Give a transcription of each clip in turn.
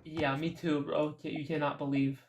Yeah, me too, bro. You cannot believe.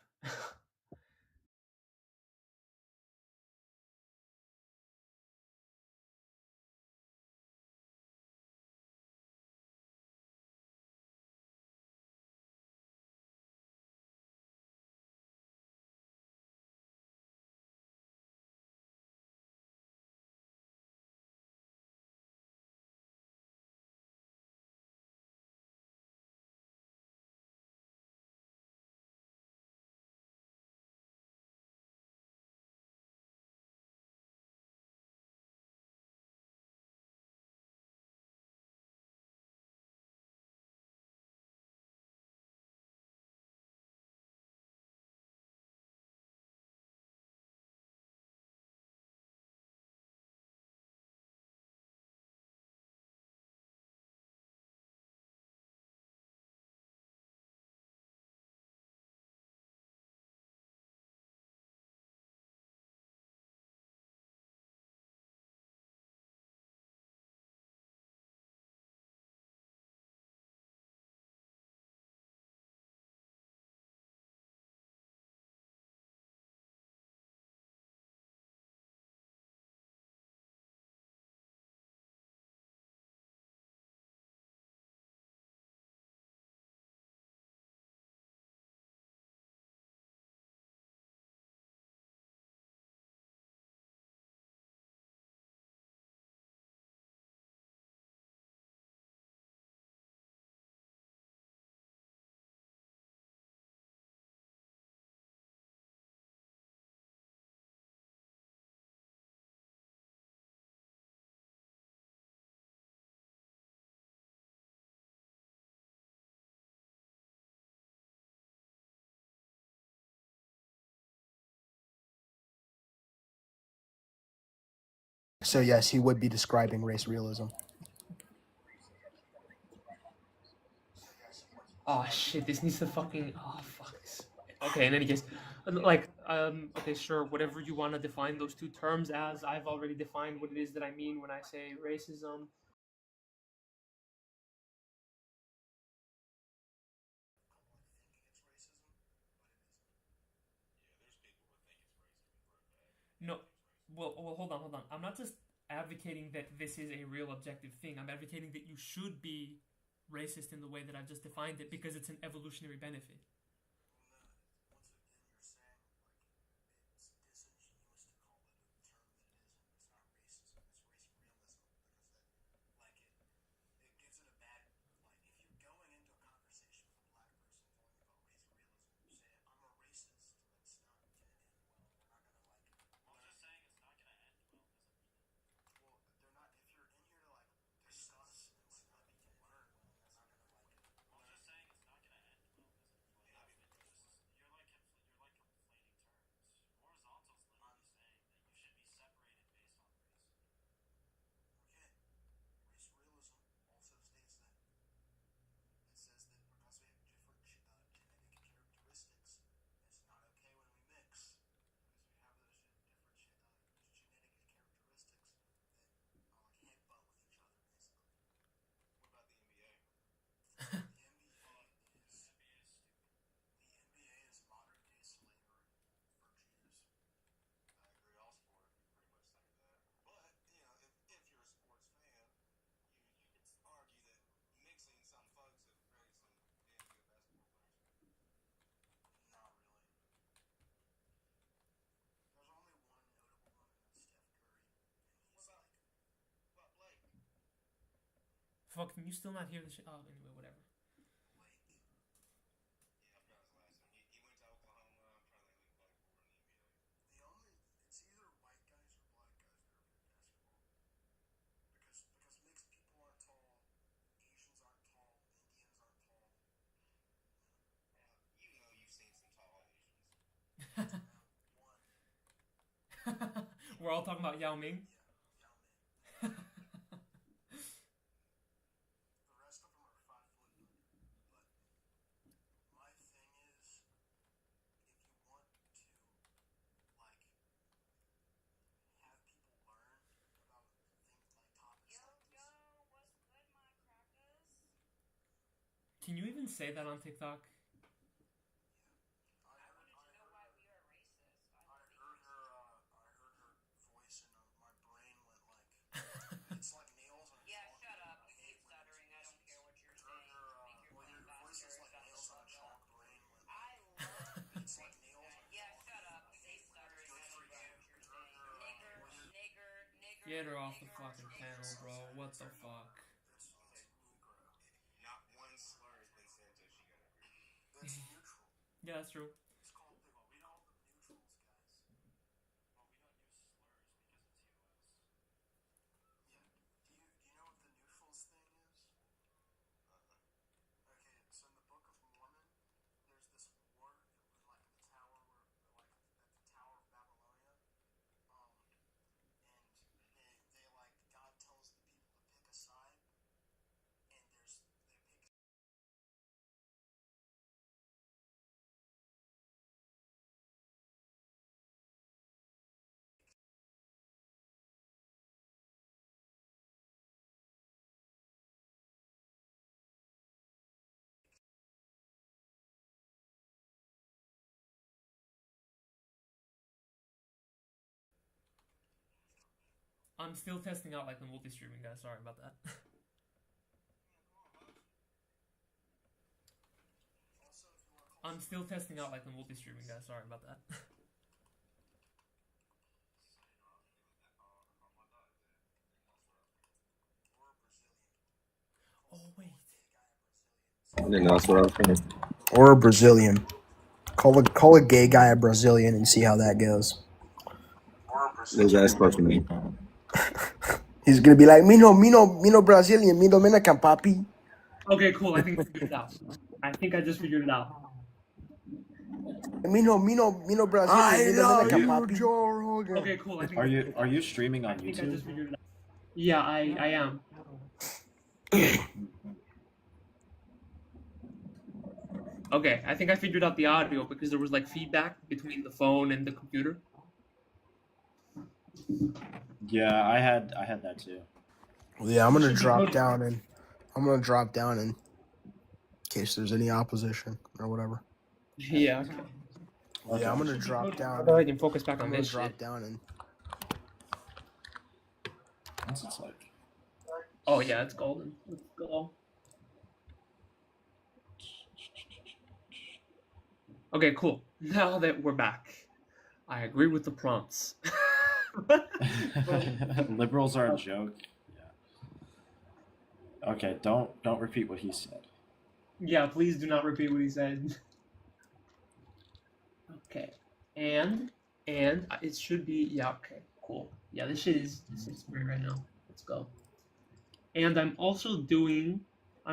So yes, he would be describing race realism. Oh shit, this needs to fucking. Oh fuck this. Okay, in any case, like, okay, sure, whatever you want to define those two terms as, I've already defined what it is that I mean when I say racism. No, well, hold on. I'm not just advocating that this is a real objective thing. I'm advocating that you should be racist in the way that I've just defined it because it's an evolutionary benefit. Fuck, can you still not hear the shit? Oh, anyway, whatever. We're all talking about Yao Ming. Can you even say that on TikTok? Get her off the fucking panel, bro. What the fuck? Not one slur has been said till she got up here. That's neutral. Yeah, that's true. It's called, well, we don't have neutrals, guys. Well, we don't use slurs because of TOS. Yeah. Do you know what the neutrals thing is? Okay, so in the Book of Mormon, there's this war with like the tower where like at the Tower of Babylonia. And they like God tells the people to pick a side, and they pick. I'm still testing out like the multi-streaming guys. Sorry about that. Also, if you want to call I'm still testing out like the multi-streaming guys. Sorry about that. or Brazilian. Oh wait. I didn't know that's what I was thinking. Or a Brazilian. Call a gay guy a Brazilian and see how that goes. Or a What was Brazilian. that supposed to mean? He's gonna be like, me no Brazilian, me Dominican, papi. Okay, cool. I think I figured it out. I think I just figured it out. Me no Brazilian, me Dominican, papi. Joe Rogan. Okay, cool. I think Are you streaming I on think I YouTube? just figured it out. Yeah, I am. Okay, I think I figured out the audio because there was like feedback between the phone and the computer. Yeah, I had that too. Yeah, I'm gonna Should be drop good. down in case there's any opposition or whatever. Yeah. Okay. Okay. Yeah, I'm gonna drop down. Go ahead and focus back I'm on gonna this drop shit. down and What's it like? Oh yeah, it's golden. Let's go. Okay, cool. Now that we're back, I agree with the prompts. Liberals are a joke. Yeah. Okay, don't repeat what he said. Yeah, please do not repeat what he said. Okay, and it should be okay, cool. Yeah, this is great right now. Let's go. And I'm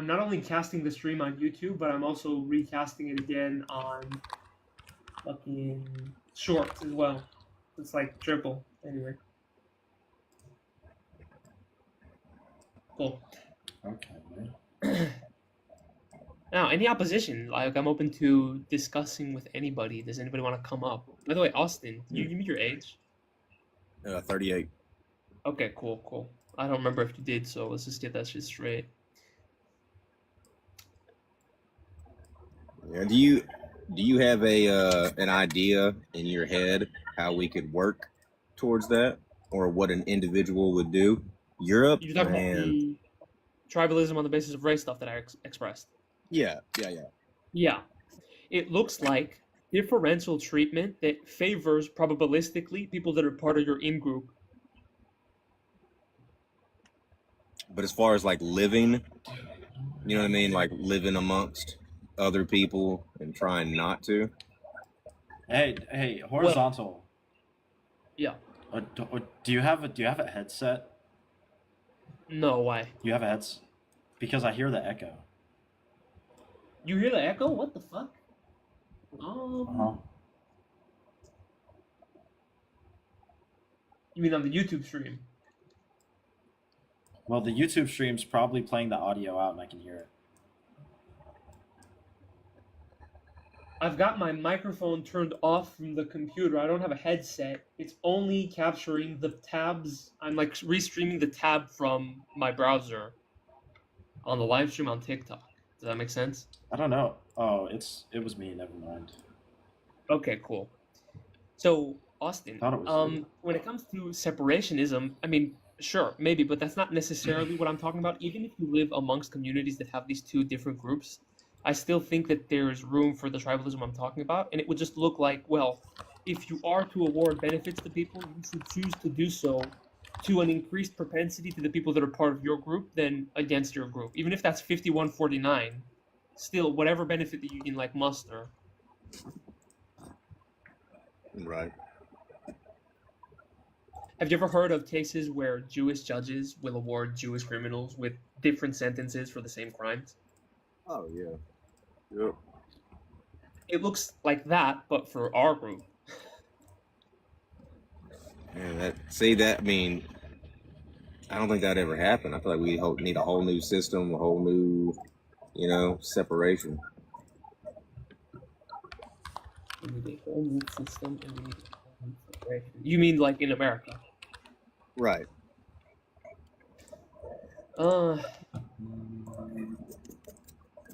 not only casting the stream on YouTube, but I'm also recasting it again on fucking Shorts as well. It's like triple. Anyway. Cool. Okay. Now, any opposition, like I'm open to discussing with anybody. Does anybody want to come up? By the way, Austin, can you give me your age? 38. Okay, cool. I don't remember if you did, so let's just get that shit straight. Yeah. Do you have an idea in your head how we could work towards that, or what an individual would do? Europe, You're talking about man. the tribalism on the basis of race stuff that I expressed. Yeah. Yeah. It looks like differential treatment that favors probabilistically people that are part of your in-group. But as far as like living, you know what I mean? Like living amongst other people and trying not to. Hey, horizontal. Yeah. Do you have a headset? No, why? You have a headset? Because I hear the echo. You hear the echo? What the fuck? You mean on the YouTube stream? Well, the YouTube stream's probably playing the audio out, and I can hear it. I've got my microphone turned off from the computer. I don't have a headset. It's only capturing the tabs. I'm like restreaming the tab from my browser on the live stream on TikTok. Does that make sense? I don't know. Oh, it was me. Never mind. Okay, cool. So, Austin, Thought it was you. when it comes to separationism, I mean, sure, maybe, but that's not necessarily what I'm talking about. Even if you live amongst communities that have these two different groups, I still think that there's room for the tribalism I'm talking about, and it would just look like, well, if you are to award benefits to people, you should choose to do so to an increased propensity to the people that are part of your group than against your group. Even if that's 51-49, still whatever benefit that you can like muster. Right. Have you ever heard of cases where Jewish judges will award Jewish criminals with different sentences for the same crimes? Oh yeah. Yep. It looks like that, but for our group. And I mean, I don't think that ever happened. I feel like we need a whole new system, a whole new, separation. We need a whole new system and we need a whole new separation. You mean like in America? Right.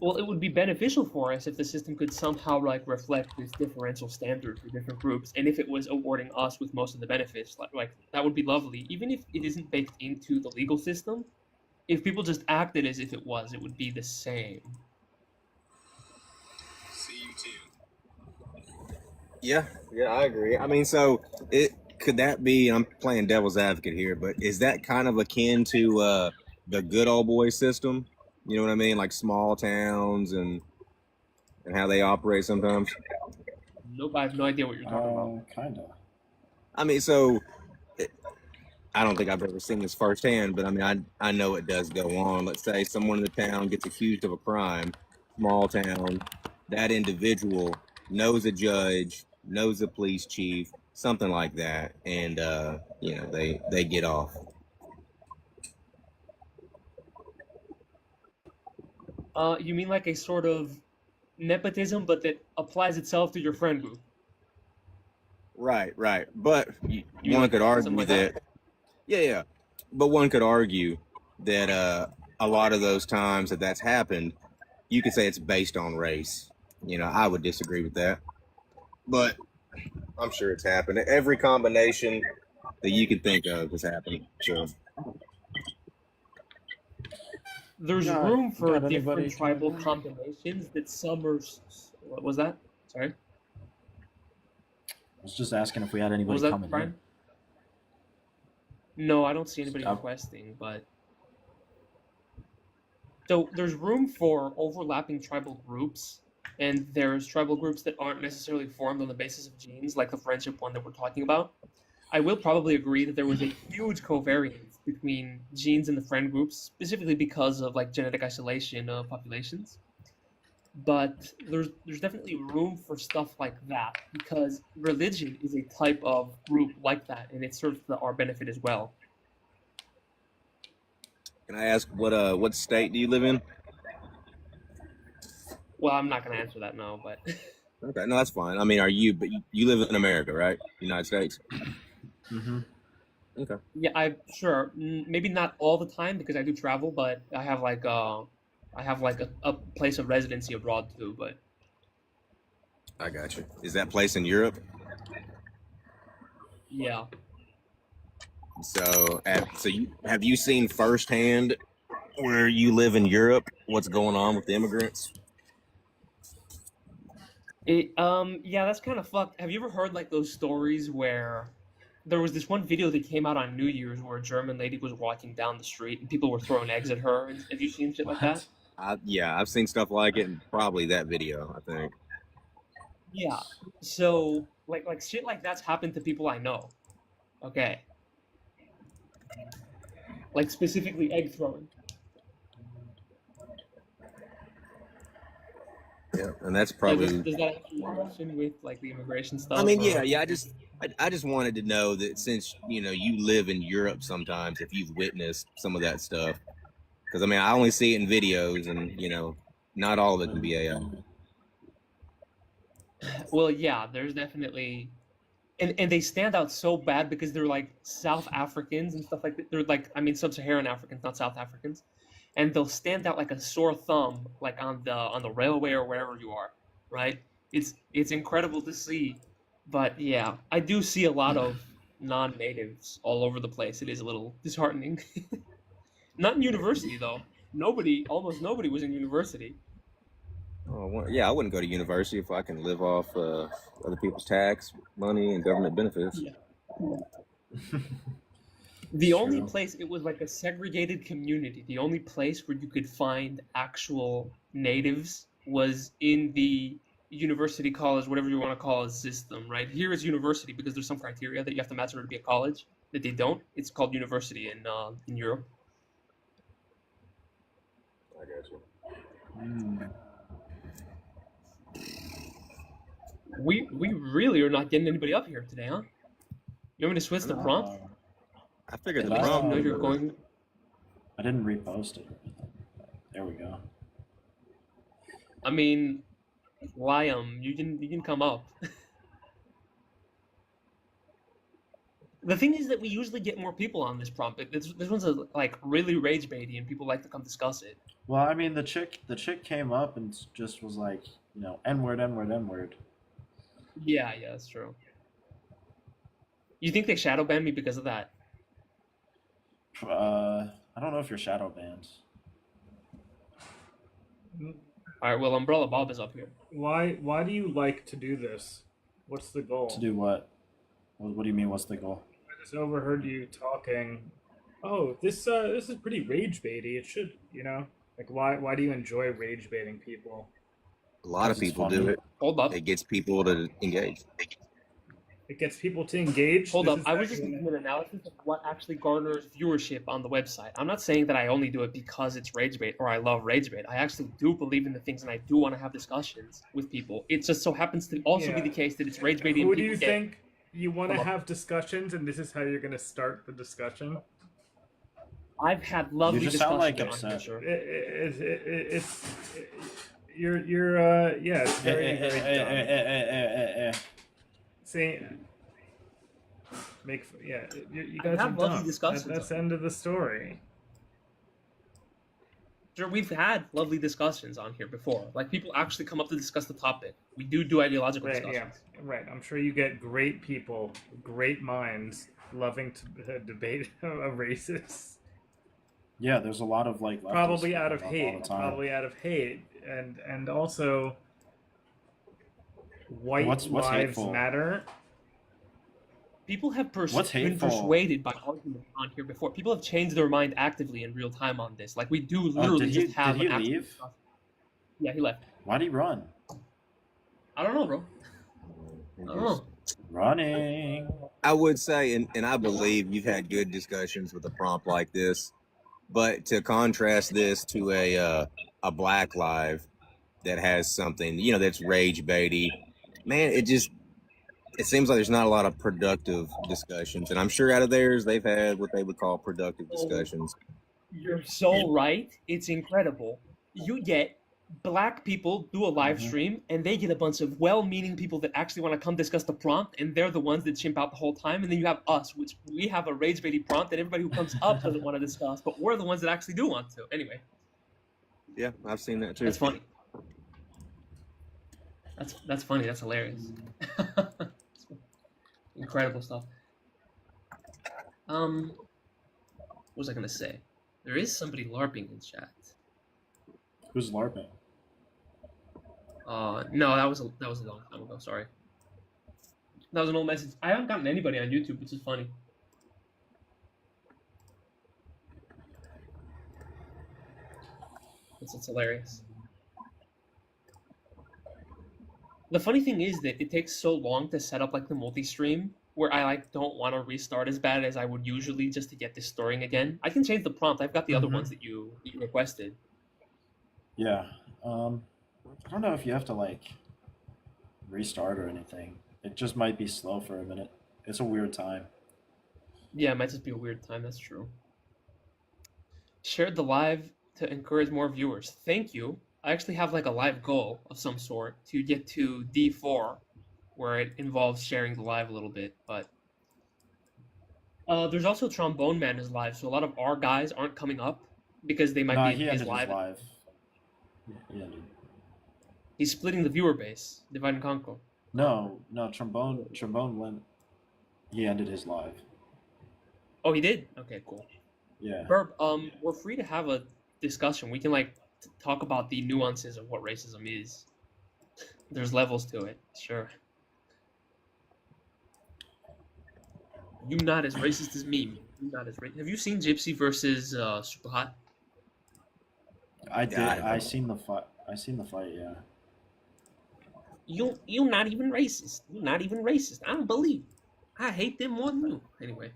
Well, it would be beneficial for us if the system could somehow like reflect this differential standard for different groups, and if it was awarding us with most of the benefits, like that would be lovely. Even if it isn't baked into the legal system, if people just acted as if it was, it would be the same. See you too. Yeah, I agree. I mean, so could that be? I'm playing devil's advocate here, but is that kind of akin to the good old boy system? You know what I mean, like small towns and how they operate sometimes. Nope, I have no idea what you're talking about. Kinda. I mean, so I don't think I've ever seen this firsthand, but I mean, I know it does go on. Let's say someone in the town gets accused of a crime, small town, that individual knows a judge, knows a police chief, something like that, and they get off. You mean like a sort of nepotism, but that applies itself to your friend group? Right. But You one could argue something like that, yeah. But one could argue that a lot of those times that's happened, you could say it's based on race. I would disagree with that, but I'm sure it's happened. Every combination that you could think of has happened. So There's Got- room for got anybody different tribal to- combinations that some are. What was that? Sorry. I was just asking if we had What anybody was that, coming Brian? in. No, I don't see anybody Stop. requesting, but. So there's room for overlapping tribal groups, and there's tribal groups that aren't necessarily formed on the basis of genes, like the friendship one that we're talking about. I will probably agree that there was a huge covariance between genes and the friend groups, specifically because of like genetic isolation of populations. But there's definitely room for stuff like that because religion is a type of group like that, and it serves our benefit as well. can I ask what state do you live in? Well, I'm not going to answer that now, but Okay, no, that's fine. I mean, but you live in America, right? United States. Mm-hmm. Okay. yeah, maybe not all the time because I do travel, but I have like a place of residency abroad too. But I got you. Is that place in Europe? yeah, So, have you seen firsthand where you live in Europe what's going on with the immigrants? yeah, that's kind of fucked. Have you ever heard like those stories where there was this one video that came out on New Year's where a German lady was walking down the street and people were throwing eggs at her? Have you seen shit like that? Yeah, I've seen stuff like it, and probably that video, I think. Yeah. So like shit like that's happened to people I know. Okay. Like specifically egg throwing. Yeah, and that's Like, probably. does that answer your question with like the immigration stuff? I mean, or- yeah. I just wanted to know that since you live in Europe, sometimes if you've witnessed some of that stuff, because I mean, I only see it in videos, and not all of it can be AI. Well, yeah, there's definitely, and they stand out so bad because they're like South Africans and stuff like that. They're like, I mean, sub-Saharan Africans, not South Africans, and they'll stand out like a sore thumb, like on the railway or wherever you are, right? It's incredible to see, but yeah, I do see a lot of non-natives all over the place. It is a little disheartening. Not in university though. Almost nobody was in university. Oh, well, yeah, I wouldn't go to university if I can live off other people's tax money and government benefits. Yeah. The It's only true. place it was like a segregated community. The only place where you could find actual natives was in the university, college, whatever you want to call it, system. Right here is university because there's some criteria that you have to match in order to be a college. That they don't. It's called university in Europe. I got you. Hmm. We really are not getting anybody up here today, huh? You want me to switch the prompt? I figured Did the I? prompt. No, you're going. I didn't repost it or anything. There we go. I mean, Liam, you can come up. The thing is that we usually get more people on this prompt. This one's like really rage baity, and people like to come discuss it. Well, I mean, the chick came up and just was like, N word, N word, N word. Yeah, that's true. You think they shadow banned me because of that? I don't know if you're shadow banned. All right, well, Umbrella Bob is up here. Why do you like to do this? What's the goal? To do what? What do you mean? What's the goal? I just overheard you talking. Oh, this is pretty rage baity. It should, like why do you enjoy rage baiting people? A lot of Because it's people funny. do it. Hold up. It gets people to engage. It gets people to engage. Hold This up. is I was just actually- doing an analysis of what actually garners viewership on the website. I'm not saying that I only do it because it's rage bait or I love rage bait. I actually do believe in the things and I do want to have discussions with people. It just so happens to also be Yeah. the case that it's rage baiting. Who do you think you want to Hold on. have discussions, and this is how you're going to start the discussion? I've had lovely You just sound like discussions on here, upset. sir. Yeah, it's very dumb. See, you I guys have are lovely dumb. discussions That's on the end of the story. Sure, we've had lovely discussions on here before. Like people actually come up to discuss the topic. We do ideological Right, discussions. yeah, right. I'm sure you get great people, great minds, loving to debate a racist. Yeah, there's a lot of like leftists Probably out of all hate. the time. Probably out of hate, and also white What's lives hateful? matter. People have What's been hateful? persuaded by argument on here before. People have changed their mind actively in real time on this. Like we do Oh, literally did he, just have did he an actual leave? discussion. Yeah, he left. Why'd he run? I don't know, bro. I don't know. Running. I would say, and I believe you've had good discussions with a prompt like this, but to contrast this to a Black Live that has something, that's rage baity, man, it seems like there's not a lot of productive discussions, and I'm sure out of theirs they've had what they would call productive discussions. You're so right. It's incredible. You get black people do a live Mhm. stream and they get a bunch of well-meaning people that actually want to come discuss the prompt and they're the ones that chimp out the whole time, and then you have us, which we have a rage baity prompt that everybody who comes up doesn't want to discuss, but we're the ones that actually do want to. Anyway, Yeah, I've seen that too. that's funny. That's funny. That's hilarious. Incredible stuff. What was I gonna say? There is somebody LARPing in chat. Who's LARPing? No, that was a long time ago. Sorry. That was an old message. I haven't gotten anybody on YouTube, which is funny. It's hilarious. The funny thing is that it takes so long to set up like the multi-stream where I like don't want to restart as bad as I would usually just to get this storing again. I can change the prompt. I've got the other Mhm. ones that you requested. Yeah. I don't know if you have to like restart or anything. It just might be slow for a minute. It's a weird time. Yeah, it might just be a weird time. That's true. Shared the live to encourage more viewers. Thank you. I actually have like a live goal of some sort to get to D4, where it involves sharing the live a little bit. But there's also Trombone Man is live, so a lot of our guys aren't coming up because they might Nah, be he in his ended live. his live. He ended. He's splitting the viewer base. Divide and conquer. No, Trombone went. He ended his live. Oh, he did. Okay, cool. Yeah. Burb, we're free to have a discussion. We can like talk about the nuances of what racism is. There's levels to it, sure. You not as racist as me. not as great. Have you seen Gypsy versus Super Hot? I did. Yeah, I seen the fight. I seen the fight. Yeah. You not even racist. You not even racist. I don't believe you. I hate them more than you. Anyway,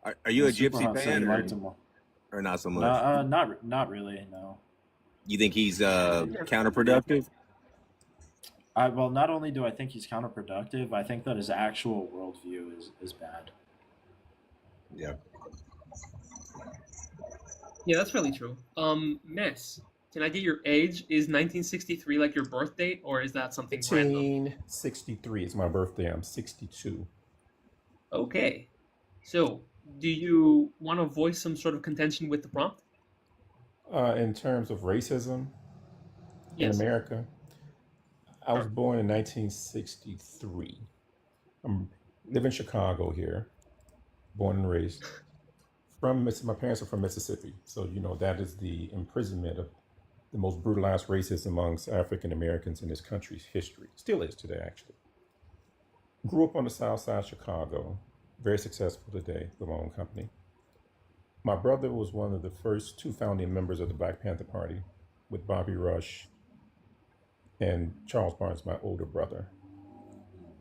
are you Yeah, a Super Gypsy Hot said fan he liked him more. or not so No, much? not really. No. You think he's counterproductive? Well, not only do I think he's counterproductive, I think that his actual worldview is bad. Yeah. yeah, that's really true. Ness, can I get your age? Is 1963 like your birth date, or is that something random? 1963 is my birthday. I'm 62. Okay. So, do you want to voice some sort of contention with the prompt? In terms of racism in Yes. America, I was Sure. born in 1963. I'm live in Chicago here, born and raised. My parents are from Mississippi, so you know that is the imprisonment of the most brutalized racism amongst African Americans in this country's history. Still is today, actually. Grew up on the south side of Chicago, very successful today with my own company. My brother was one of the first two founding members of the Black Panther Party with Bobby Rush and Charles Barnes, my older brother.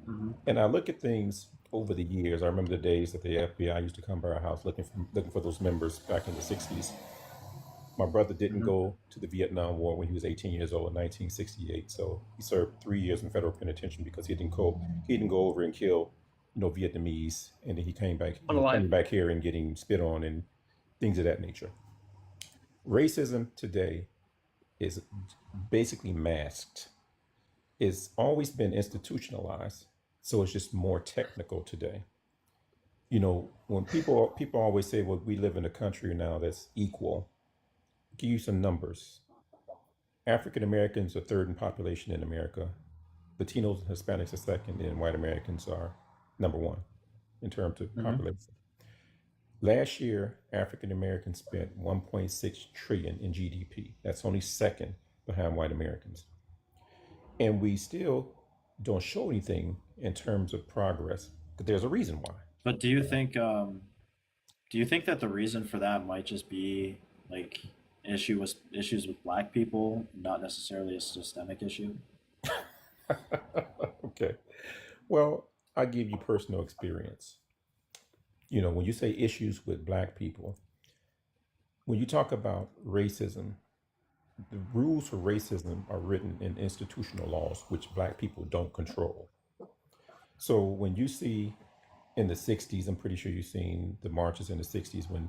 Hmm. And I look at things over the years. I remember the days that the FBI used to come by our house looking for those members back in the 60s. My brother didn't Hmm. go to the Vietnam War when he was 18 years old in 1968. So he served 3 years in federal penitentiary because he didn't go over and kill, Vietnamese, and then he came back, Unalive. coming back here and getting spit on and things of that nature. Racism today is basically masked. It's always been institutionalized, so it's just more technical today. When people always say, "Well, we live in a country now that's equal." Give you some numbers. African Americans are third in population in America. Latinos and Hispanics are second, and white Americans are number one in terms of Hmm. population. Last year, African Americans spent 1.6 trillion in GDP. That's only second behind white Americans. And we still don't show anything in terms of progress, but there's a reason why. But do you think that the reason for that might just be like issues with black people, not necessarily a systemic issue? Okay. Well, I give you personal experience. When you say issues with black people, when you talk about racism, the rules for racism are written in institutional laws, which black people don't control. So when you see in the 60s, I'm pretty sure you've seen the marches in the 60s when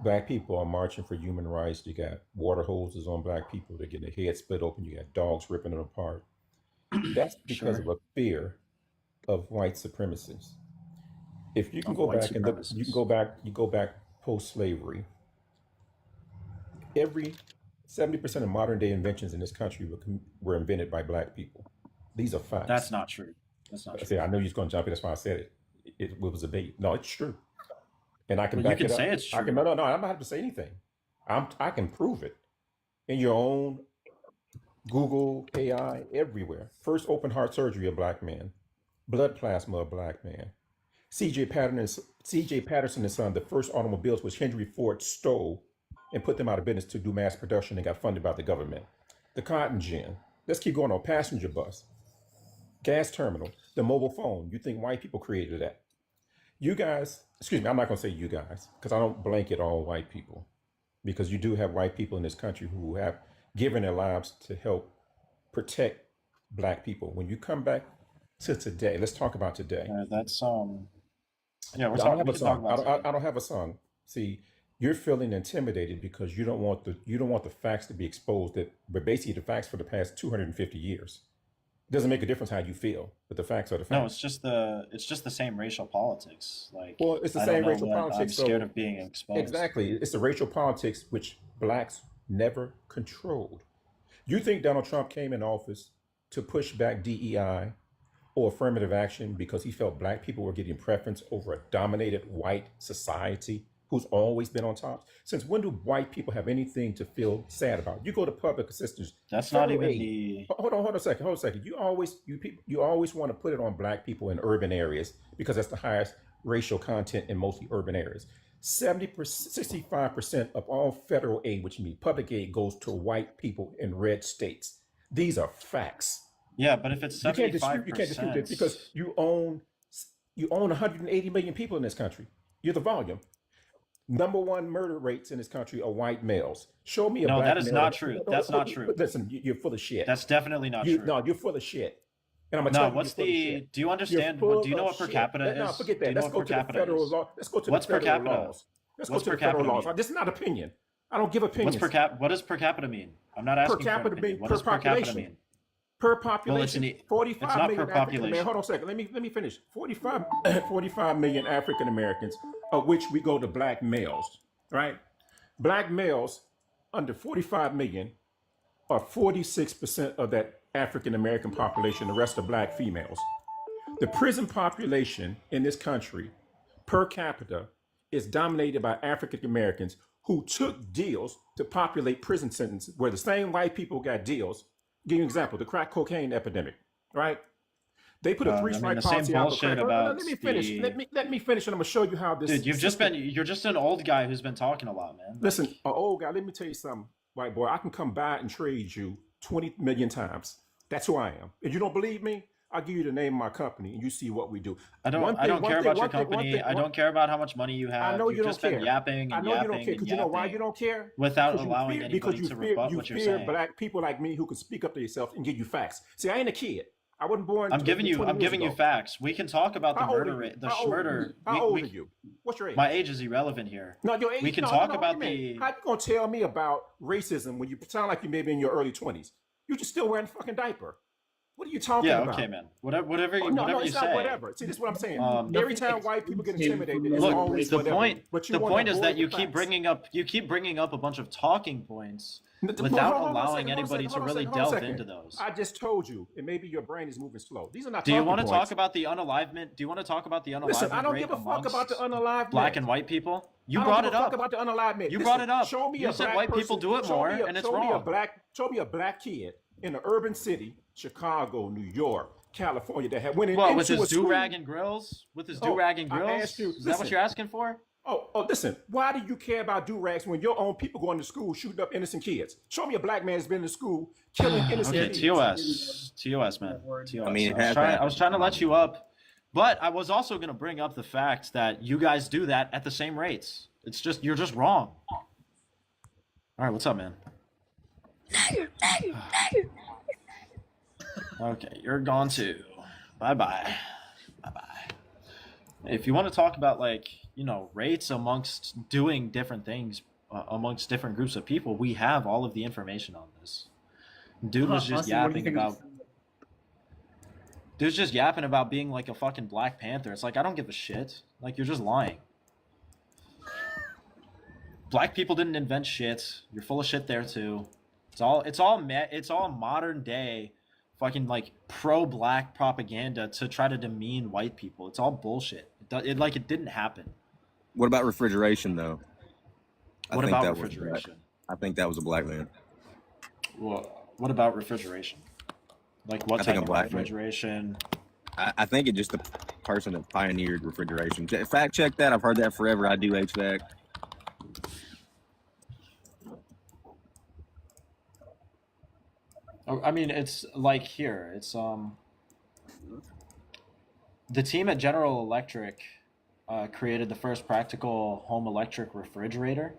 black people are marching for human rights. You got water hoses on black people. They're getting their heads split open. You got dogs ripping them apart. That's because of Sure. a fear of white supremacists. If you can Of go white back and look, you can supremacists. go back post-slavery. Every 70% of modern day inventions in this country were invented by black people. These are That's facts. not true. That's not I true. say I know you're going to jump in. That's why I said it. It was a bait. No, it's true, and I can Well, you back can it say up. it's I can true. no. I'm not have to say anything. I can prove it in your own Google AI everywhere. First open heart surgery, a black man. Blood plasma, a black man. C.J. Patterson and Son, the first automobiles which Henry Ford stole and put them out of business to do mass production and got funded by the government. The cotton gin. Let's keep going on. Passenger bus, gas terminal, the mobile phone. You think white people created that? You guys, excuse me, I'm not going to say you guys because I don't blanket all white people because you do have white people in this country who have given their lives to help protect black people. When you come back to today, let's talk about today. That's yeah, I don't have we a can talk song. about today. I don't have a song. See, you're feeling intimidated because you don't want the facts to be exposed. But basically the facts for the past 250 years. It doesn't make a difference how you feel, but the facts are the No, facts. it's just the same racial politics. Like Well, it's the I don't same know racial what I'm politics. scared So of being exposed. exactly, it's the racial politics which blacks never controlled. You think Donald Trump came in office to push back DEI or affirmative action because he felt black people were getting preference over a dominated white society who's always been on top? Since when do white people have anything to feel sad about? You go to public assistance, That's not federal even aid. the Hold a second. You always want to put it on black people in urban areas because that's the highest racial content in mostly urban areas. 70%, 65% of all federal aid, which means public aid, goes to white people in red states. These are facts. Yeah, but if it's You can't dispute. You can't dispute it 75%, because you own 180 million people in this country. You're the volume. Number one murder rates in this country are white males. Show me a no, black that is male. not true. That's not true. Listen, you're full of shit. That's definitely not You, true. no, you're full of shit. And I'm gonna No, tell you, what's you're full of the? shit. Do you You're understand? full Do you know of what per shit. capita is? No, forget Do that. you know Let's what go per to the capita federal is? law. Let's go to What's the per federal capita? laws. Let's What's go to per the federal capita laws. mean? This is not opinion. I don't give opinions. What does per capita mean? I'm not Per asking for an capita opinion. mean What per does per capita population. mean? Per Well, population, it's 45 not million per African population. Americans. Hold on a second. Let me finish. 45 million African Americans, of which we go to black males, right? Black males under 45 million are 46% of that African American population. The rest are black females. The prison population in this country per capita is dominated by African Americans who took deals to populate prison sentences where the same white people got deals. Give you an example, the crack cocaine epidemic, right? They put a three I mean, strike the same policy out for bullshit crack. No, about let me finish. the. Let me finish, and I'm gonna show you how this. Dude, you're just an old guy who's been talking a lot, man. Listen, old guy. Let me tell you something, white boy. I can come by and trade you 20 million times. That's who I am. If you don't believe me, I'll give you the name of my company, and you see what we do. I don't care about your company. I don't care about how much money you have. I know you You've don't just care. been yapping I and know you don't yapping care and because you know why yapping you don't care? without Because you allowing fear- anybody to rebut what you're saying. black people like me who can speak up to yourself and give you facts. See, I ain't a kid. I wasn't born. I'm giving you 20 years you ago. facts. We can talk about the How old murder are you? rate, the How old are schmurder. you? How old are you? What's your age? My age is irrelevant here. No, your age. We can no, talk no, about what do you mean? the. How you gonna tell me about racism when you sound like you may be in your early 20s? You just still wearing a fucking diaper. What are you talking Yeah, about? okay, man. Whatever Oh, you, no, whatever it's you not say. whatever. See, this is what I'm saying. Um, Every time white people get intimidated, it's Look, always the whatever. point. But you The wanna point is avoid that the you keep facts. bringing up a bunch of talking points Hold without on a allowing second, anybody to hold on a really second, hold on a delve second. into those. I just told you, and maybe your brain is moving slow. These are not Do you talking want to points. talk about the unalivement? Do you want to talk about the unalivement Listen, I don't rate give a fuck about the amongst unalive black men. and white people? You I don't brought give it a fuck up. about the unalive men. You Listen, brought it up. Show me You a said black white person, people do it show more, me a, and it's show me a wrong. show me a black kid in an urban city, Chicago, New York, California, that had went in, Well, into with his a school. do-rag and grills? With his Oh, do-rag and I grills? asked you- Is that what listen. you're asking for? Listen, why do you care about do-rags when your own people going to school shooting up innocent kids? Show me a black man's been to school killing innocent Okay, kids. TOS, man. TOS. I mean, it I was has trying happened. to let you up, but I was also going to bring up the fact that you guys do that at the same rates. It's just you're just wrong. All right, what's up, man? Okay, you're gone too. Bye bye. Bye bye. If you want to talk about rates amongst doing different things amongst different groups of people, we have all of the information on this. Dude was just Austin, what do you yapping think about. Dude's just yapping about being like a fucking Black Panther. It's like I don't give a shit. Like you're just lying. Black people didn't invent shit. You're full of shit there too. It's all modern day fucking like pro-black propaganda to try to demean white people. It's all bullshit. It didn't happen. What about refrigeration, though? What think about that was refrigeration? I think that was a black man. Well, what about refrigeration? Like what I think type a of black man. refrigeration? I think it's just the person that pioneered refrigeration. Fact check that. I've heard that forever. I do HVAC. Oh, I mean, it's like here. It's the team at General Electric created the first practical home electric refrigerator.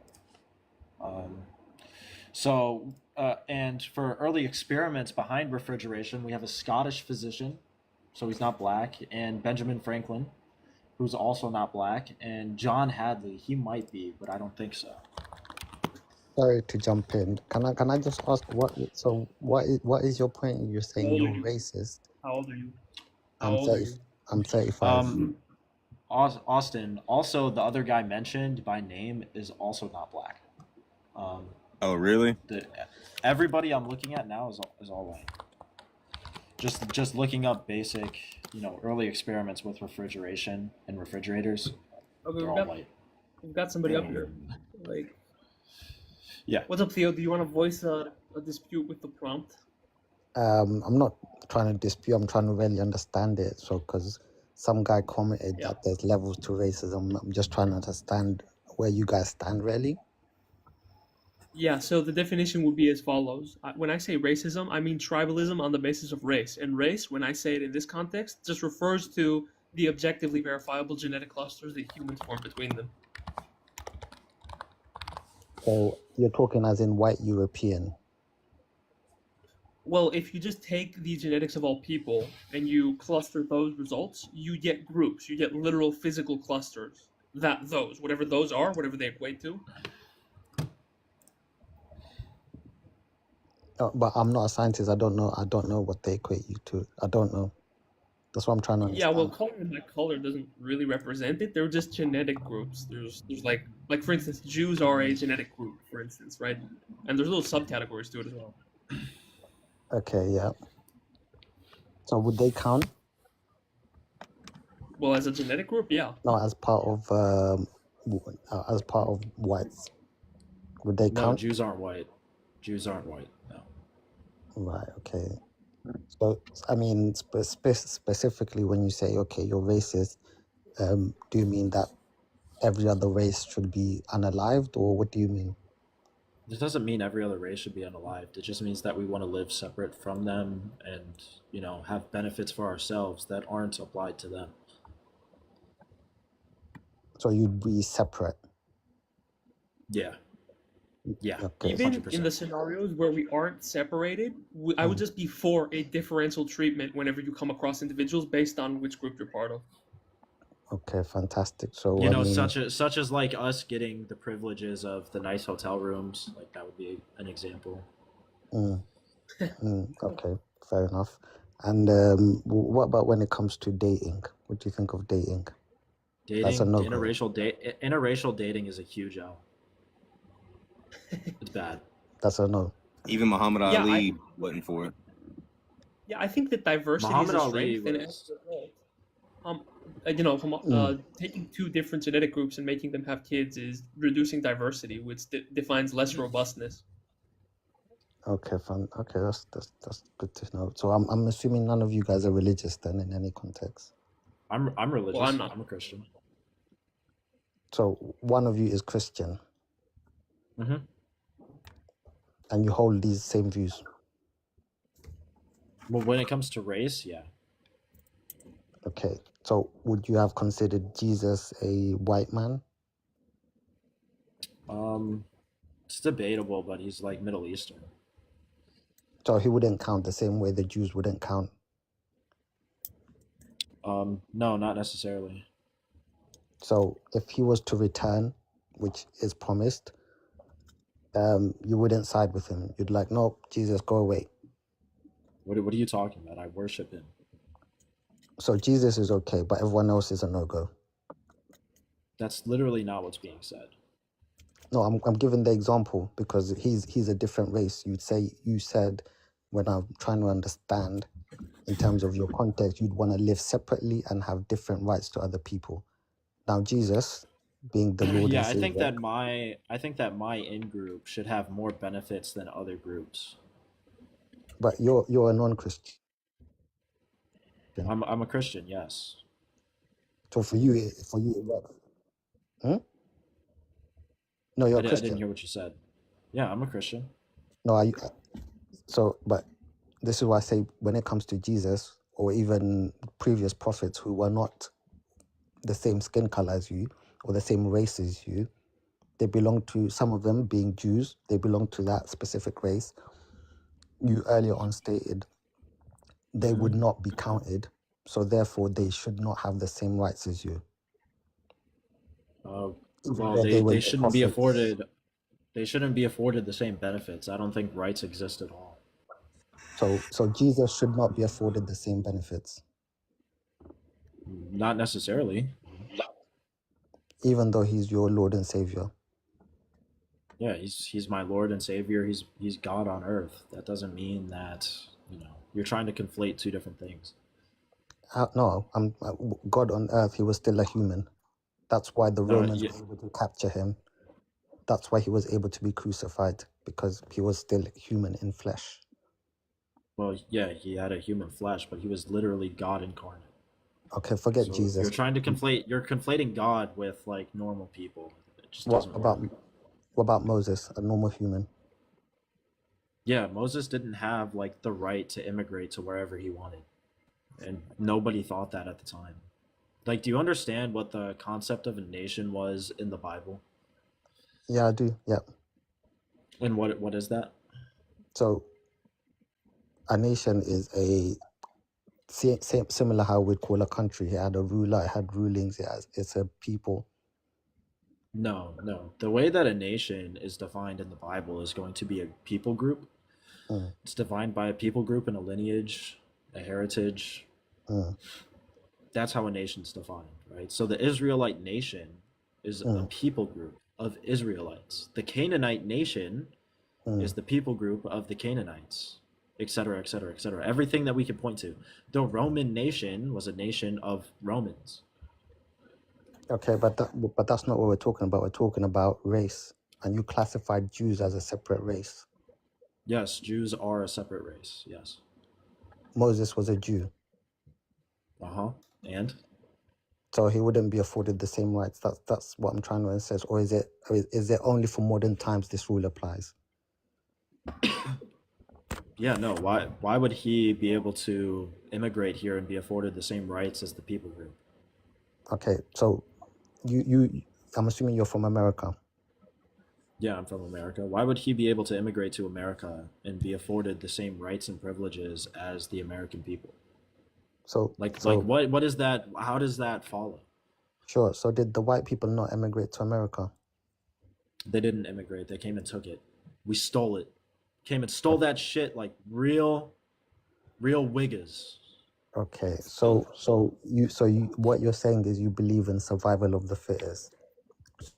And for early experiments behind refrigeration, we have a Scottish physician, so he's not black, and Benjamin Franklin, who's also not black, and John Hadley, he might be, but I don't think so. Sorry to jump in. Can I just ask what is your point? You're saying old you're are you? racist. How old are you? How I'm old are 30. you? I'm 35. Austin, also the other guy mentioned by name is also not black. Oh, really? Everybody I'm looking at now is all white. Just looking up basic, early experiments with refrigeration and refrigerators. Okay, They're all white. we've got somebody up here. Like, Yeah. what's up, Theo? Do you want to voice a dispute with the prompt? I'm not trying to dispute. I'm trying to really understand it. So, because some guy commented Yeah. that there's levels to racism, I'm just trying to understand where you guys stand, really. Yeah, so the definition would be as follows. When I say racism, I mean tribalism on the basis of race. And race, when I say it in this context, just refers to the objectively verifiable genetic clusters that humans form between them. So you're talking as in white European. Well, if you just take the genetics of all people and you cluster those results, you get groups. You get literal physical clusters. Whatever those are, whatever they equate to. But I'm not a scientist. I don't know what they equate you to. I don't know. That's what I'm trying to Yeah, well, understand. color by color doesn't really represent it. They're just genetic groups. There's like for instance, Jews are a genetic group, for instance, right? And there's little subcategories to it as well. Okay, yeah. So would they count? Well, as a genetic group, yeah. No, as part of whites. Would they No, count? Jews aren't white. Jews aren't white. No. Right. Okay. So I mean, specifically when you say okay, you're racist, do you mean that every other race should be unalived, or what do you mean? This doesn't mean every other race should be unalived. It just means that we want to live separate from them and, have benefits for ourselves that aren't applied to them. So you'd be separate. Yeah. Yeah. Okay. Even 100%. in the scenarios where we aren't separated, I would just be for a differential treatment whenever you come across individuals based on which group you're part of. Okay, fantastic. So You I know, mean, such as like us getting the privileges of the nice hotel rooms, like that would be an example. okay, fair enough. And what about when it comes to dating? What do you think of dating? That's a Dating, no-go. interracial dating is a huge L. It's bad. That's a no. Even Muhammad Yeah, Ali wasn't for it. Yeah, I think that diversity Muhammad is a Ali strength, and was- taking two different genetic groups and making them have kids is reducing diversity, which defines less robustness. Okay, fine. Okay, that's good to know. So I'm assuming none of you guys are religious then in any context. I'm religious. I'm not. I'm a Christian. So one of you is Christian, Mm-hmm. and you hold these same views. Well, when it comes to race, yeah. Okay. So would you have considered Jesus a white man? It's debatable, but he's like Middle Eastern. So he wouldn't count the same way the Jews wouldn't count. No, not necessarily. So if he was to return, which is promised, you wouldn't side with him. You'd like, no, Jesus, go away. What are you talking about? I worship him. So Jesus is okay, but everyone else is a no-go. That's literally not what's being said. No, I'm giving the example because he's a different race. You said when I'm trying to understand in terms of your context, you'd want to live separately and have different rights to other people. Now Jesus, being the Lord Yeah, and I Savior, think that my in-group should have more benefits than other groups. but you're a non-Christian. I'm a Christian, yes. So for you it works. No, you're I a didn't Christian. hear what you said. Yeah, I'm a Christian. No, but this is why I say when it comes to Jesus or even previous prophets who were not the same skin color as you or the same race as you, they belong to, some of them being Jews, they belong to that specific race. You earlier on stated they would not be counted, so therefore they should not have the same rights as you. Well, though they were they the shouldn't be prophets. afforded. They shouldn't be afforded the same benefits. I don't think rights exist at all. So Jesus should not be afforded the same benefits, Not necessarily. even though he's your Lord and Savior. Yeah, he's my Lord and Savior. He's God on earth. That doesn't mean that you're trying to conflate two different things. No, God on earth, he was still a human. That's why the No, Romans yeah. were able to capture him. That's why he was able to be crucified, because he was still human in flesh. Well, yeah, he had a human flesh, but he was literally God incarnate. Okay, forget So Jesus. you're trying to conflate. You're conflating God with like normal people. It just What doesn't about work. what about Moses, a normal human? Yeah, Moses didn't have like the right to immigrate to wherever he wanted, and nobody thought that at the time. Like, do you understand what the concept of a nation was in the Bible? Yeah, I do. Yeah. And what is that? So a nation is similar how we'd call a country. It had a ruler, it had rulings, it's a people. No, no. The way that a nation is defined in the Bible is going to be a people group. Mm, It's defined by a people group and a lineage, a heritage. mm, That's how a nation's defined, right? So the Israelite nation is a mm, people group of Israelites. The Canaanite nation is mm. the people group of the Canaanites, etc., etc., etc. Everything that we can point to. The Roman nation was a nation of Romans. Okay, but that's not what we're talking about. We're talking about race, and you classified Jews as a separate race. Yes, Jews are a separate race. Yes. Moses was a Jew, Uh-huh. And so he wouldn't be afforded the same rights. That's what I'm trying to insist. Or is it only for modern times this rule applies? yeah, no, why would he be able to immigrate here and be afforded the same rights as the people group? Okay, so you I'm assuming you're from America. Yeah, I'm from America. Why would he be able to immigrate to America and be afforded the same rights and privileges as the American people? So Like so what is that? How does that follow? sure. So did the white people not emigrate to America? They didn't immigrate. They came and took it. We stole it. Came and stole that shit like real Wiggers. Okay, so you what you're saying is you believe in survival of the fittest.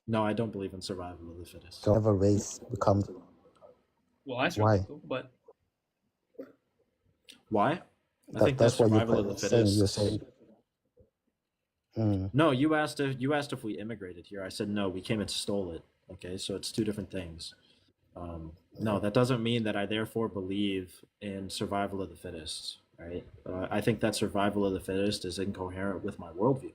No, I don't believe in survival of the fittest. So whatever race becomes Well, I certainly why? do, but Why? I think That's that what you're survival of the saying. You're fittest. saying. Mm, No, you asked if we immigrated here. I said no, we came and stole it. Okay, so it's two different things. No, that doesn't mean that I therefore believe in survival of the fittest. Right? I think that survival of the fittest is incoherent with my worldview.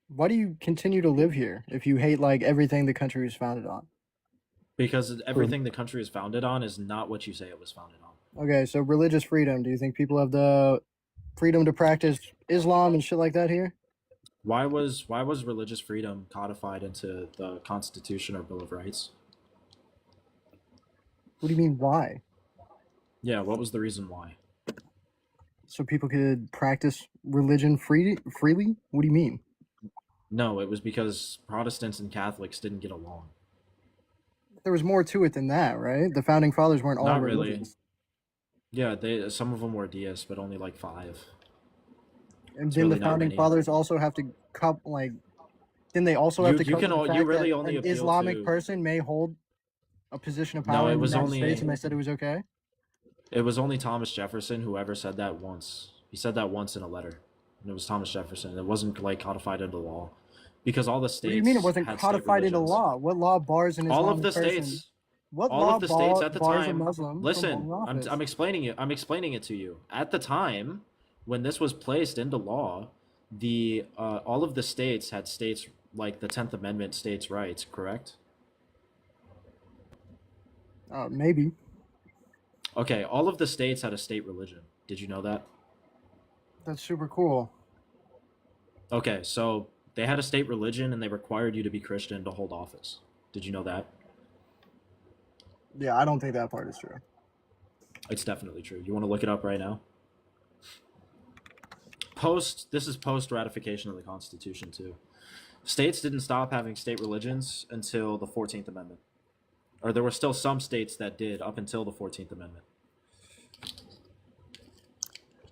Why do you continue to live here if you hate like everything the country was founded on? Because everything the country is founded on is not what you say it was founded on. Okay, so religious freedom. Do you think people have the freedom to practice Islam and shit like that here? Why was religious freedom codified into the Constitution or Bill of Rights? What do you mean why? Yeah, what was the reason why? So people could practice religion freely? What do you mean? No, it was because Protestants and Catholics didn't get along. There was more to it than that, right? The founding fathers weren't all Not really. religious. Yeah, some of them were deists, but only like 5. And It's didn't really the not founding many. fathers also have to didn't they also have to You cover can the all you fact really that only an appeal Islamic to. person may hold a position of No, power it in the was United States only and they said it was okay? it was only Thomas Jefferson who ever said that once. He said that once in a letter, and it was Thomas Jefferson. It wasn't like codified into law, because all the What states do you mean it wasn't had state codified into religions. law? What law bars an All Islamic of the person? states. What All law of the states at the bars a time. Muslim from Listen, holding office? I'm explaining it. I'm explaining it to you. At the time when this was placed into law, the all of the states had states like the 10th Amendment states' rights. Correct? Maybe. Okay. All of the states had a state religion. Did you know that? That's super cool. Okay, so they had a state religion and they required you to be Christian to hold office. Did you know that? Yeah, I don't think that part is true. It's definitely true. You want to look it up right now? This is post ratification of the Constitution too. States didn't stop having state religions until the 14th Amendment. Or there were still some states that did up until the 14th Amendment.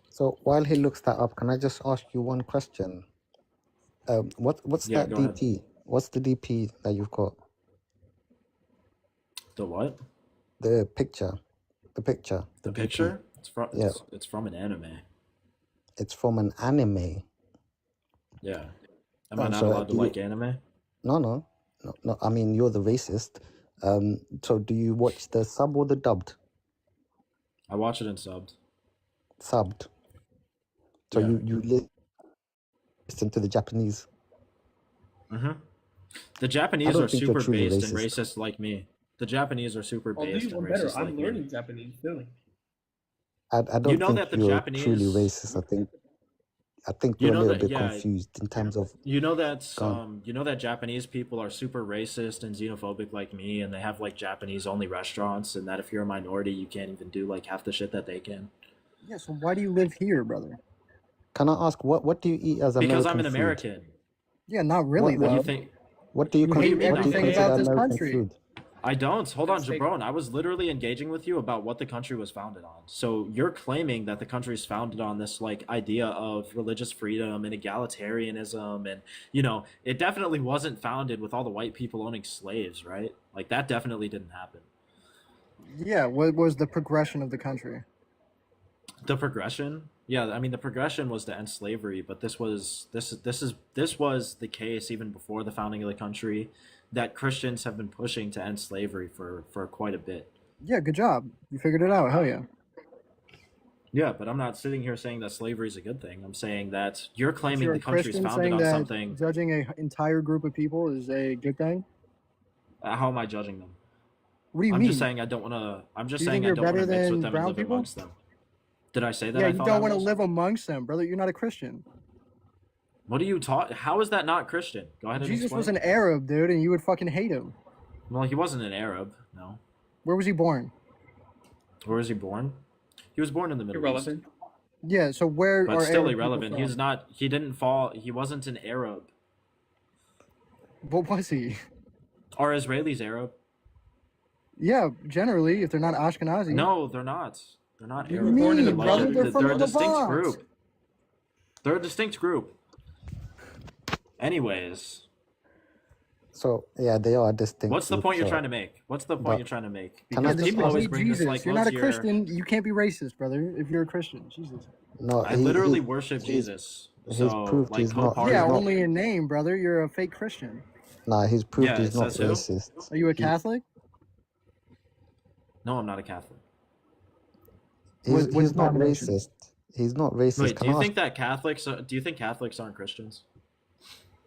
So while he looks that up, can I just ask you one question? What's Yeah, that go ahead. DP? What's the DP that you've got? The what? The picture. The picture. The DP. picture? Yeah. It's from an anime. It's from an anime. Yeah. Am I Oh, not so allowed to like anime? No. I mean, you're the racist. So do you watch the sub or the dubbed? I watch it in subbed. Subbed. So Yeah. you listen to the Japanese. hmm The I Japanese don't are think you're super truly based and racist. racist like me. The Japanese are super I'll do based you and one better. racist I'm like me. learning Japanese, really. I You don't know think that the you're truly Japanese, racist. I think you you're a know little that, bit yeah, confused in terms of gone. you know that Japanese people are super racist and xenophobic like me, and they have like Japanese only restaurants, and that if you're a minority, you can't even do like half the shit that they can. Yeah, so why do you live here, brother? Can I ask what do you eat as Because I'm American an food? American. Yeah, not really What What do you though. think? what do you You What do you hate mean what do not you everything really? consider about this American country. food? I don't. Hold on, Let's take Jabron. I was literally engaging with you about what the country was founded on. So you're claiming that the country is founded on this like idea of religious freedom and egalitarianism, and it definitely wasn't founded with all the white people owning slaves, right? Like that definitely didn't happen. Yeah, what was the progression of the country? The progression, yeah, I mean the progression was to end slavery, but this was the case even before the founding of the country, that Christians have been pushing to end slavery for quite a bit. Yeah, good job. You figured it out. Hell yeah. Yeah, but I'm not sitting here saying that slavery is a good thing. I'm saying that you're If claiming you're the a country's Christian founded saying on that something. judging an entire group of people is a good thing? How am I judging them? What do you I'm mean? just saying I don't want to. I'm just Do you think saying I you're don't want better to mix with than them and brown live people? amongst them. Did I say that Yeah, I you thought I don't want to was? live amongst them, brother. You're not a Christian. What are you taught? How is that not Christian? Go ahead and Jesus was explain. an Arab, dude, and you would fucking hate him. Well, he wasn't an Arab. No. Where was he born? Where was he born? He was born in the Middle East. Irrelevant. Yeah, so where But are still Arab people irrelevant. He was from? not. He didn't fall. He wasn't an Arab. What was he? Are Israelis Arab? Yeah, generally, if they're not Ashkenazi. No, they're not. They're not What do you Arab. Born in mean, the Like brother? Levant. They're from they're a distinct Levant. group. They're a distinct group. Anyways, So yeah, they are a distinct what's the group. point you're So, trying to make? What's the point but you're trying to make? can I Yeah, Because just because people you ask? always hate bring this Jesus. like, You're well, not a you're. Christian. You can't be racist, brother, if you're a Christian. Jesus. No, I literally he worship he's Jesus. he's So proved like he's not co-part Yeah, he's of not. only in name, brother. You're a fake Christian. Nah, he's proved Yeah, he's it not says who? racist. Are you a He Catholic? No, I'm not a Catholic. What he's not denomination? racist. He's not racist. Wait, do Can you I ask? think that do you think Catholics aren't Christians?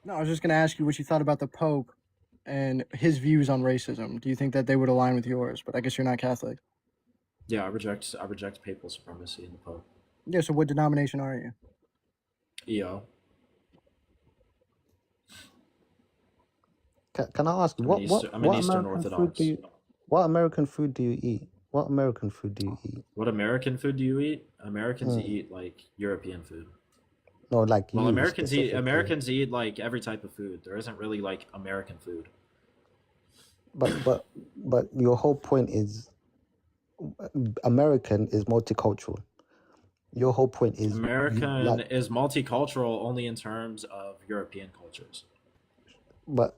No, I was just gonna ask you what you thought about the Pope and his views on racism. Do you think that they would align with yours? But I guess you're not Catholic. Yeah, I reject papal supremacy in the Pope. Yeah, so what denomination are you? EO. Can I ask I'm an what Eastern American food Orthodox. do you what American food do you eat? What American food do you eat? What American food do you eat? Americans Hmm. eat like European food. No, like Well, you Americans specifically. eat like every type of food. There isn't really like American food. But your whole point is American is multicultural. Your whole point is American like is multicultural only in terms of European cultures. but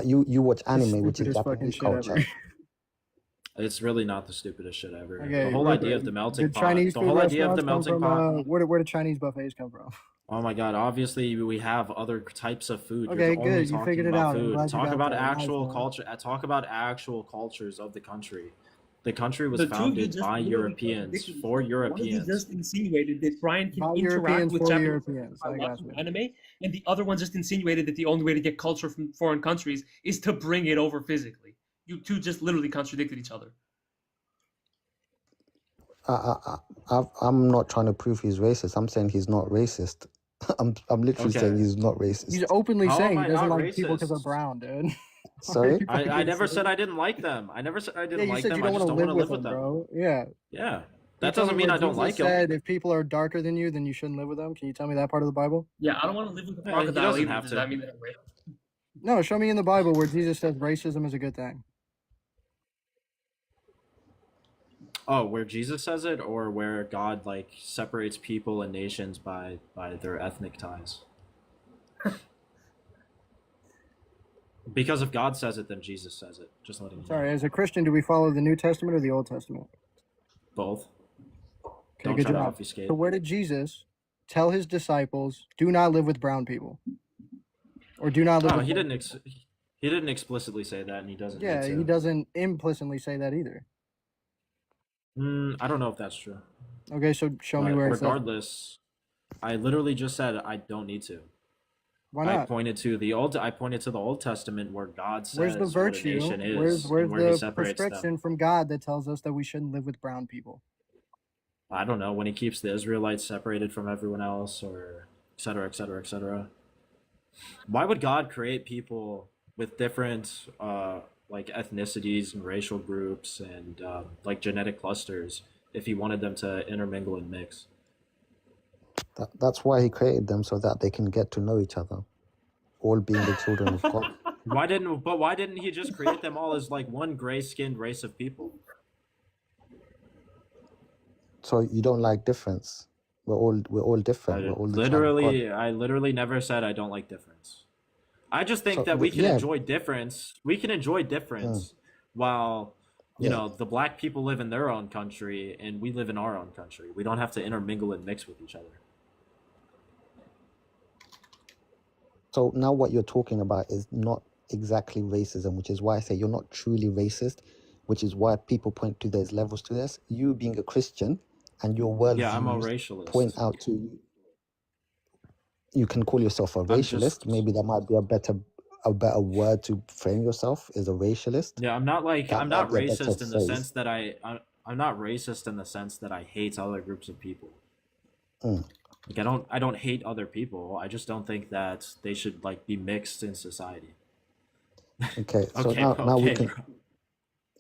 you watch The anime, which is stupidest fucking Japanese shit culture. ever. It's really not the stupidest shit ever. Okay, The whole where idea of the melting did pot. Chinese The food whole idea of the restaurants come melting from? pot. Where do Chinese buffets come from? Oh my god, obviously we have other types of food. Okay, You're only good. You talking figured it about out. I'm food. glad you Talk got about that. Nice, actual man. culture. Talk about actual cultures of the country. The country was The two of you founded just by literally Europeans contradicted for each other. One of you Europeans. just insinuated that Brian can By interact Europeans with for Japanese Europeans. by I got watching you. anime, and the other one just insinuated that the only way to get culture from foreign countries is to bring it over physically. You two just literally contradicted each other. I'm not trying to prove he's racist. I'm saying he's not racist. I'm literally saying Okay. he's not He's racist. openly How am saying he I doesn't not like people because they're racist? brown, dude. Sorry? You I fucking never said silly. I didn't like them. I never said I Yeah, didn't you like said them. you I don't just want don't to want live to with live them, with them. bro. Yeah. Yeah. Can you That tell me doesn't mean where I don't Jesus like them. said if people are darker than you, then you shouldn't live with them? Can you tell me that part of the Bible? Yeah, I don't want to live with a He crocodile doesn't either. have Does to. that mean that I'm racist? No, show me in the Bible where Jesus says racism is a good thing. Oh, where Jesus says it, or where God like separates people and nations by their ethnic ties? Because if God says it, then Jesus says it. Just letting you know. Sorry, as a Christian, do we follow the New Testament or the Old Testament? Both. Okay, Don't good try to job. obfuscate. So where did Jesus tell his disciples, do not live with brown people? Or do not live Oh, with he white didn't. people? He didn't explicitly say that, and he doesn't need Yeah, he to. doesn't implicitly say that either. I don't know if that's true. Okay, so show me But where it says it. regardless, I literally just said I don't need to. Why I not? pointed to the Old Testament where God Where's the says what a virtue? nation Where's is and where he the separates them. prescription from God that tells us that we shouldn't live with brown people? I don't know, when he keeps the Israelites separated from everyone else, or et cetera, et cetera, et cetera. Why would God create people with different like ethnicities and racial groups and like genetic clusters if he wanted them to intermingle and mix? That's why he created them, so that they can get to know each other, all being the children of God. Why didn't he just create them all as like one gray-skinned race of people? So you don't like difference. We're all different. We're all the child of God. I literally never said I don't like difference. I just think So that we can yeah, enjoy difference. We can enjoy difference while you yeah. know the black people live in their own country and we live in our own country. We don't have to intermingle and mix with each other. So now what you're talking about is not exactly racism, which is why I say you're not truly racist, which is why people point to there's levels to this. You being a Christian and your Yeah, I'm a worldviews point racialist. out to you can call yourself a I'm racialist. just Maybe that might be a better word to frame yourself as a racialist. yeah. I'm not That not might be a better racist in the phrase. sense that I'm not racist in the sense that I hate other groups of people. Mm. Like I don't hate other people. I just don't think that they should like be mixed in society. Okay, so Okay, now we okay, can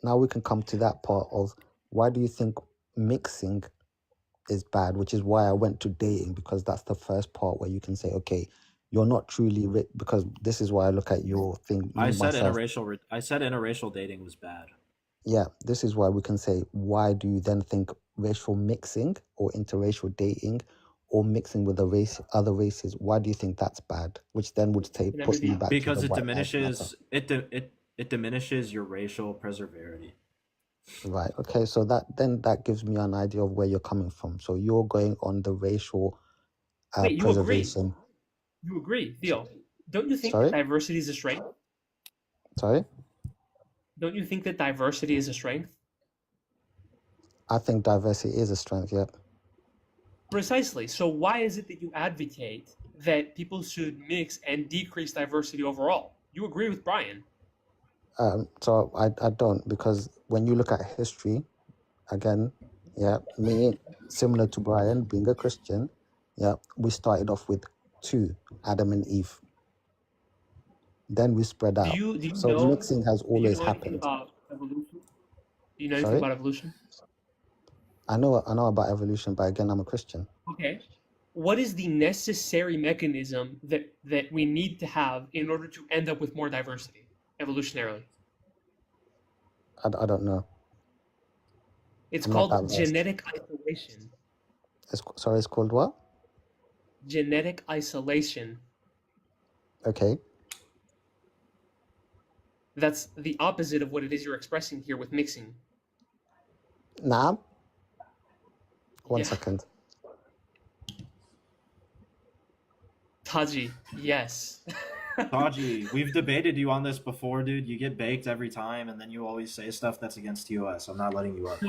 bro. come to that part of why do you think mixing is bad, which is why I went to dating, because that's the first part where you can say, okay, you're not truly because this is why I look at your thing, I said myself. interracial dating was bad. Yeah, this is why we can say, why do you then think racial mixing or interracial dating or mixing with other races, why do you think that's bad? Which then would say Can put me everything. back to Because the it white lives matter. diminishes it diminishes your racial preservability. Right. Okay. So that gives me an idea of where you're coming from. So you're going on the racial Wait, you agree? preservation. You agree, Theo? Don't you think that Sorry. diversity is a strength? Sorry. Don't you think that diversity is a strength? I think diversity is a strength. Yeah. Precisely. So why is it that you advocate that people should mix and decrease diversity overall? You agree with Brian. So I don't, because when you look at history, again, yeah, me similar to Brian, being a Christian, yeah, we started off with 2, Adam and Eve. Then we spread Do out. you So know mixing has do you always know anything happened. about evolution? Do you know anything Sorry. about evolution? I know about evolution, but again, I'm a Christian. Okay. What is the necessary mechanism that we need to have in order to end up with more diversity evolutionarily? I don't know. It's I'm not called that versed. genetic isolation. Sorry, it's called what? Genetic isolation. Okay. That's the opposite of what it is you're expressing here with mixing. Nah. One Yeah. second. Taji, yes. Taji, we've debated you on this before, dude. You get baked every time, and then you always say stuff that's against TOS. I'm not letting you up.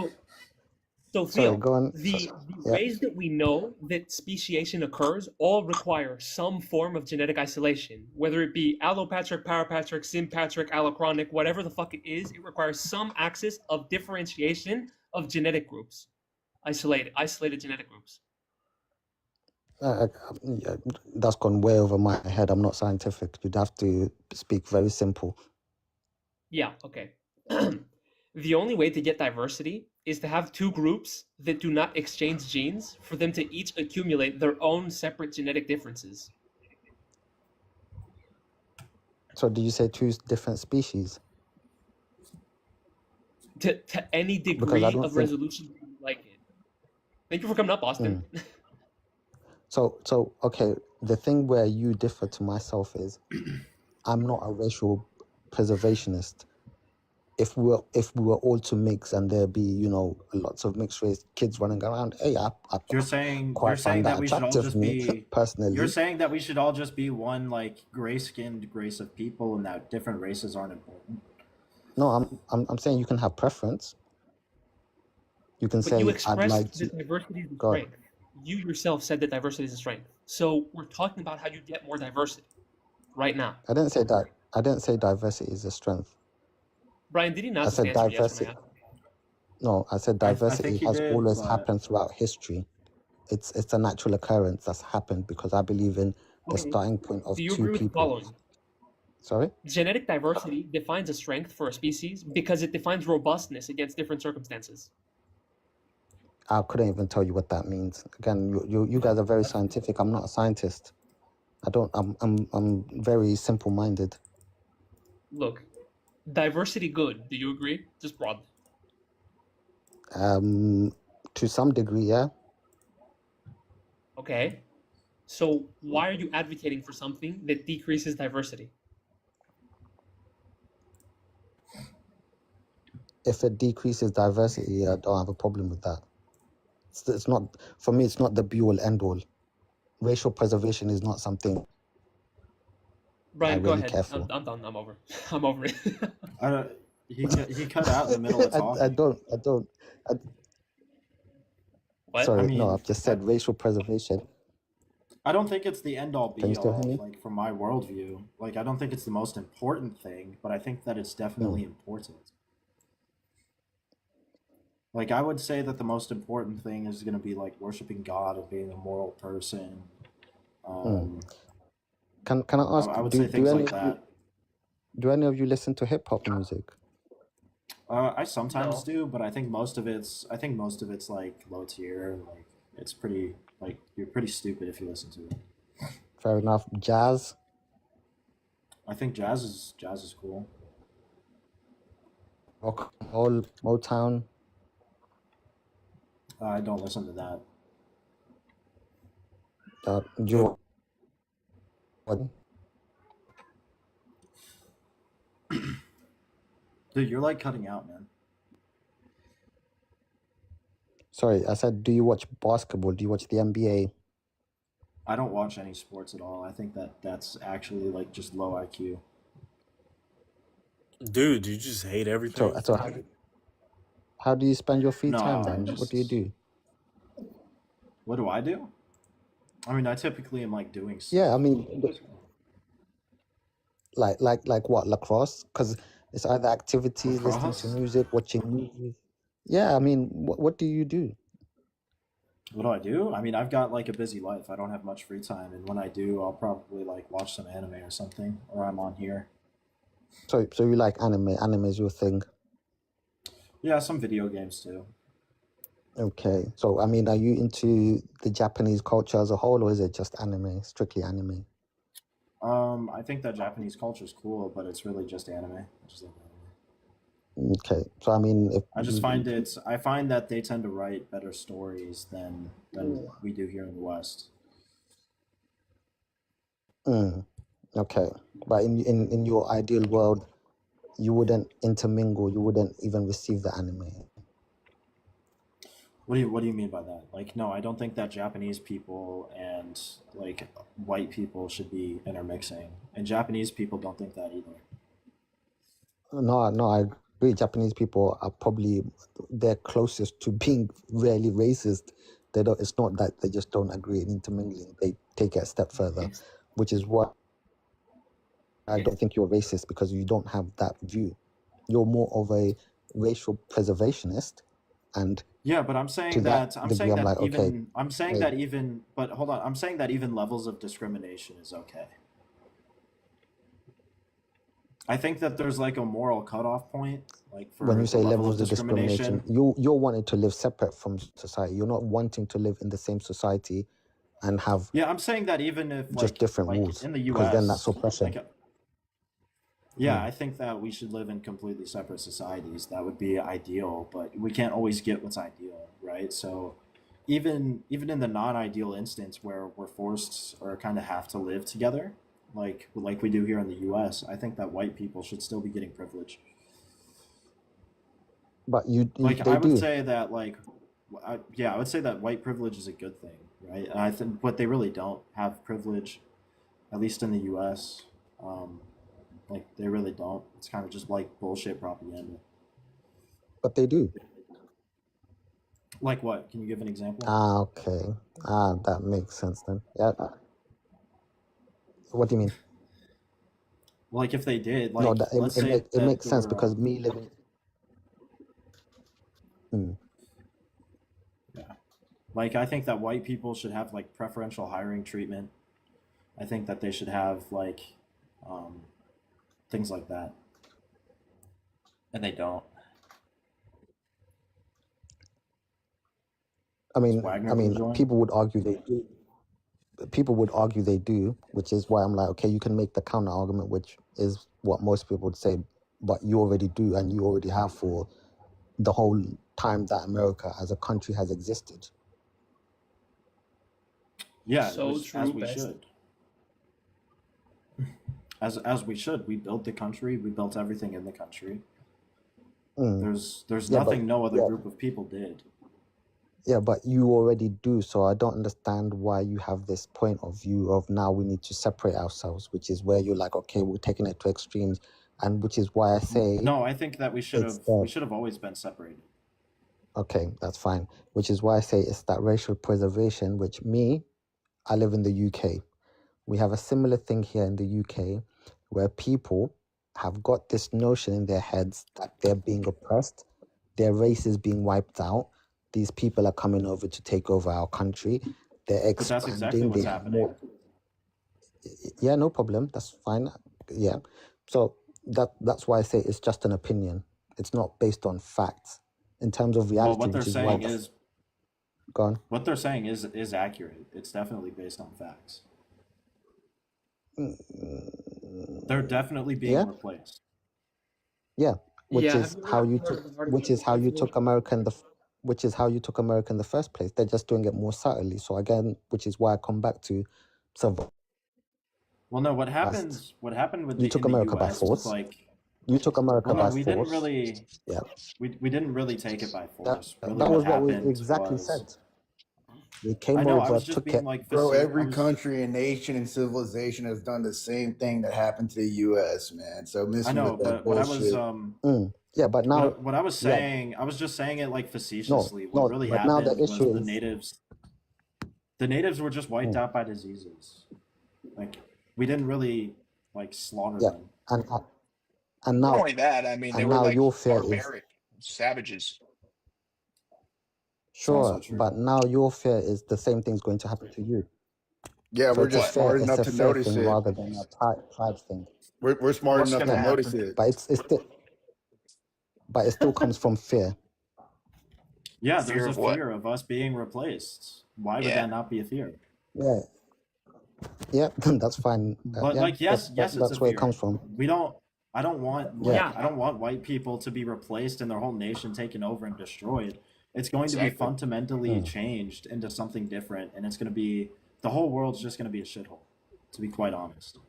So Sorry, Theo, go on. the Yeah. ways that we know that speciation occurs all require some form of genetic isolation, whether it be allopatric, parapatric, sympatric, allochronic, whatever the fuck it is, it requires some axis of differentiation of genetic groups, isolated genetic groups. Yeah, that's gone way over my head. I'm not scientific. You'd have to speak very simple. Yeah, okay. The only way to get diversity is to have 2 groups that do not exchange genes for them to each accumulate their own separate genetic differences. So do you say 2 different species? To any Because degree I don't of think. resolution you like it. Thank you for coming up, Austin. So okay. The thing where you differ to myself is, I'm not a racial preservationist. If we were all to mix and there be lots of mixed race kids running around, hey, I You're saying quite find that that we should all attractive just me be. You're personally. saying that we should all just be one like gray-skinned race of people, and that different races aren't important. No, I'm saying you can have preference. You can But say you I'd expressed like to that diversity is a go on. strength. You yourself said that diversity is a strength. So we're talking about how you get more diversity. right now? I didn't say that. I didn't say diversity is a strength. Brian, did you not I just said answer yes or diversity. no? No, I said I diversity think he has did, always but happened throughout history. It's a natural occurrence that's happened because I believe in the Okay. starting point of Do you two agree with the people. following? Sorry? Genetic diversity defines a strength for a species because it defines robustness against different circumstances. I couldn't even tell you what that means. Again, you guys are very scientific. I'm not a scientist. I'm very simple minded. Look, diversity good. Do you agree? Just broadly. To some degree, yeah. Okay. So why are you advocating for something that decreases diversity? If it decreases diversity, I don't have a problem with that. It's not, for me, it's not the be all end all. Racial preservation is not something Brian, I go really ahead. care for. I'm done. I'm over. I'm over it. he cut out in the middle of talking. I don't. What? Sorry, I no, mean, I've just said racial preservation. I don't think it's the end all Can you be still hear all, me? like from my worldview. Like I don't think it's the most important thing, but I think that it's definitely important. Like I would say that the most important thing is going to be like worshiping God and being a moral person. Can I ask? I would Do say things any like of you, that. do any of you listen to hip hop music? I sometimes No. do, but I think most of it's like low tier. Like it's pretty like you're pretty stupid if you listen to it. Fair enough. Jazz. I think jazz is cool. Rock, all Motown. I don't listen to that. Joe. Dude, you're like cutting out, man. Sorry, I said, do you watch basketball? Do you watch the NBA? I don't watch any sports at all. I think that's actually like just low IQ. Dude, you just hate everything. So how do you spend your free No, time I then? What do you do? What do I do? I mean, I typically am like doing stuff. Yeah, I mean, like what, lacrosse? Because it's either activities, listening Lacrosse? to music, watching movies. Yeah, I mean, what do you do? What do I do? I mean, I've got like a busy life. I don't have much free time, and when I do, I'll probably like watch some anime or something, or I'm on here. So you like anime? Anime is your thing. Yeah, some video games too. Okay. So I mean, are you into the Japanese culture as a whole, or is it just anime, strictly anime? I think that Japanese culture is cool, but it's really just anime. I just like anime. Okay. So I mean, if I just find I find that they tend to write better stories than we do here in the West. Okay, but in your ideal world, you wouldn't intermingle. You wouldn't even receive the anime. What do you mean by that? Like, no, I don't think that Japanese people and like white people should be intermixing, and Japanese people don't think that either. No, I agree. Japanese people are probably they're closest to being really racist. They don't. It's not that they just don't agree in intermingling. They take it a step further, which is what I don't think you're racist because you don't have that view. You're more of a racial preservationist, and Yeah, but I'm saying to that that degree, I'm like, okay, I'm saying hey, that even but hold on, I'm saying that even levels of discrimination is okay. I think that there's like a moral cutoff point, like for when you say the level levels of of discrimination, discrimination. you're wanting to live separate from society. You're not wanting to live in the same society and have Yeah, I'm saying that even if just different like rules, in the because then that's US, oppression. like yeah, I think that we should live in completely separate societies. That would be ideal, but we can't always get what's ideal, right? So even in the non-ideal instance where we're forced or kind of have to live together, like we do here in the US, I think that white people should still be getting privilege. But Like they I would do. say that I would say that white privilege is a good thing, right? And I think but they really don't have privilege, at least in the US. Like they really don't. It's kind of just like bullshit propaganda. But they do. Like what? Can you give an example? Okay. That makes sense then. Yeah. What do you mean? Like if they did, No, like that let's say it that makes there sense were because me living. yeah. Like I think that white people should have like preferential hiring treatment. I think that they should have like um, things like that, and they don't. I Is mean, Wagner gonna join? people would argue they do. People would argue they do, which is why I'm like, okay, you can make the counter argument, which is what most people would say, but you already do, and you already have for the whole time that America as a country has existed. Yeah, So as true, we best. should. As we should. We built the country. We built everything in the country. Mm. There's Yeah, but nothing no other yeah, group of people did. yeah, but you already do. So I don't understand why you have this point of view of now we need to separate ourselves, which is where you're like, okay, we're taking it to extremes, and which is why I say No, I think that we should it's have always been separated. okay, that's fine. Which is why I say it's that racial preservation, which I live in the UK. We have a similar thing here in the UK where people have got this notion in their heads that they're being oppressed, their race is being wiped out. These people are coming over to take over our country. They're But that's exactly expanding. what's They have happening. more. Yeah, no problem. That's fine. Yeah. So that's why I say it's just an opinion. It's not based on facts. In terms of Well, reality, what they're which is why saying is gone. what they're saying is accurate. It's definitely based on facts. They're definitely being Yeah, replaced. yeah. Which Yeah, is how you took. Which is how you took America in the. Which is how you took America in the first place. They're just doing it more subtly. So again, which is why I come back to some. Well, no, what happened with You took in the America by US was force. like, You took America well, no, by we didn't force. really Yeah, we didn't really take it by force. Really, that what was what we happened exactly was said. We I came know I over, was just took being it. like Bro, I every was country and nation and civilization has done the same thing that happened to the U.S., man. So miss I me know, with that but what I was bullshit. Yeah, but now, what I was yeah, saying, I was just saying it like no, facetiously. What really but now the happened was issue the is, natives were just wiped mm, out by diseases. Like we didn't really like slaughter yeah, them. and Not now, only that, I mean, they and were now like your fear is barbaric savages. It's also sure, true. but now your fear is the same thing's going to happen to you. Yeah, So we're it's a just fear, smart it's enough a to fear notice thing it. rather than a pride thing. We're smart What's enough gonna to Yeah, notice happen? it. but it still comes from fear. Yeah, Fear there's a of what? fear of us being replaced. Why would Yeah. that not be a fear? Yeah, yeah, that's fine. But Yeah, like yes, it's that's a where it fear. comes from. I don't want Yeah, Yeah, I don't want white people to be replaced and their whole nation taken over and destroyed. It's going to be Exactly. fundamentally mm, changed into something different, and it's going to be the whole world's just going to be a shithole, to be quite honest.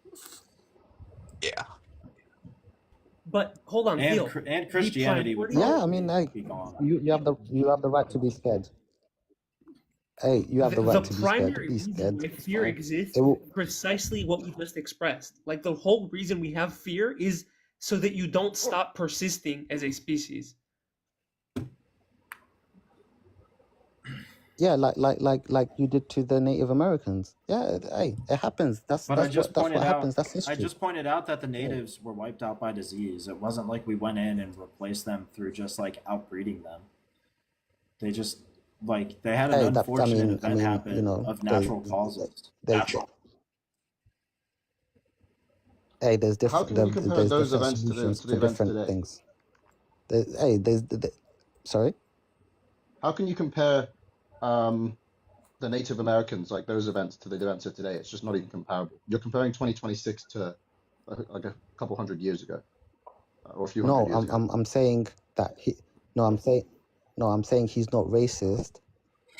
Yeah. but hold on, Phil. And The Christianity would primordial, yeah. I mean, probably be gone. you have the right to be scared. Hey, you have the the right to be scared. primary Be reason scared. why It's fear fine. exists It will. is precisely what we just expressed. Like the whole reason we have fear is so that you don't stop persisting as a species. Yeah, like you did to the Native Americans. Yeah, hey, it happens. But I just That's what pointed happens. out That's history. that the Yeah. natives were wiped out by disease. It wasn't like we went in and replaced them through just like outbreeding them. They just like they had an Hey, unfortunate I event mean, happen of natural causes. there's hey, there's How different can you compare there's those different events to the solutions to events different today? things. Sorry. How can you compare the Native Americans, like those events, to the events of today? It's just not even comparable. You're comparing 2026 to like a couple hundred years ago, or a few No, hundred years ago. I'm saying that I'm saying he's not racist.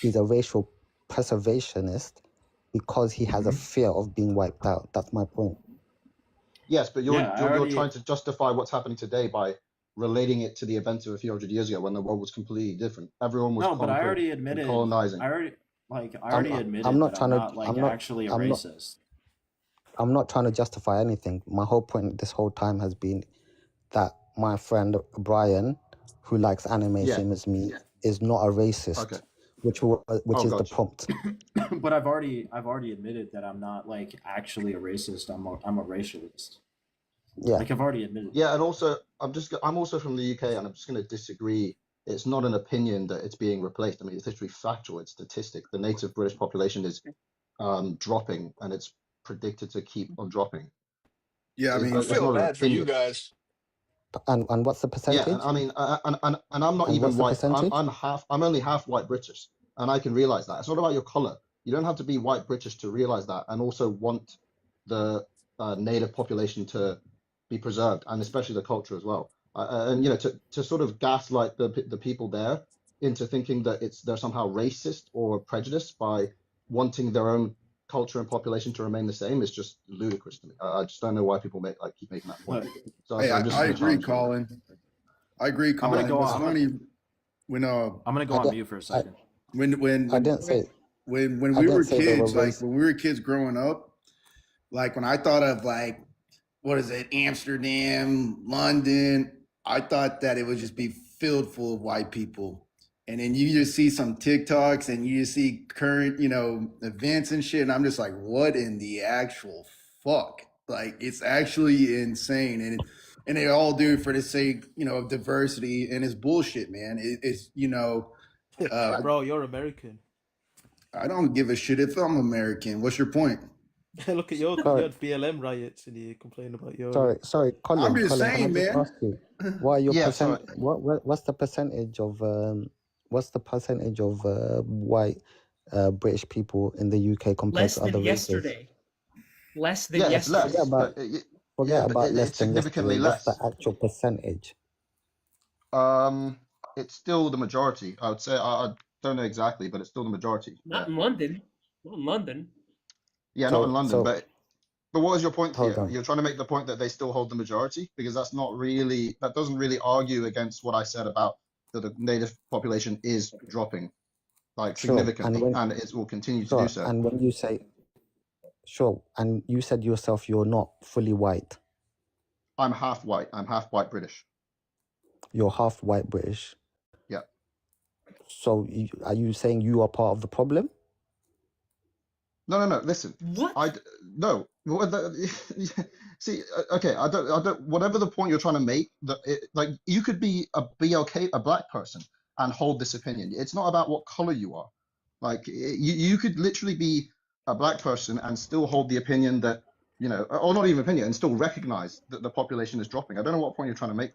He's a racial preservationist because he has a fear of being wiped out. That's my point. Yes, but Yeah, I you're already trying to justify what's happening today by relating it to the events of a few hundred years ago when the world was completely different. Everyone was no, but I conquered already and admitted colonizing. I already admitted I'm not that trying I'm to not like I'm not actually a I'm not racist. I'm not trying to justify anything. My whole point this whole time has been that my friend Brian, who likes anime Yeah. same as me, is not a racist, Okay. which Oh, is the gotcha. prompt. But I've already admitted that I'm not like actually a racist. I'm a racialist. Yeah. Like I've already admitted. Yeah, and also I'm also from the UK, and I'm just going to disagree. It's not an opinion that it's being replaced. I mean, it's literally factual. It's statistic. The native British population is dropping, and it's predicted to keep on dropping. Yeah, I mean, I It's feel not an bad for you opinion. guys. And what's the Yeah, percentage? and I mean, and I'm not And even what's the white. percentage? I'm only half white British, and I can realize that. It's not about your color. You don't have to be white British to realize that, and also want the native population to be preserved, and especially the culture as well. And you know, to sort of gaslight the people there into thinking that they're somehow racist or prejudiced by wanting their own culture and population to remain the same is just ludicrous to me. I just don't know why people keep making that point. So hey, I'm just I going to agree, challenge them. Colin. I agree, I'm gonna Colin. go But it's on. funny when I'm gonna go I on didn't, mute for a I, second. I didn't say when I we didn't were say they were kids, like racist. when we were kids growing up, like when I thought of like what is it, Amsterdam, London, I thought that it would just be filled full of white people. And then you just see some TikToks and you just see current, you know, events and shit. And I'm just like, what in the actual fuck? Like, it's actually insane. And they all do it for the sake, you know, of diversity. And it's bullshit, man. It's, you know, Bro, you're American. I don't give a shit if I'm American. What's your point? Look at your Sorry, BLM riots and you complain about your. sorry, I'm Colin. just Colin, can I saying, just man. ask you, what are your Yeah, so what's the percentage of white British people in the UK compared Less to than other races? yesterday. Less than yeah, it's Forget yesterday. less, about but yeah, forget but about less it's than significantly yesterday. What's the less. actual percentage? It's still the majority. I would say I don't know exactly, but it's still the majority. Yeah, Not in London. Not in London. yeah, not in So London, but what was your point hold here? on. You're trying to make the point that they still hold the majority because that doesn't really argue against what I said about that the native population is dropping like Sure, and significantly, and it will continue to do sure, so. and when you say sure, and you said yourself you're not fully white. I'm half white. I'm half white British. You're half white British. Yeah. So are you saying you are part of the problem? No. Listen, What? no. See, okay. I don't. Whatever the point you're trying to make, like you could be a BLK, a black person, and hold this opinion. It's not about what color you are. Like you could literally be a black person and still hold the opinion that you know, or not even opinion, and still recognize that the population is dropping. I don't know what point you're trying to make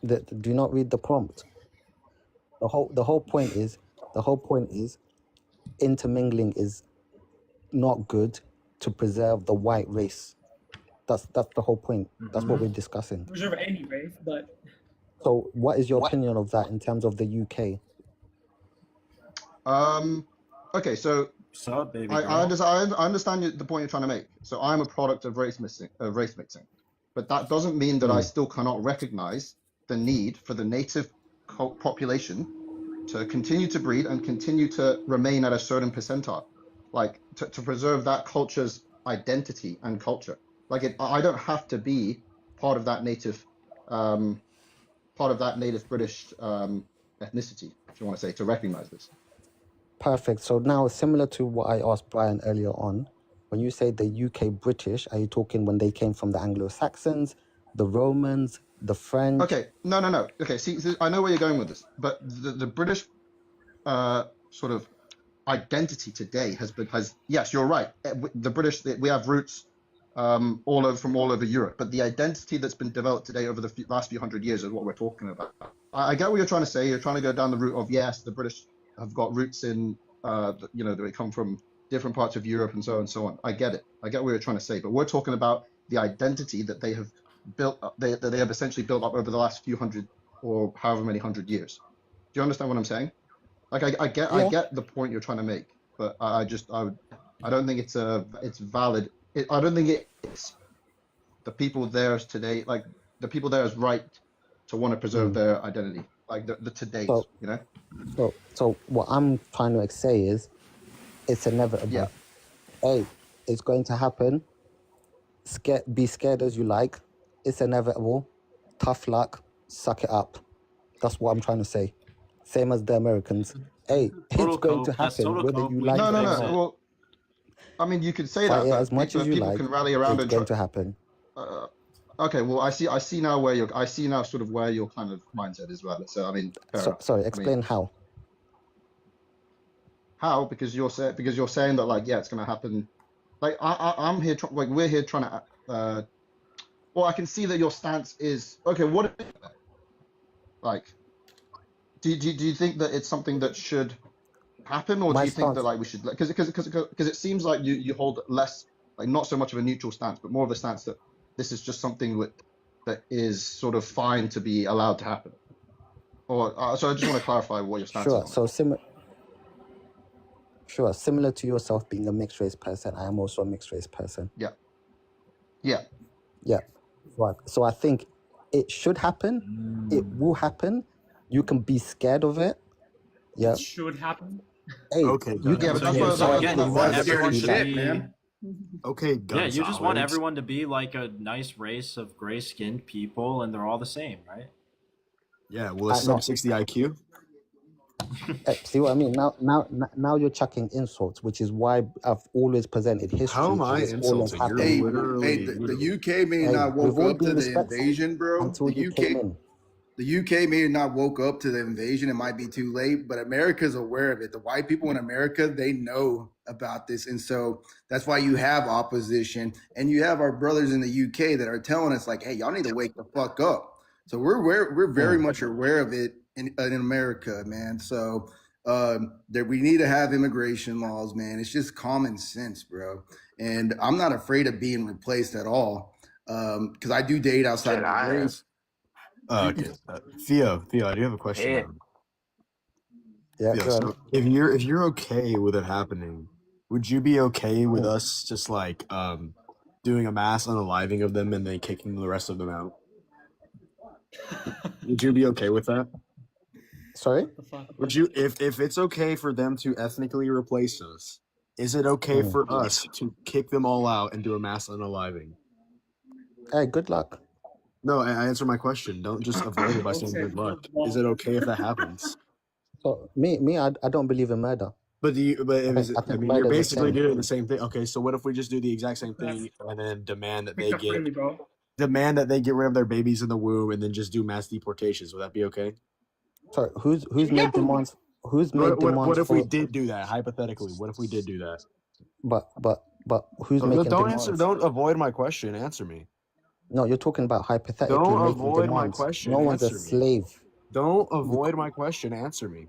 there. Do you not read the prompt? The whole point is intermingling is not good to preserve the white race. That's the whole point. That's what we're discussing. Preserve any race, but So what is your opinion of that in terms of the UK? Okay, so Sup, baby I girl? understand the point you're trying to make. So I'm a product of race mixing, but that doesn't mean that I still cannot recognize the need for the native population to continue to breed and continue to remain at a certain percentile, like to preserve that culture's identity and culture. Like I don't have to be part of that native British ethnicity, if you want to say, to recognize this. Perfect. So now, similar to what I asked Brian earlier on, when you say the UK British, are you talking when they came from the Anglo-Saxons, the Romans, the French? Okay, no. Okay, see, I know where you're going with this, but the British sort of identity today has yes, you're right. The British, we have roots from all over Europe, but the identity that's been developed today over the last few hundred years is what we're talking about. I get what you're trying to say. You're trying to go down the route of yes, the British have got roots in they come from different parts of Europe and so on and so on. I get it. I get what you're trying to say, but we're talking about the identity that they have built up, that they have essentially built up over the last few hundred or however many hundred years. Do you understand what I'm saying? Like I get the point you're trying to make, but I don't think it's valid. I don't think it's the people there today. Like the people there is right to want to preserve their identity. Like the today's, you know. So what I'm trying to say is, it's inevitable. Yeah. Hey, it's going to happen. Be scared as you like. It's inevitable. Tough luck. Suck it up. That's what I'm trying to say. Same as the Americans. Hey, it's going to happen whether you like it or not. Well, I mean, you could say Fight that, it but as much as you people like. can rally around It's and try. going to happen. Okay, well, I see now where I see now sort of where your kind of mindset is, right? So, I mean, fair enough. Sorry, I mean, explain how. how? Because you're saying that, like, yeah, it's gonna happen. Like, I'm here, like, we're here trying to. Well, I can see that your stance is okay. What, like, do you think that it's something that should happen, or do My you think that, stance. like, we should, because it seems like you hold less, like, not so much of a neutral stance, but more of a stance that this is just something that is sort of fine to be allowed to happen. Or so I just want to clarify what your stance is Sure. on it. So similar to yourself being a mixed race person, I am also a mixed race person. Yeah. Yeah. Yeah. Right. So I think it should happen. It will happen. You can be scared of it. Yeah. It should happen. Hey, Okay, you Gonzalez. Yeah, but that's what So again, you want that's everyone to shit, be. man. Okay, Yeah, you just want Gonzalez. everyone to be like a nice race of gray-skinned people, and they're all the same, right? Yeah, well, a No. sub 60 IQ. See what I mean? Now you're chucking insults, which is why I've always presented history. How am I and it's always insulting? You're happened. Hey, literally, the UK may Hey, not we've woke all up to been the respectful invasion, bro. until The you came in. The UK may not woke up to the invasion. It might be too late, but America's aware of it. The white people in America, they know about this. And so that's why you have opposition. And you have our brothers in the UK that are telling us, like, hey, y'all need to wake the fuck up. So we're very much aware of it in America, man. So that we need to have immigration laws, man. It's just common sense, bro. And I'm not afraid of being replaced at all. Because I do date outside of the race. okay. Theo, I do have a question. Yeah. Now. Yeah, Theo, go on. so if you're okay with it happening, would you be okay with us just like doing a mass unaliving of them and then kicking the rest of them out? Would you be okay with that? Sorry? The fuck? Would you, if it's okay for them to ethnically replace us, is it okay for us to kick them all out and do a mass unaliving? Hey, good luck. No, I answer my question. Don't just avoid it by saying good luck. Is it okay if that happens? So I don't believe in murder. But I think you're murder is a basically sin. doing the same thing. Okay, so what if we just do the exact same thing and then demand that they Pick up friendly, bro. get rid of their babies in the womb and then just do mass deportations? Would that be okay? Sorry, who's made demands? Who's made What demands if for? we did do that hypothetically? What if we did do that? But who's No, making don't demands? answer. Don't avoid my question. Answer me. No, you're talking about hypothetically Don't making avoid my demands. question. No one's a Answer me. slave. Don't avoid my question. Answer me.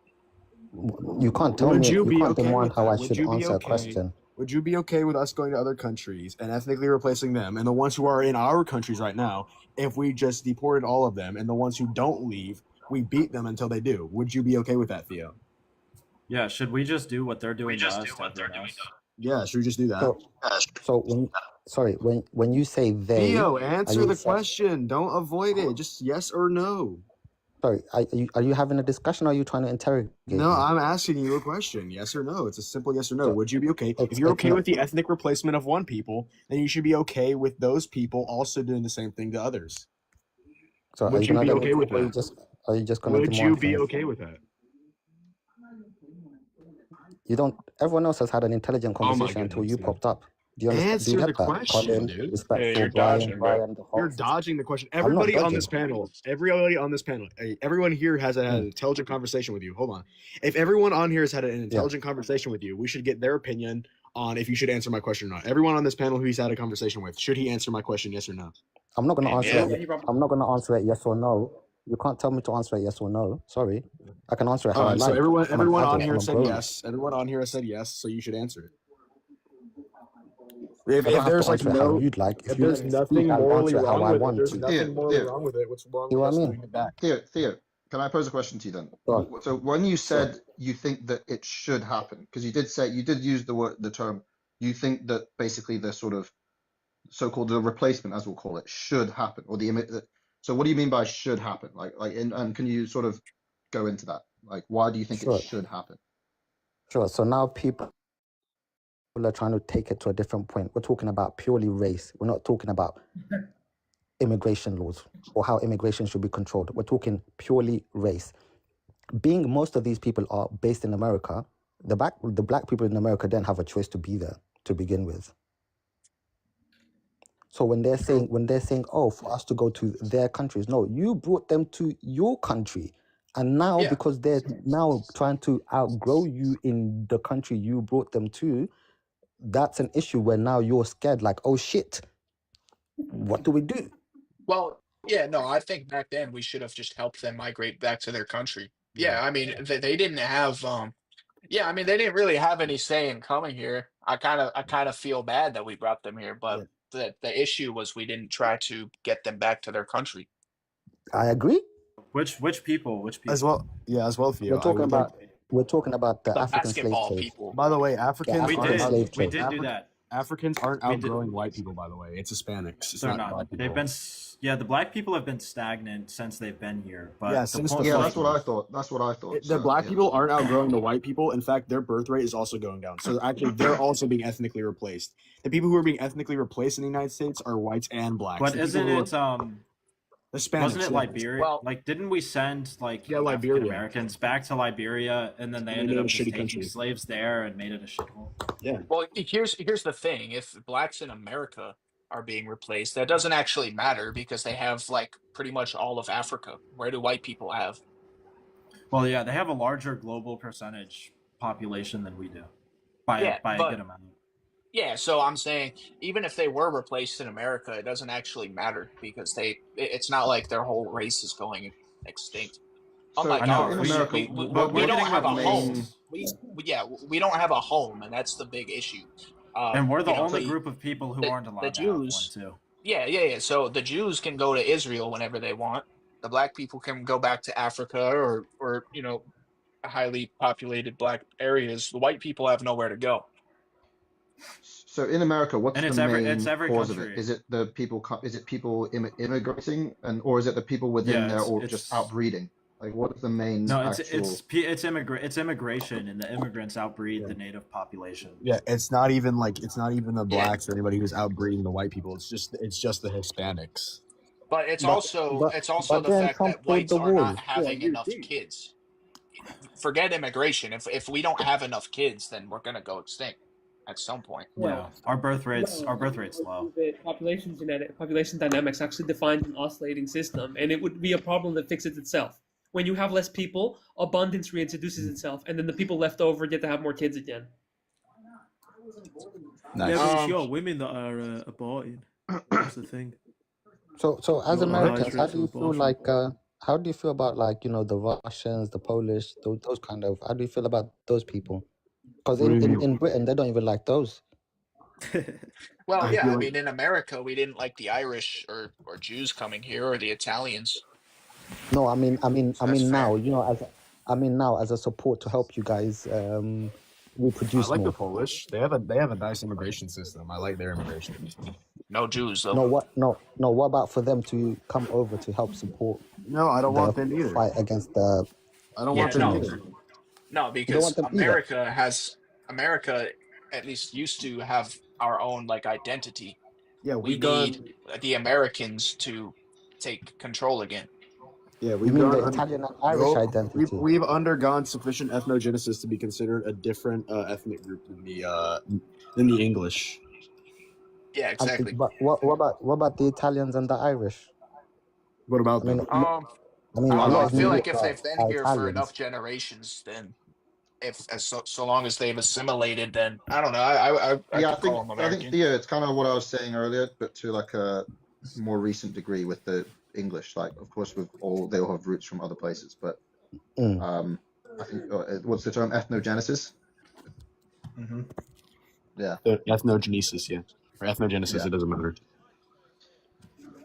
You can't tell Would me. you You be can't okay demand with how that? I Would should you be answer a okay? question. Would you be okay with us going to other countries and ethnically replacing them and the ones who are in our countries right now if we just deported all of them and the ones who don't leave, we beat them until they do? Would you be okay with that, Theo? Yeah, should we just do what they're doing to us? To everyone else? Yeah, should we just do that? So when you say they, Theo, are answer you the question. Don't avoid it. Just yes or no. sorry? Are you having a discussion? Or are you trying to interrogate No, me? I'm asking you a question. Yes or no? It's a simple yes or no. So Would you be okay? If it's you're it's okay not. with the ethnic replacement of one people, then you should be okay with those people also doing the same thing to others. So are Would you you gonna be okay with or that? are you just gonna Would you demand be things? okay with that? You don't. Everyone else has had an intelligent Oh my conversation until goodness, you dude. popped up. Do you understand? Do you Answer the get that? question, Colin, dude. respectful, you're Brian, dodging, bro. Brian, the You're host. dodging the question. I'm not Everybody on this dodging. panel, everyone here has had an intelligent conversation with you. Hold on. If everyone on here has had an Yeah. intelligent conversation with you, we should get their opinion on if you should answer my question or not. Everyone on this panel who he's had a conversation with, should he answer my question, yes or no? I'm not gonna And answer yeah, it. I'm not gonna answer it yes or no. You can't tell me to answer it yes or no. Sorry. I can answer it how All I right, so like. everyone I'm an on adult. here I'm a said grown up. yes. Everyone on here has said yes, so you should answer it. I If don't have there's to like answer it how no, you'd like. If if you there's let me speak, nothing I'll morally answer it how wrong I with it, want there's to. nothing morally Theo, wrong with it. What's wrong See with what I us mean? doing it back? Theo, can I pose a question to you then? Go on. So when you Sure. said you think that it should happen, because you did use the term, you think that basically the sort of so-called the replacement, as we'll call it, should happen, or so what do you mean by should happen? And can you sort of go into that? Like, why do you think it Sure. should happen? Sure. So now people are trying to take it to a different point. We're talking about purely race. We're not talking about immigration laws or how immigration should be controlled. We're talking purely race. Being most of these people are based in America, the black people in America don't have a choice to be there. to begin with. So when they're saying, oh, for us to go to their countries, no, you brought them to your country, and now Yeah. because they're now trying to outgrow you in the country you brought them to, that's an issue where now you're scared, like, oh shit, what do we do? Well, yeah, no, I think back then we should have just helped them migrate back to their country. Yeah, I mean, they didn't have yeah, I mean, they didn't really have any say in coming here. I kind of feel bad that we brought them here, Yeah. but the issue was we didn't try to get them back to their country. I agree. Which people? Which people? As well, yeah, as well, Theo. We're talking I would like. about the The African slave basketball trade. people. By the way, The Africans We African aren't. slave we trade. did do that. Africans aren't We did. outgrowing white people. By the way, it's Hispanics. It's They're not not. black They've people. been the black people have been stagnant since they've been here. But Yeah, the since the point, Yeah, like, that's what I thought. That's what I thought. The So black yeah. people aren't outgrowing the white people. In fact, their birth rate is also going down. So actually, they're also being ethnically replaced. The people who are being ethnically replaced in the United States are whites and blacks. but The people isn't who it are Hispanics, wasn't it yeah. Liberia? Well, Like, didn't we send like Yeah, African Liberia. Americans back to Liberia, and then they And they ended made it up a just shitty taking country. slaves there and made it a shithole? Yeah. well, here's the thing. If blacks in America are being replaced, that doesn't actually matter because they have like pretty much all of Africa. Where do white people have? Well, yeah, they have a larger global percentage population than we do by Yeah, a but good amount. yeah, so I'm saying even if they were replaced in America, it doesn't actually matter because it's not like their whole race is going extinct. So Unlike I know. in ours, America, we what we we're don't getting have a with home. main? We don't have a home, and that's the big issue. And we're the You know, only group of people who aren't allowed the to have one Jews. too. Yeah. So the Jews can go to Israel whenever they want. The black people can go back to Africa or highly populated black areas. The white people have nowhere to go. So in America, what's And the it's main every cause of country. it? Is it the people? Is it people immigrating, or is it the people within Yeah, there, or it's just outbreeding? Like, what's the main no, actual? it's immigration, and the immigrants outbreed Yeah. the native population. Yeah, it's not even the blacks or anybody who's outbreeding the white people. It's just the Hispanics. But it's But also but the then fact Trump that built whites the are not wall. having enough kids. Forget immigration. If we don't have enough kids, then we're gonna go extinct at some point. Yeah, our birth rate's low. Population dynamics actually defines an oscillating system, and it would be a problem that fixes itself. When you have less people, abundance reintroduces itself, and then the people left over get to have more kids again. Nice. Yeah, but it's your women that are aborting. That's the thing. So as Your Americans, rise how rate do you for feel abortion. like how do you feel about, like, the Russians, the Polish, those kind of, how do you feel about those people? Because What do you in mean? Britain they don't even like those. Well, I yeah, feel I like mean, in America, we didn't like the Irish or Jews coming here or the Italians. No, I mean So that's now, fair. now as a support to help you guys I reproduce like the more. Polish. They have a nice immigration system. I like their immigration system. No Jews No, though. what about for them to come over to help support No, I don't the want them either. fight against the I don't Yeah, want them no, either. no, you don't because want them either. America at least used to have our own like identity. Yeah, We we've gone. need the Americans to take control again. Yeah, You we've mean the gone. Italian and Irish Nope. identity? We've undergone sufficient ethnogenesis to be considered a different ethnic group than the English. Yeah, exactly. But what about the Italians and the Irish? What about I mean, them? I mean, I a don't lot know. I of New feel like York if they've been are here for enough Italians. generations, then so long as they've assimilated, then I don't know. I Yeah, could call them I think American. Theo, it's kind of what I was saying earlier, but to like a more recent degree with the English. Like, of course, they all have roots from other places, but Mm. I think what's the term? Ethnogenesis. Mm-hmm. Yeah. Ethnogenesis, yeah. Or ethnogenesis, Yeah. it doesn't matter.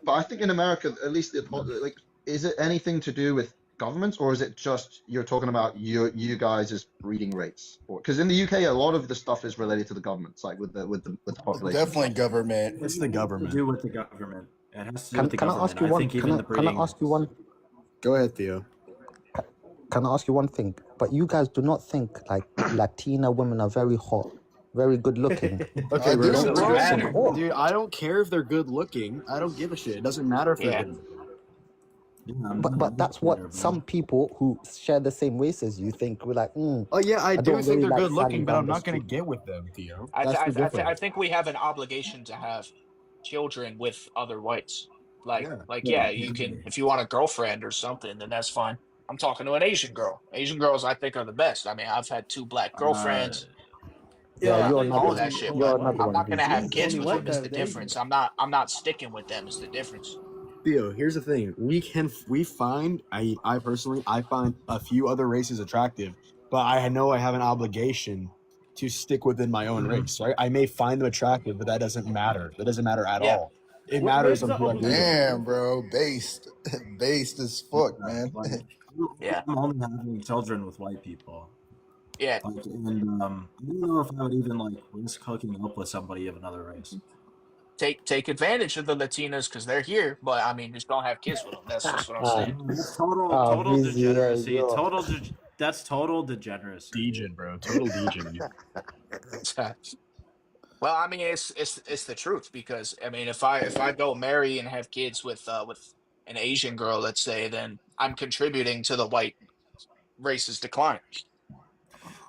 But I think in America, at least, like, is it anything to do with governments, or is it just you're talking about you guys' breeding rates? Because in the UK, a lot of the stuff is related to the governments, like with the population. Definitely government. It's the To government. do with the government. It has to do Can with the can I government. ask you I one? think even the Can I breeding. ask you one? Go ahead, Theo. Can I ask you one thing? But you guys do not think like Latina women are very hot, very good looking? Okay, I we're do. gonna Doesn't matter. Dude, I don't care if they're good looking. I don't give a shit. It doesn't matter if they're Yeah. good. Yeah, But that's what some people who share the same race as you think. We're like, Oh yeah, I I do don't think really they're like good looking, standing but down I'm the not gonna street. get with them, Theo. I, th- That's I, the th- I, th- I difference. think we have an obligation to have children with other whites. Yeah. Yeah, you can if you want a girlfriend or something, then that's fine. I'm talking to an Asian girl. Asian girls, I think, are the best. I mean, I've had 2 black Uh, girlfriends. Yeah, yeah, you're All another of that one. shit, You're but another I'm one, not gonna have VC. kids Only with white them. Is guy the with Asian. difference? I'm not sticking with them. Is the difference? Theo, here's the thing. I personally find a few other races attractive, but I know I have an obligation to stick within my own race, right? I may find them attractive, but that doesn't matter. That doesn't matter at Yeah, all. It Where matters does on that who I do it. Damn, bro, based, based as fuck, man. yeah, I'm only having children with white people. yeah. Like, and I don't know if I would even like risk hooking up with somebody of another race. Take advantage of the Latinas because they're here. But I mean, just don't have kids with them. That's just what I'm saying. That's total VC, yeah, degeneracy. you're. That's total degeneracy. Degen, bro. Total degen. Well, I mean, it's the truth because I mean, if I go marry and have kids with an Asian girl, let's say, then I'm contributing to the white race's decline.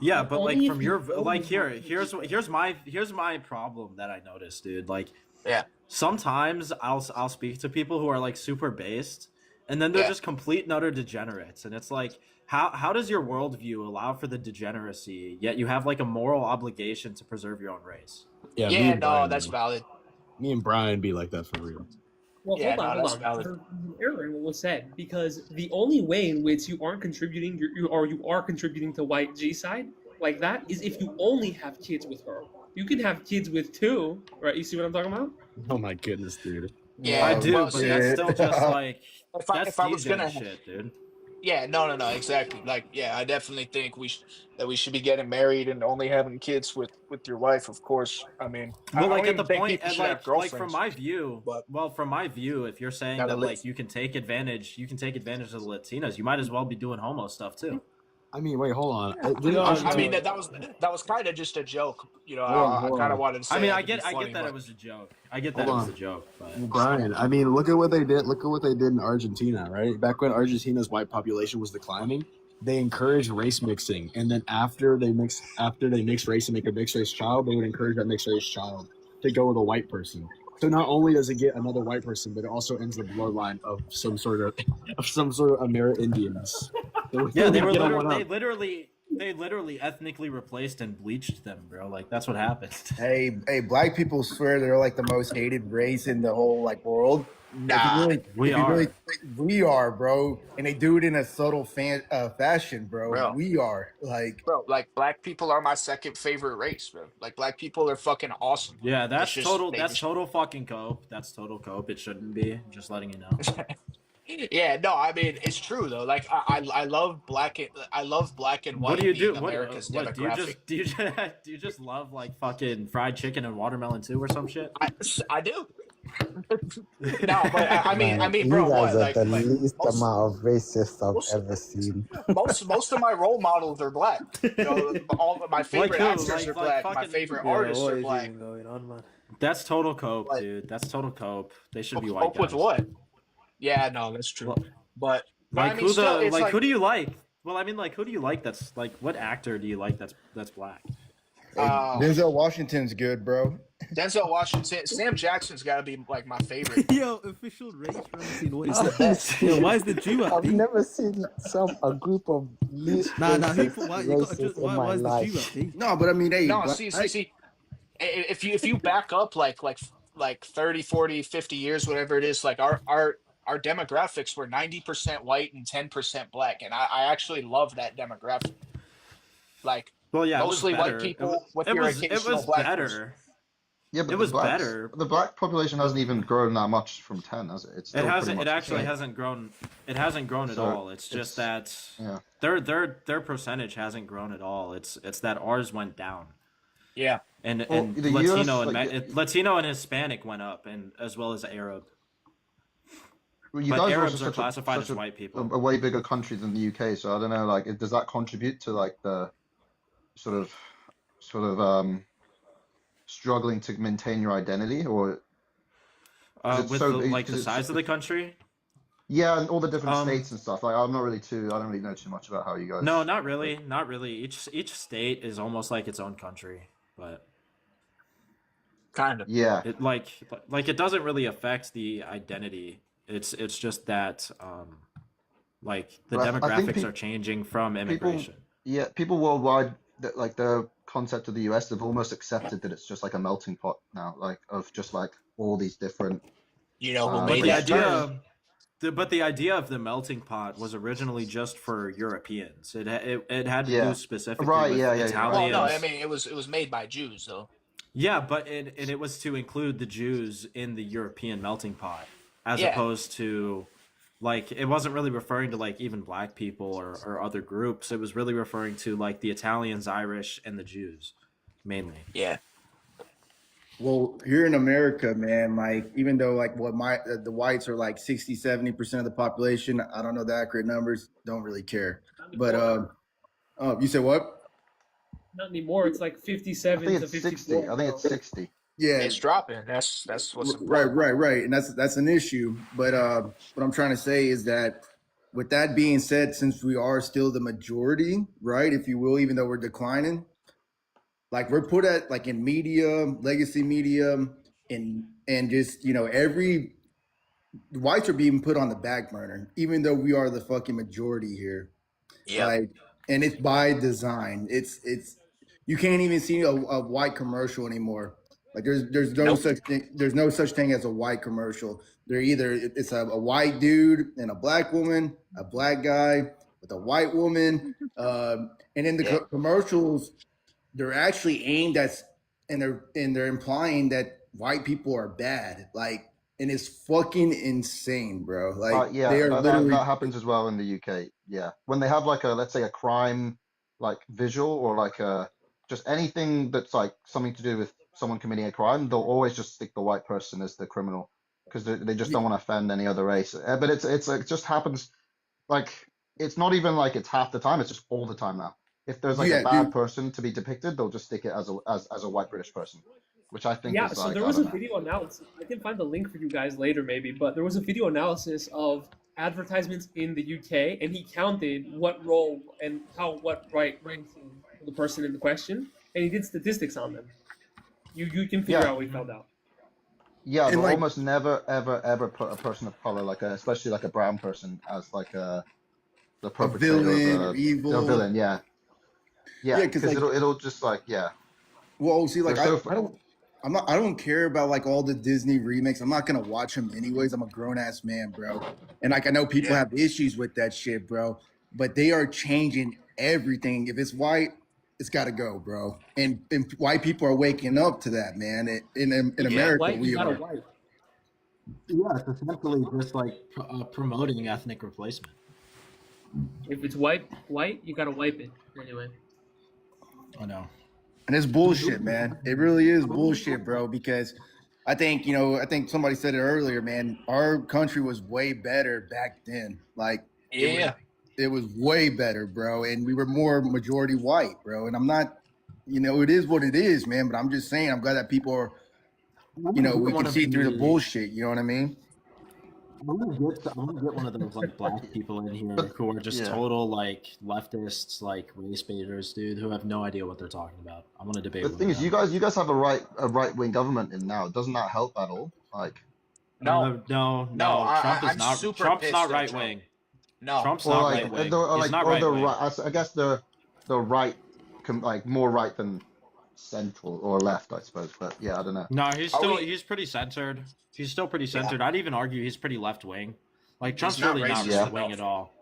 Yeah, But but like only from if you your like only here have here's my problem that I noticed, dude. Like Yeah, sometimes I'll speak to people who are like super based, and then they're yeah, just complete and utter degenerates, and it's like how does your worldview allow for the degeneracy yet you have like a moral obligation to preserve your own race? Yeah, me yeah. and No, Brian, that's bro. valid. Me and Brian be like that for real. Well, Yeah, hold on, no, hold that's on. valid. There's an error in what was said because the only way in which you aren't contributing, you are contributing to white G side like that is if you only have kids with her. You can have kids with 2, right? You see what I'm talking about? Oh my goodness, dude. Yeah, I do, well, but see, that's still just like if that's I was degen gonna shit, dude. Yeah, no, exactly. Like, yeah, I definitely think that we should be getting married and only having kids with your wife. Of course, I mean, Well, I like don't at the even think point, people and should have like from girlfriends, my view, but if you're saying gotta that live. like you can take advantage of the Latinas, you might as well be doing homo stuff too. I mean, wait, hold on. No, I mean, no. that was kind of just a joke. You know, Hold on, I hold kind of on. wanted to I say mean, it I to be get funny, that it but was a joke. I get Hold that it was on. a joke, but Brian, I mean, look at what they did. Look at what they did in Argentina, right? Back when Argentina's white population was declining, they encouraged race mixing, and then after they mix race and make a mixed race child, they would encourage that mixed race child to go with a white person. So not only does it get another white person, but it also ends the bloodline of some sort of Amerindians. yeah, they were Get on one they literally ethnically replaced and bleached them, bro. Like that's what happened. Hey, black people swear they're like the most hated race in the whole like world. nah, We are. We are, bro, and they do it in a subtle fashion, bro. bro, We are like, like black people are my second favorite race, bro. Like black people are fucking awesome. Yeah, It's that's just total. they That's just total fucking cope. That's total cope. It shouldn't be. Just letting you know. Yeah, no, I mean it's true though. Like I love black and What do white you do? being America's What demographic. do you just love like fucking fried chicken and watermelon too or some shit? I do. No, but I Man, mean, you bro, guys what? are the Like least most amount of racists I've most ever seen. most of my role models are black. You know, all of my Like favorite who? actors are Like black. My fucking. favorite Yeah, artists what are is black. even going on, man? That's total cope, But dude. That's total cope. They should be white cope with guys. what? Yeah, no, that's true. Well, But I like mean, who still, the it's like like who do you like? Well, I mean, like who do you like? That's like what actor do you like? That's black. hey, Denzel Washington's good, bro. Denzel Washington, Sam Jackson's got to be like my favorite. Yo, official race ranking. What is He's the that? best. Yo, why is the Jew up, I've B? never seen a group of least Nah, who? racist Why you gotta races just? in Why my is the Jew life. up, B? No, but I mean, hey, No, see, if you back up like 30, 40, 50 years, whatever it is, like our demographics were 90% white and 10% black, and I actually love that demographic. Like Well, yeah, it was mostly white better. people with It your was occasional black person. better. Yeah, but It was better. the black population hasn't even grown that much from 10, has it? It's It still pretty hasn't. much It the actually same. hasn't grown. It hasn't grown at So all. It's just that yeah. their percentage hasn't grown at all. It's that ours went down, Yeah. and Well, and the Latino US, and Latino and Hispanic went up, and as well as Arab. Well, you But guys are Arabs also are such classified such as white people. a way bigger country than the UK, so I don't know. Like, does that contribute to like the sort of struggling to maintain your identity, or is it With so? the, like the Is it size of the country. Yeah, and all the different Um, states and stuff. Like, I'm not really too. I don't really know too much about how you guys. no, not really, not really. Each state is almost like its own country, but Kind of. Yeah, it like it doesn't really affect the identity. It's just that like the but I think demographics are changing from people, immigration. yeah, people worldwide that like the concept of the US, they've almost accepted that it's just like a melting pot now, like of just like all these different. You know who Um, But made the that term? idea, the idea of the melting pot was originally just for Europeans. It had to do yeah, specifically right. with Yeah, yeah, you're right. Well, no, I Italians. mean it was made by Jews though. Yeah, but it was to include the Jews in the European melting pot, as Yeah, opposed to like it wasn't really referring to like even black people or other groups. It was really referring to like the Italians, Irish, and the Jews mainly. yeah. Well, here in America, man, like even though like what the whites are like 60-70% of the population, I don't know the accurate numbers, don't really care. Not But anymore. oh, you said what? Not anymore. It's like I 57 think to it's 60. 54, I think it's bro. 60. Yeah, It's dropping. That's what's right, important. right, and that's an issue. But what I'm trying to say is that with that being said, since we are still the majority, right, if you will, even though we're declining, like we're put at like in media, legacy media, and just every whites are being put on the back burner, even though we are the fucking majority here. Yep. Like, and it's by design. It's you can't even see a white commercial anymore. Like there's no Nope. such thing. There's no such thing as a white commercial. They're either it's a white dude and a black woman, a black guy with a white woman, and in the Yeah. commercials, they're actually aimed at and they're implying that white people are bad. Like, and it's fucking insane, bro. Like Yeah, they are that literally. that happens as well in the UK. Yeah, when they have like a, let's say, a crime like visual or like a just anything that's like something to do with someone committing a crime, they'll always just stick the white person as the criminal because they just don't want to offend any other race. But it's like, it just happens like it's not even like it's half the time, it's just all the time now. If there's like a Yeah, bad dude. person to be depicted, they'll just stick it as a white British person, which I think Yeah, is so like, there I was a don't know. video analysis. I can find the link for you guys later, maybe, but there was a video analysis of advertisements in the UK, and he counted what role and what ranks the person in the question, and he did statistics on them. You can figure Yeah, out what he found out. yeah, And they'll like almost never ever put a person of color especially like a brown person as like the a perpetrator of villain or a evil. villain. Yeah, Yeah, yeah, because because like, it'll just like well, see, they're like so I don't care about like all the Disney remakes. I'm not gonna watch them anyways. I'm a grown ass man, bro. And like I know people Yeah. have issues with that shit, bro. But they are changing everything. If it's white, it's got to go, bro. And white people are waking up to that, man. In Yeah. America, White, you we gotta are. wipe. Yeah, it's essentially just like promoting ethnic replacement. If it's white, you gotta wipe it anyway. I know. And it's bullshit, man. It really is bullshit, bro. Because I think somebody said it earlier, man. Our country was way better back then. Like Yeah. it was way better, bro. And we were more majority white, bro. And I'm not, it is what it is, man. But I'm just saying, I'm glad that people are, we can see through the bullshit. You know what I mean? I want to get one of those like black people in here who are just yeah. total like leftists, like race baiters, dude, who have no idea what they're talking about. I want to debate The with thing is, them. you guys have a right wing government in now. Doesn't that help at all? Like, No. No. No, Trump is I'm not. super Trump's pissed not at right Trump. wing. No. Trump's or not like, right wing. or He's like, not or right the wing. right. I guess the right, like more right than central or left, I suppose. But yeah, I don't know. No, Are we? he's pretty censored. He's still pretty Yeah. censored. I'd even argue he's pretty left wing. Like He's Trump's not really not racist right Yeah. wing enough. at all.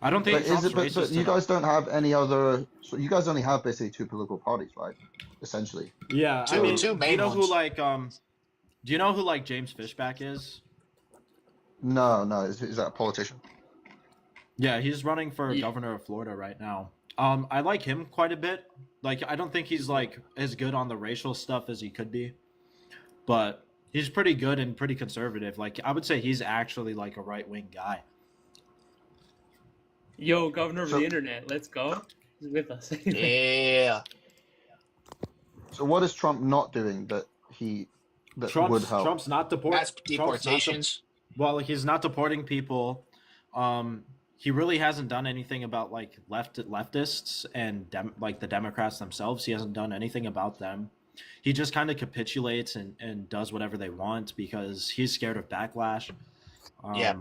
I don't think But is Trump's it? But racist you enough. guys don't have any other. So you guys only have basically two political parties, right? Essentially. Yeah, I Two mean, two do you main know who ones. like do you know who like James Fishback is? No, no. Is that a politician? Yeah, he's running for Ye- governor of Florida right now. I like him quite a bit. Like, I don't think he's like as good on the racial stuff as he could be, but he's pretty good and pretty conservative. Like, I would say he's actually like a right wing guy. Yo, governor of So, the internet, let's go. He's with us. Yeah. so what is Trump not doing that would help? Trump's not Mass Trump's not deportations. Well, he's not deporting people. He really hasn't done anything about like leftists and like the Democrats themselves. He hasn't done anything about them. He just kind of capitulates and does whatever they want because he's scared of backlash. Yeah.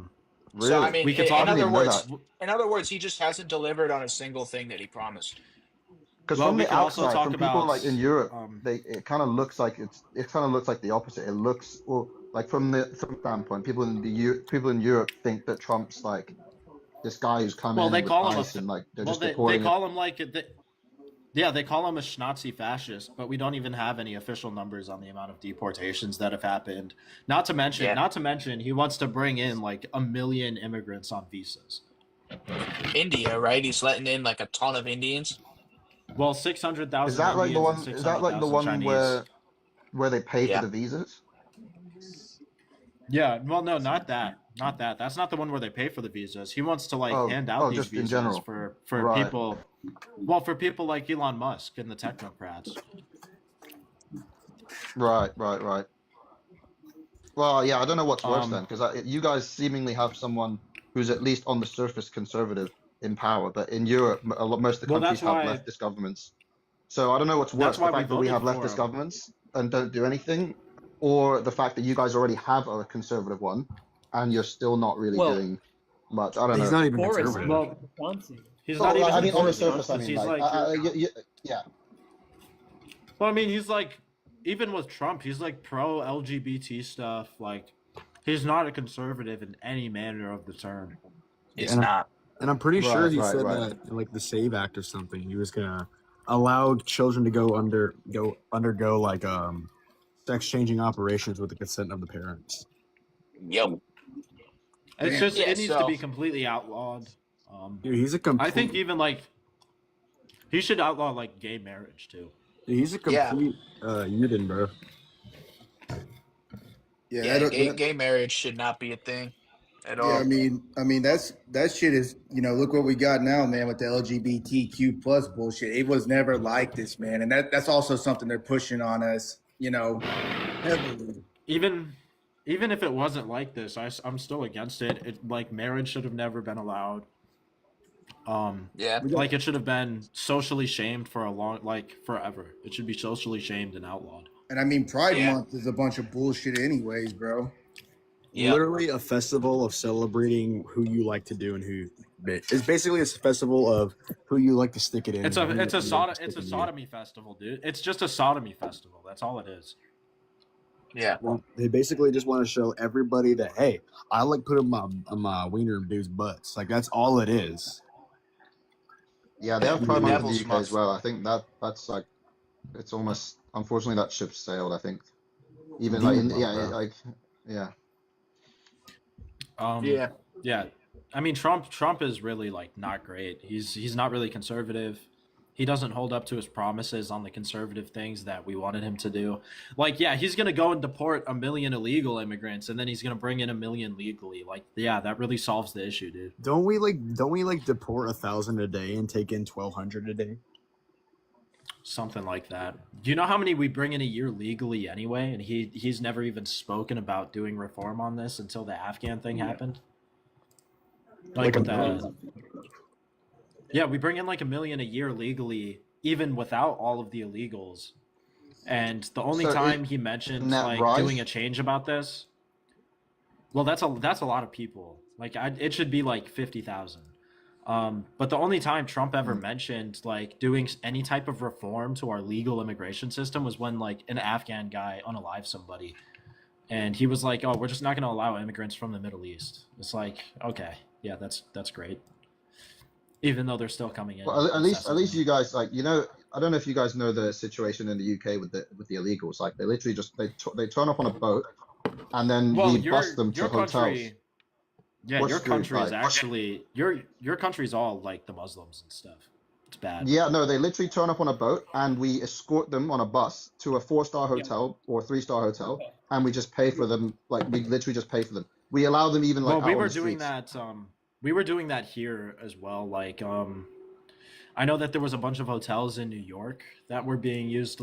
Really? So I mean, We could in talk. other even know words, that. he just hasn't delivered on a single thing that he promised. Because Well, from we the could also outside, talk from people about. like in Europe, it kind of looks like the opposite. It looks well, like from the standpoint, people in Europe think that Trump's like this guy who's come Well, in they with call him ICE and like they're well, just they deporting it. call him like yeah, they call him a Nazi fascist, but we don't even have any official numbers on the amount of deportations that have happened. Not to mention, he wants to bring in like 1 million immigrants on visas. India, right? He's letting in like a ton of Indians. Well, 600,000 Is that like the Indians one? and Is that like the 600,000 one Chinese. where they pay Yeah. for the visas? Yeah, well, no, not that. That's not the one where they pay for the visas. He wants to like hand out these just in visas general. for Right. people. Well, for people like Elon Musk and the technocrats. Right. Well, yeah, I don't know what's worse then, Um, because you guys seemingly have someone who's at least on the surface conservative in power, but in Europe, most of the well, countries that's have why. leftist governments. So I don't know what's That's worse, why the we fact that we voted have for leftist him. governments and don't do anything, or the fact that you guys already have a conservative one and you're still not really Well, doing much. I don't He's know. not even Boris conservative. Well, Johnson. he's No, not even I mean on the conservative surface. I because mean, he's like, yeah. well, I mean, he's like, even with Trump, he's like pro LGBT stuff. Like, he's not a conservative in any manner of the term. He's And not. I'm pretty sure he Right. said that in, like the Save Act or something. He was gonna allow children to undergo like sex changing operations with the consent of the parents. Yep. It's just Yeah, it needs to so be completely outlawed. Dude, he's a I think complete. even like he should outlaw like gay marriage too. He's a Yeah. complete Uden, bro. Yeah, yeah, that- gay, that- gay marriage should not be a thing at yeah. all. I mean, that shit is. Look what we got now, man, with the LGBTQ plus bullshit. It was never like this, man, and that's also something they're pushing on us. Heavily. Even if it wasn't like this, I'm still against it. Like marriage should have never been allowed. Yeah. Like it should have been socially shamed for forever. It should be socially shamed and outlawed. And I mean, Pride Yeah. Month is a bunch of bullshit, anyways, bro. Yep. Literally a festival of celebrating who you like to do and who. It's basically a festival of who you like to stick it in. It's and a who it's a you like sod- to it's stick a in you. sodomy festival, dude. It's just a sodomy festival. That's all it is. Yeah. Well, they basically just want to show everybody that hey, I like putting my wiener in dudes' butts. Like that's all it is. Yeah, they have The Pride Month in the Devil's UK Month. as well. I think that's like it's almost unfortunately that ship sailed. I think even like Demon Month, yeah, bro. like yeah. Yeah. Yeah. I mean, Trump is really like not great. He's not really conservative. He doesn't hold up to his promises on the conservative things that we wanted him to do. Like, yeah, he's gonna go and deport 1 million illegal immigrants, and then he's gonna bring in 1 million legally. Like, yeah, that really solves the issue, dude. Don't we like deport 1,000 a day and take in 1,200 a day? Something like that. Do you know how many we bring in a year legally anyway? And he's never even spoken about doing reform on this until the Afghan thing happened. Like with that. Yeah, we bring in like 1 million a year legally, even without all of the illegals. And the only So time he mentioned isn't that like rise? doing a change about this, well, that's a lot of people. Like it should be like 50,000. But the only time Trump ever mentioned like doing any type of reform to our legal immigration system was when like an Afghan guy unalived somebody, and he was like, "Oh, we're just not going to allow immigrants from the Middle East." It's like, okay, yeah, that's great. Even though they're still coming in. Well, at least incessantly. you guys like I don't know if you guys know the situation in the UK with the illegals. Like they literally just they turn up on a boat and then Well, we bus them to your hotels. country. Yeah, What's your the, country is like- actually your country's all like the Muslims and stuff. It's bad. Yeah, no, they literally turn up on a boat and we escort them on a bus to a 4-star hotel or 3-star hotel, and we just pay for them. Like we literally just pay for them. We allow them even like Well, we out on were the doing streets. that. We were doing that here as well. Like, I know that there was a bunch of hotels in New York that were being used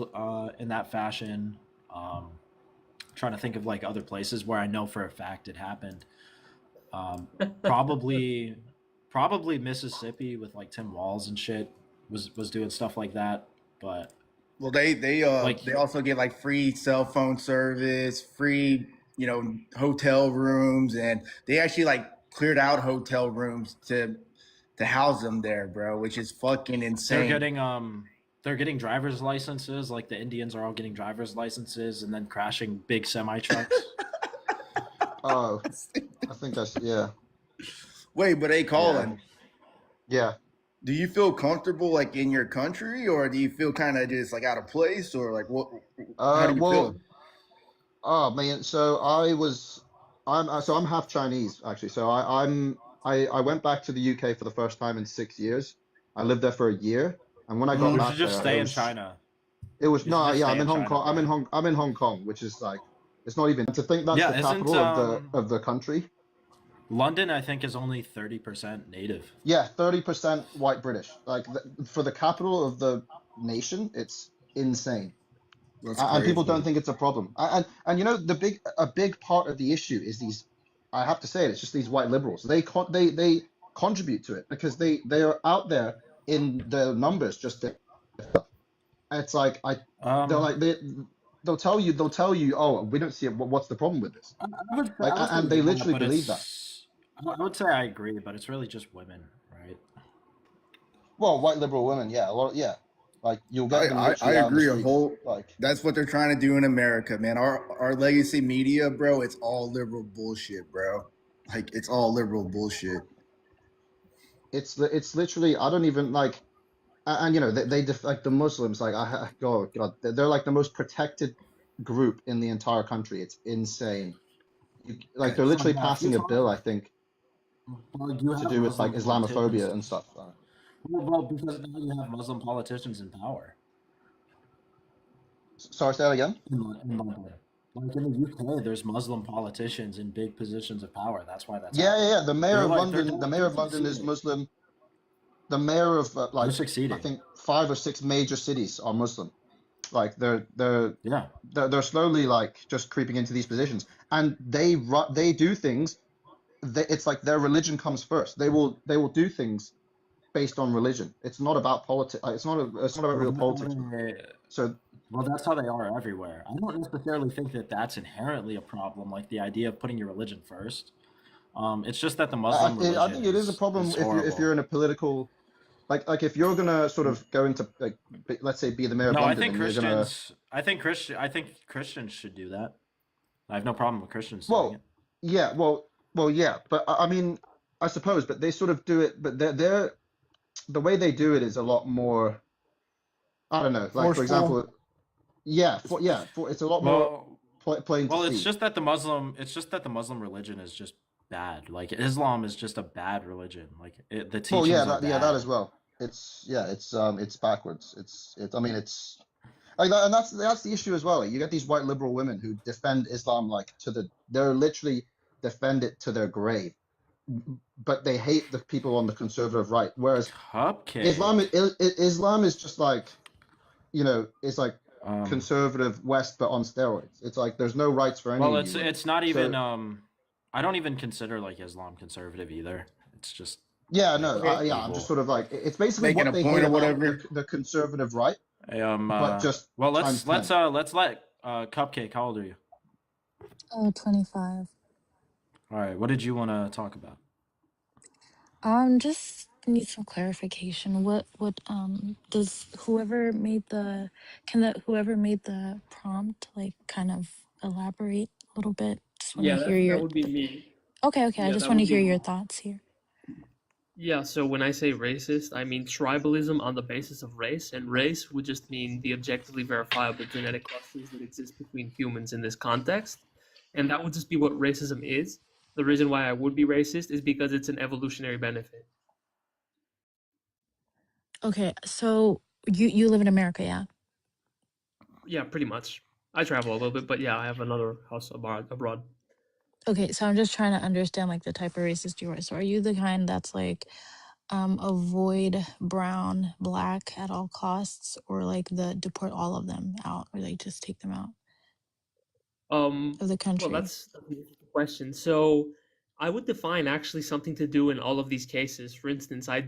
in that fashion. Trying to think of like other places where I know for a fact it happened. Probably Mississippi with like Tim Walz and shit was doing stuff like that. But Well, they like they also get like free cell phone service, free hotel rooms, and they actually like cleared out hotel rooms to house them there, bro, which is fucking insane. they're getting driver's licenses. Like the Indians are all getting driver's licenses and then crashing big semi trucks. Oh, I think that's yeah. Wait, but hey, Colin, Yeah. do you feel comfortable like in your country, or do you feel kind of just like out of place, or like what? How do you Well, feel? oh man, so I'm half Chinese actually. So I went back to the UK for the first time in 6 years. I lived there for a year, and when I got You back should just there, stay it in was China. it was You should no, just yeah, stay I'm in in Hong China, Kong. bro. I'm in Hong Kong, which is like it's not even to think that's Yeah, the isn't capital of the country. London? I think is only 30% native. Yeah, 30% white British. Like for the capital of the nation, it's insane. That's And people don't crazy. think it's a problem. And you know a big part of the issue is these. I have to say it. It's just these white liberals. They contribute to it because they are out there in the numbers. It's like they'll tell you oh we don't see it. What's the problem with this? I would say, Like and they literally but believe that. I would say I agree, but it's really just women, right? Well, white liberal women, yeah, yeah. Like you'll get them I literally out in the agree a streets. whole. Like That's what they're trying to do in America, man. Our legacy media, bro, it's all liberal bullshit, bro. Like it's all liberal bullshit. it's literally I don't even like and you know like the Muslims like oh god they're like the most protected group in the entire country. It's insane. Like they're literally passing a bill I think Well, you to have do with like Muslim politicians. Islamophobia and stuff. Well, because now you have Muslim politicians in power Sorry, say that again. in London. Like in the UK, there's Muslim politicians in big positions of power. That's why that's happening. Yeah. The mayor They're of like they're London, the mayor of London is succeeding. Muslim. The mayor of They're like I succeeding. think 5 or 6 major cities are Muslim. Like Yeah. they're slowly like just creeping into these positions, and they do things. It's like their religion comes first. They will do things based on religion. It's not about politics. It's not about real politics. So Well, that's how they are everywhere. I don't necessarily think that that's inherently a problem, like the idea of putting your religion first. It's just that the Muslim I religion think it is a problem is if you're horrible. in a political like if you're gonna sort of go into like let's say be the mayor of No, I London think and you're gonna I think Christians should do that. I have no problem with Christians doing well it. yeah yeah but I mean I suppose but they sort of do it but they're the way they do it is a lot more I don't know like for Forceful. example it's a lot more plain to Well, see. it's just that the Muslim religion is just bad. Like Islam is just a bad religion. Like the Well, teachings yeah, are that bad. as well. It's backwards. I mean, it's like that, and that's the issue as well. You get these white liberal women who defend Islam like they're literally defend it to their grave, but they hate the people on the conservative right. Whereas Cupcake. Islam is just like, it's like conservative West but on steroids. It's like there's no rights for any Well, of you. it's not So even I don't even consider like Islam conservative either. It's just yeah, no, Okay. I'm just sort of like it's basically Making what a they point hate or about whatever. the conservative right, Hey, but just well, times let's 10. let Cupcake. How old are you? 25. All right. What did you want to talk about? Just need some clarification. What does whoever made the prompt like kind of elaborate a little bit? Just want to Yeah, hear that your would be me. Okay, I Yeah, just that want to would be hear your me. thoughts here. Yeah, so when I say racist, I mean tribalism on the basis of race, and race would just mean the objectively verifiable genetic clusters that exist between humans in this context. And that would just be what racism is. The reason why I would be racist is because it's an evolutionary benefit. Okay, so you live in America, yeah? Yeah, pretty much. I travel a little bit, but yeah, I have another house abroad. Okay, so I'm just trying to understand like the type of racist you are. So are you the kind that's like avoid brown, black at all costs, or like the deport all of them out, or like just take them out of the Well, country? that's an interesting question. So I would define actually something to do in all of these cases. For instance, I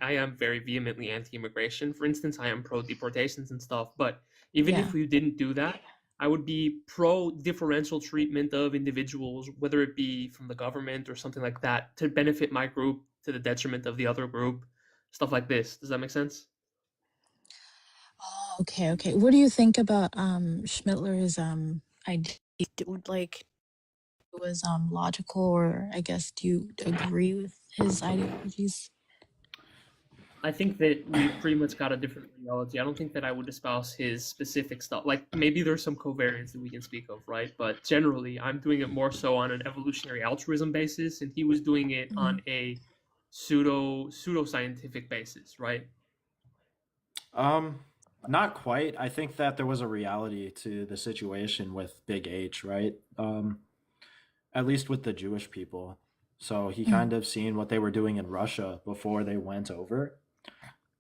am very vehemently anti-immigration. For instance, I am pro deportations and stuff. But even Yeah. if we didn't do that, I would be pro differential treatment of individuals, whether it be from the government or something like that, to benefit my group to the detriment of the other group, stuff like this. Does that make sense? Oh, okay, okay. What do you think about Schmittler's idea? Like it was logical, or I guess do you agree with his ideologies? I think that we pretty much got a different ideology. I don't think that I would espouse his specific stuff. Like maybe there's some covariance that we can speak of, right? But generally, I'm doing it more so on an evolutionary altruism basis, and he was doing it on a pseudo scientific basis, right? Not quite. I think that there was a reality to the situation with Big H, right? At least with the Jewish people. So he kind of seen what they were doing in Russia before they went over.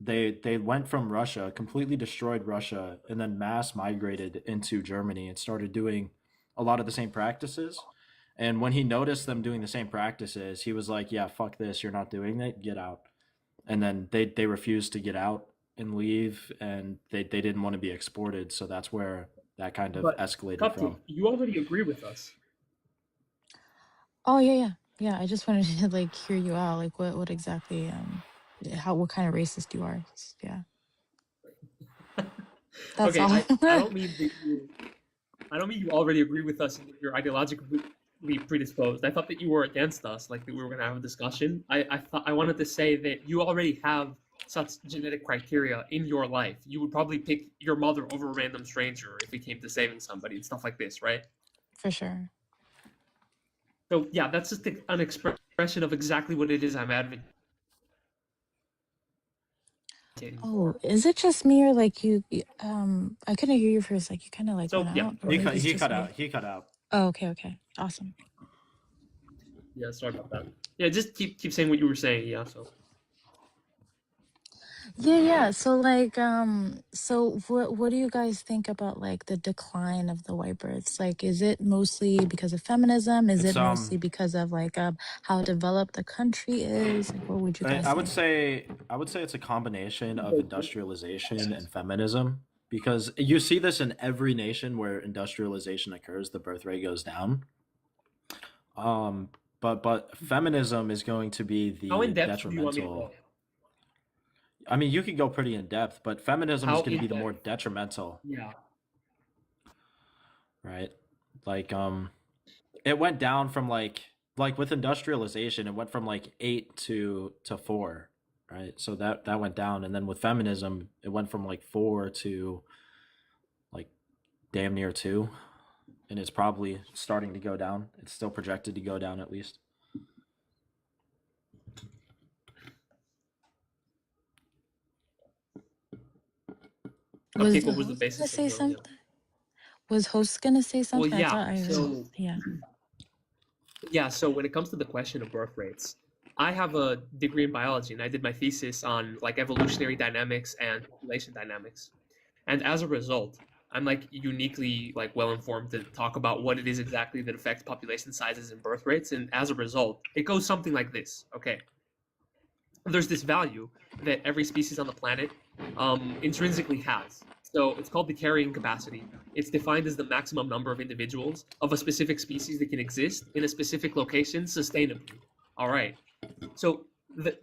They went from Russia, completely destroyed Russia, and then mass migrated into Germany and started doing a lot of the same practices. And when he noticed them doing the same practices, he was like, "Yeah, fuck this. You're not doing it. Get out." And then they refused to get out and leave, and they didn't want to be exported. So that's where that kind of But escalated Cupcake, from. you already agree with us. Oh yeah, yeah, yeah. I just wanted to like hear you out, like what exactly what kind of racist you are. Yeah, that's Okay, all. I don't mean that I don't mean you already agree with us and that you're ideologically predisposed. I thought that you were against us, like that we were going to have a discussion. I wanted to say that you already have such genetic criteria in your life. You would probably pick your mother over a random stranger if it came to saving somebody and stuff like this, right? For sure. So yeah, that's just an expression of exactly what it is I'm advocating Oh, for. is it just me or like I couldn't hear you for a sec. You kind of like So went yeah, out, or He maybe cut it's he just cut me. out. He cut out. Oh, okay, okay, awesome. yeah, sorry about that. Yeah, just keep saying what you were saying. Yeah, so. Yeah, yeah. So like, so what do you guys think about like the decline of the white births? Like, is it mostly because of feminism? Is It's it mostly because of like how developed the country is? Like, what would you guys I would say? say it's a combination of industrialization and feminism, because you see this in every nation where industrialization occurs, the birth rate goes down. But feminism is going to be How in the depth do you want me to detrimental. go? I mean, you could go pretty in depth, but feminism is How going to in be the more depth? detrimental, Yeah. right? Like it went down from like with industrialization, it went from like 8 to 4, right? So that went down, and then with feminism, it went from like 4 to like damn near 2, and it's probably starting to go down. It's still projected to go down at least. Was Cupcake, the what was the host gonna basis of say your something? Was host gonna say Well, something? I thought I heard. so Yeah. yeah, so when it comes to the question of birth rates, I have a degree in biology and I did my thesis on like evolutionary dynamics and population dynamics. And as a result, I'm like uniquely like well informed to talk about what it is exactly that affects population sizes and birth rates. And as a result, it goes something like this. Okay. There's this value that every species on the planet intrinsically has. So it's called the carrying capacity. It's defined as the maximum number of individuals of a specific species that can exist in a specific location sustainably. All right. So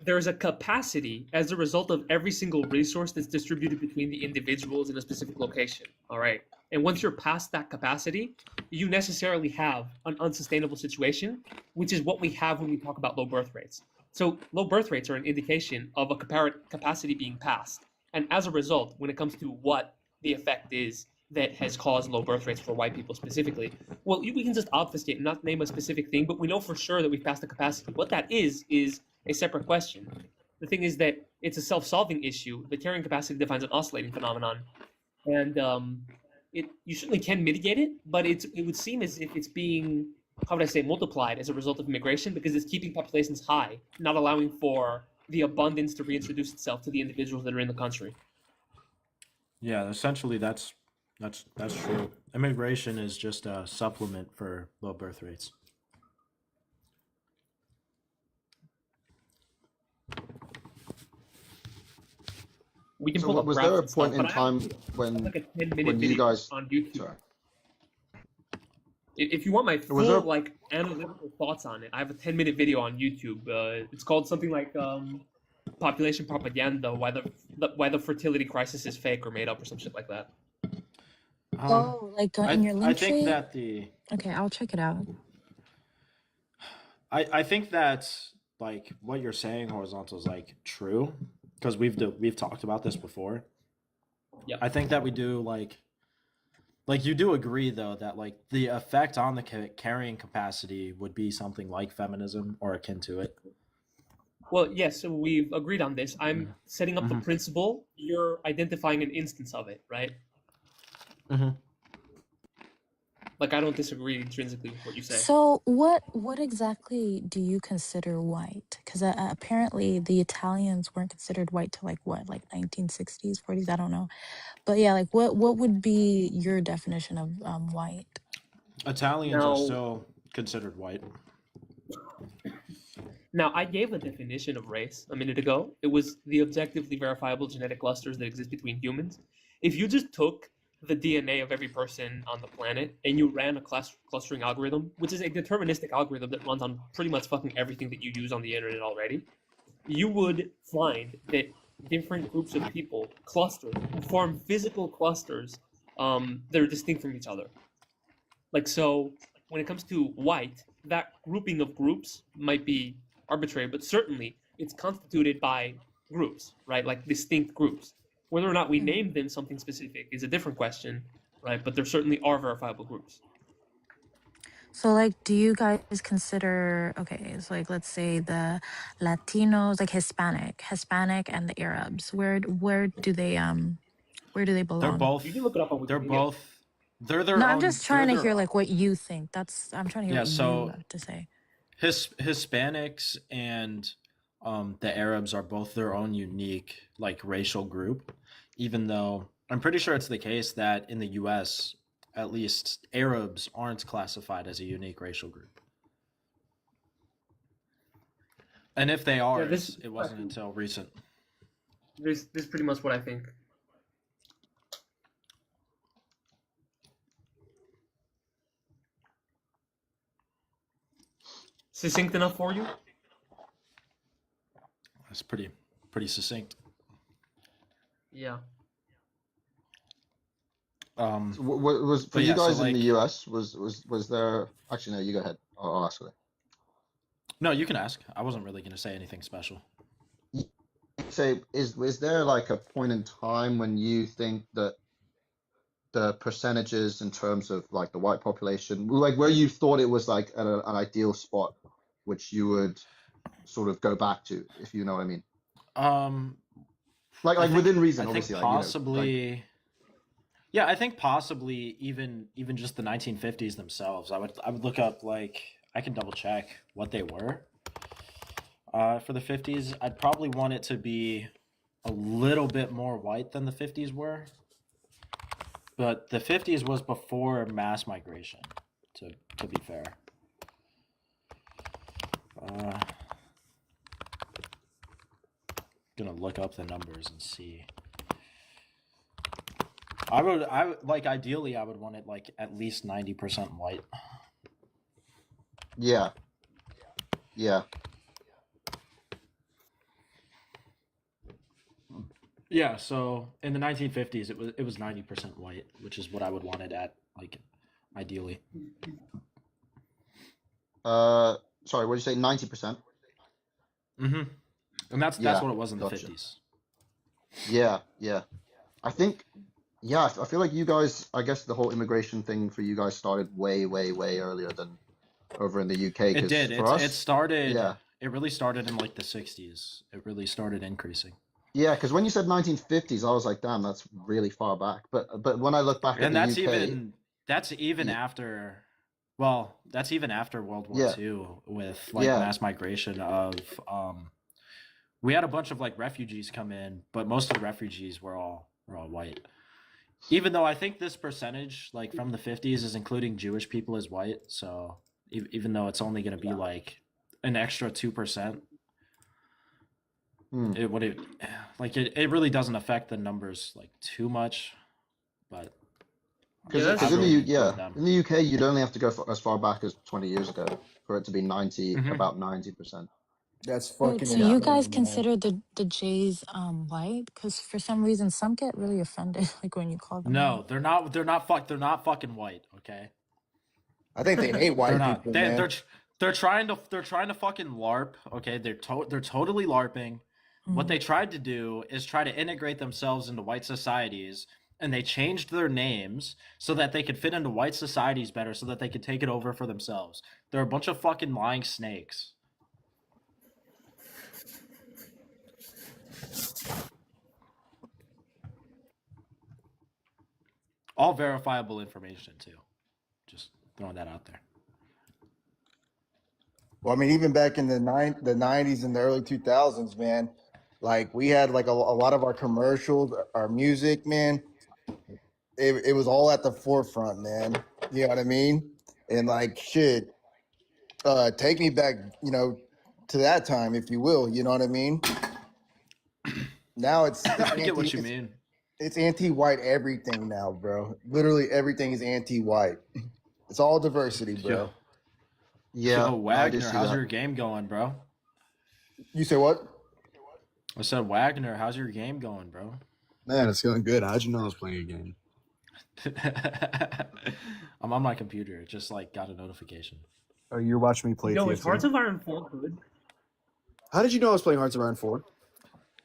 there's a capacity as a result of every single resource that's distributed between the individuals in a specific location. All right. And once you're past that capacity, you necessarily have an unsustainable situation, which is what we have when we talk about low birth rates. So low birth rates are an indication of a capacity being passed. And as a result, when it comes to what the effect is that has caused low birth rates for white people specifically, well, we can just obfuscate and not name a specific thing, but we know for sure that we've passed the capacity. What that is a separate question. The thing is that it's a self-solving issue. The carrying capacity defines an oscillating phenomenon, and you certainly can mitigate it, but it would seem as if it's being, how would I say, multiplied as a result of immigration, because it's keeping populations high, not allowing for the abundance to reintroduce itself to the individuals that are in the country. Yeah, essentially that's true. Immigration is just a supplement for low birth rates. We can So pull up was graphs there a and stuff, point in but I time have when like a 10-minute when you video guys? on YouTube. Sorry. If you want my Was there? full like analytical thoughts on it, I have a 10-minute video on YouTube. It's called something like population propaganda, why the fertility crisis is fake or made up or some shit like that. Oh, like in your I link think tree? that the Okay, I'll check it out. I think that like what you're saying, Horizontal, is like true because we've talked about this before. Yeah. I think that we do like you do agree though that like the effect on the carrying capacity would be something like feminism or akin to it. Well, yes, so we've agreed on this. I'm setting up the Mhm. principle. You're identifying an instance of it, right? Mm-hmm. Like, I don't disagree intrinsically with what you say. So what exactly do you consider white? Because apparently the Italians weren't considered white till like what, like 1960s, 40s? I don't know. But yeah, like what would be your definition of white? Italians are Now, still considered white. now, I gave a definition of race a minute ago. It was the objectively verifiable genetic clusters that exist between humans. If you just took the DNA of every person on the planet and you ran a clustering algorithm, which is a deterministic algorithm that runs on pretty much fucking everything that you use on the internet already, you would find that different groups of people cluster, form physical clusters that are distinct from each other. Like, so when it comes to white, that grouping of groups might be arbitrary, but certainly it's constituted by groups, right? Like distinct groups. Whether or not we name them something specific is a different question, right? But there certainly are verifiable groups. So like do you guys consider, okay, so like let's say the Latinos, like Hispanic and the Arabs, where do they They're belong? both. You can look it up on They're Wikipedia. both. They're their No, I'm own. just They're trying to their. hear like what you think. I'm trying to hear Yeah. what you So have to say. Hispanics and the Arabs are both their own unique like racial group, even though I'm pretty sure it's the case that in the U.S. at least Arabs aren't classified as a unique racial group, and if they are, Yeah, this it wasn't until recent. this is pretty much what I think. Succinct enough for you? That's pretty succinct. Yeah. So was for But you yeah, so guys in like, the US? Was there? Actually, no. You go ahead. I'll ask it. no, you can ask. I wasn't really going to say anything special. Say, is there like a point in time when you think that the percentages in terms of like the white population, like where you thought it was like at an ideal spot, which you would sort of go back to, if you know what I mean? I think, within reason, I think obviously. possibly. Yeah, I think possibly even just the 1950s themselves. I would look up like I can double check what they were. For the 50s, I'd probably want it to be a little bit more white than the 50s were. But the 50s was before mass migration, to be fair. Gonna look up the numbers and see. I would like ideally I would want it like at least 90% white. Yeah. Yeah. Yeah, so in the 1950s it was 90% white, which is what I would want it at, like ideally. Sorry, what did you say? 90%? Mm-hmm. And that's Yeah, what it was in the gotcha. 50s. Yeah, yeah. I think, yeah, I feel like you guys, I guess the whole immigration thing for you guys started way, way, way earlier than over in the UK. It 'Cause did. for It us, started. yeah. It really started in like the 60s. It really started increasing. Yeah, because when you said 1950s, I was like, damn, that's really far back. But when I look back at And the that's UK, even yeah, after, well, that's even after World War yeah, II with like yeah, mass migration of we had a bunch of like refugees come in, but most of the refugees were all white. Even though I think this percentage like from the 50s is including Jewish people as white, so even though it's only going to be like an extra 2%, Hmm. it would like it really doesn't affect the numbers like too much, but Yeah, that's Because I in the really yeah, include them. in the UK, you'd only have to go as far back as 20 years ago for it to be Mhm. about 90%. That's Wait, fucking so Yeah. you guys insane, man. consider the Jays white? Because for some reason some get really offended like when you call them No, white. they're not. They're not fucking white. Okay. I think they hate They're white not. people, They, man. they're trying to fucking LARP. Okay, they're totally LARPing. What Mm. they tried to do is try to integrate themselves into white societies, and they changed their names so that they could fit into white societies better, so that they could take it over for themselves. They're a bunch of fucking lying snakes. All verifiable information too. Just throwing that out there. Well, I mean, even back in the 90s and the early 2000s, man, like we had like a lot of our commercials, our music, man. It was all at the forefront, man. You know what I mean? And like shit, take me back, you know, to that time, if you will. You know what I mean? Now it's I get what you mean. it's anti-white everything now, bro. Literally everything is anti-white. It's all diversity, bro. Yeah, Yo, I Wagner, do see how's that. your game going, bro? You say what? I said, Wagner, how's your game going, bro? Man, it's going good. How'd you know I was playing a game? I'm on my computer. It just like got a notification. Oh, you're watching me play Yo, is TFT? Hearts of Iron 4 good? How did you know I was playing Hearts of Iron 4?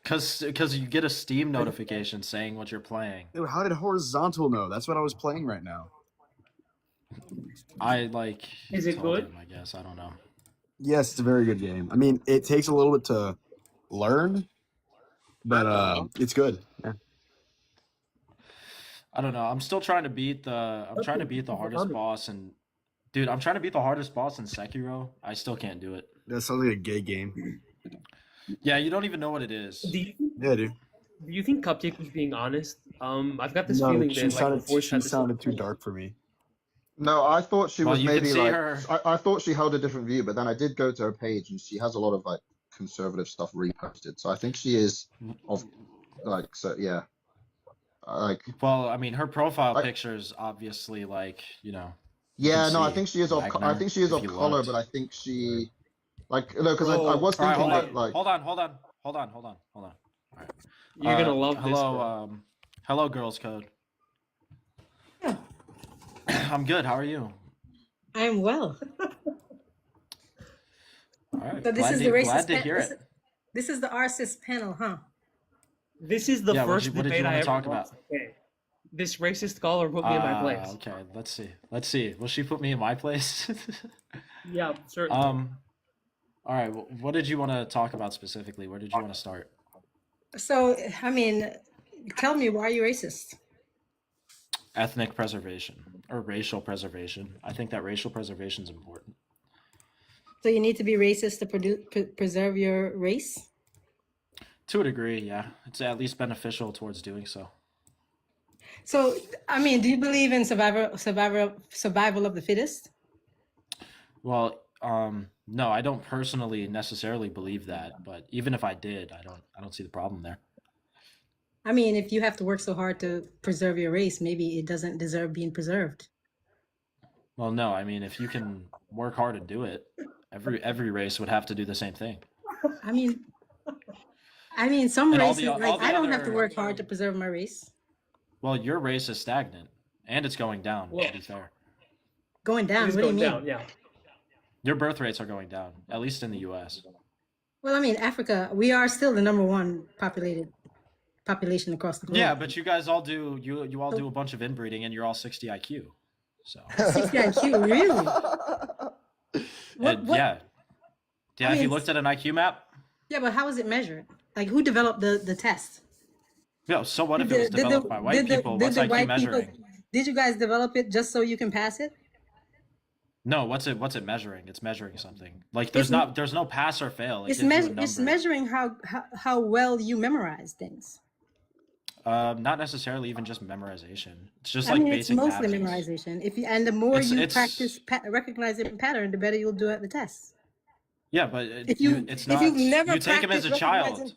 Cause you get a Steam notification saying what you're playing. Dude, how did Horizontal know? That's what I was playing right now. I like. Is it told good? him, I guess I don't know. Yes, it's a very good game. I mean, it takes a little bit to learn, but it's good. Yeah. I don't know. I'm still trying to beat the. I'm trying to beat the hardest boss, and dude, I'm trying to beat the hardest boss in Sekiro. I still can't do it. That sounds like a gay game. Yeah, you don't even know what it is. Do you, Yeah, dude. do you think Cupcake was being honest? I've got this No, feeling she that like the sounded voice she had this. sounded too dark for me. No, I thought she Well, was you can maybe see like her. I thought she held a different view, but then I did go to her page and she has a lot of like conservative stuff reposted. So I think she is of like so yeah. Like Well, I mean, her profile I, pictures obviously like you know. yeah, no, I See think she is of I Wagner think she is if of you color, looked. but I think she like no, because I Bro, was All right, thinking hold that on, like hold on, hold on, hold on, hold on, hold on. All right. You're gonna love this, Hello, bro. hello, Girls Code. I'm good. How are you? I'm well. All right. So this Glad is to the glad racist to hear this, it. this is the RCIS panel, huh? This is the Yeah. first What did you debate want I to ever talk lost. about? Okay. This racist caller put me in my place. Okay. Let's see. Let's see. Will she put me in my place? Yeah, certainly. All right. What did you want to talk about specifically? Where did you want to start? So, I mean, tell me, why are you racist? Ethnic preservation or racial preservation. I think that racial preservation is important. So you need to be racist to preserve your race? To a degree, yeah. It's at least beneficial towards doing so. So, I mean, do you believe in survival of the fittest? Well, no, I don't personally necessarily believe that, but even if I did, I don't see the problem there. I mean, if you have to work so hard to preserve your race, maybe it doesn't deserve being preserved. Well, no, I mean, if you can work hard and do it, every race would have to do the same thing. I mean, some And all races, the- all like, the I don't have to other- work hard to preserve my race. Well, your race is stagnant, and it's going down, Well, to be fair. Going down, It's what do you going mean? down, yeah. Your birth rates are going down, at least in the U.S. Well, I mean, Africa, we are still the #1 population across the globe. Yeah, but you guys all do, you all do a bunch of inbreeding, and you're all 60 IQ. So 60 IQ, really? yeah. Yeah, I have you mean, looked at an IQ map? Yeah, but how is it measured? Like, who developed the test? Yeah, so what if it was developed by white people? What's IQ measuring? Did you guys develop it just so you can pass it? No, what's it measuring? It's measuring something. Like there's no pass or fail. It It's gives you a number. it's measuring how well you memorize things. Not necessarily even just memorization. It's just I like mean, it's basic mostly math. memorization. And the more you It's- practice recognize it in pattern, the better you'll do at the test. Yeah, but If you it's if not. you've never You take them as a practiced child. recognizing-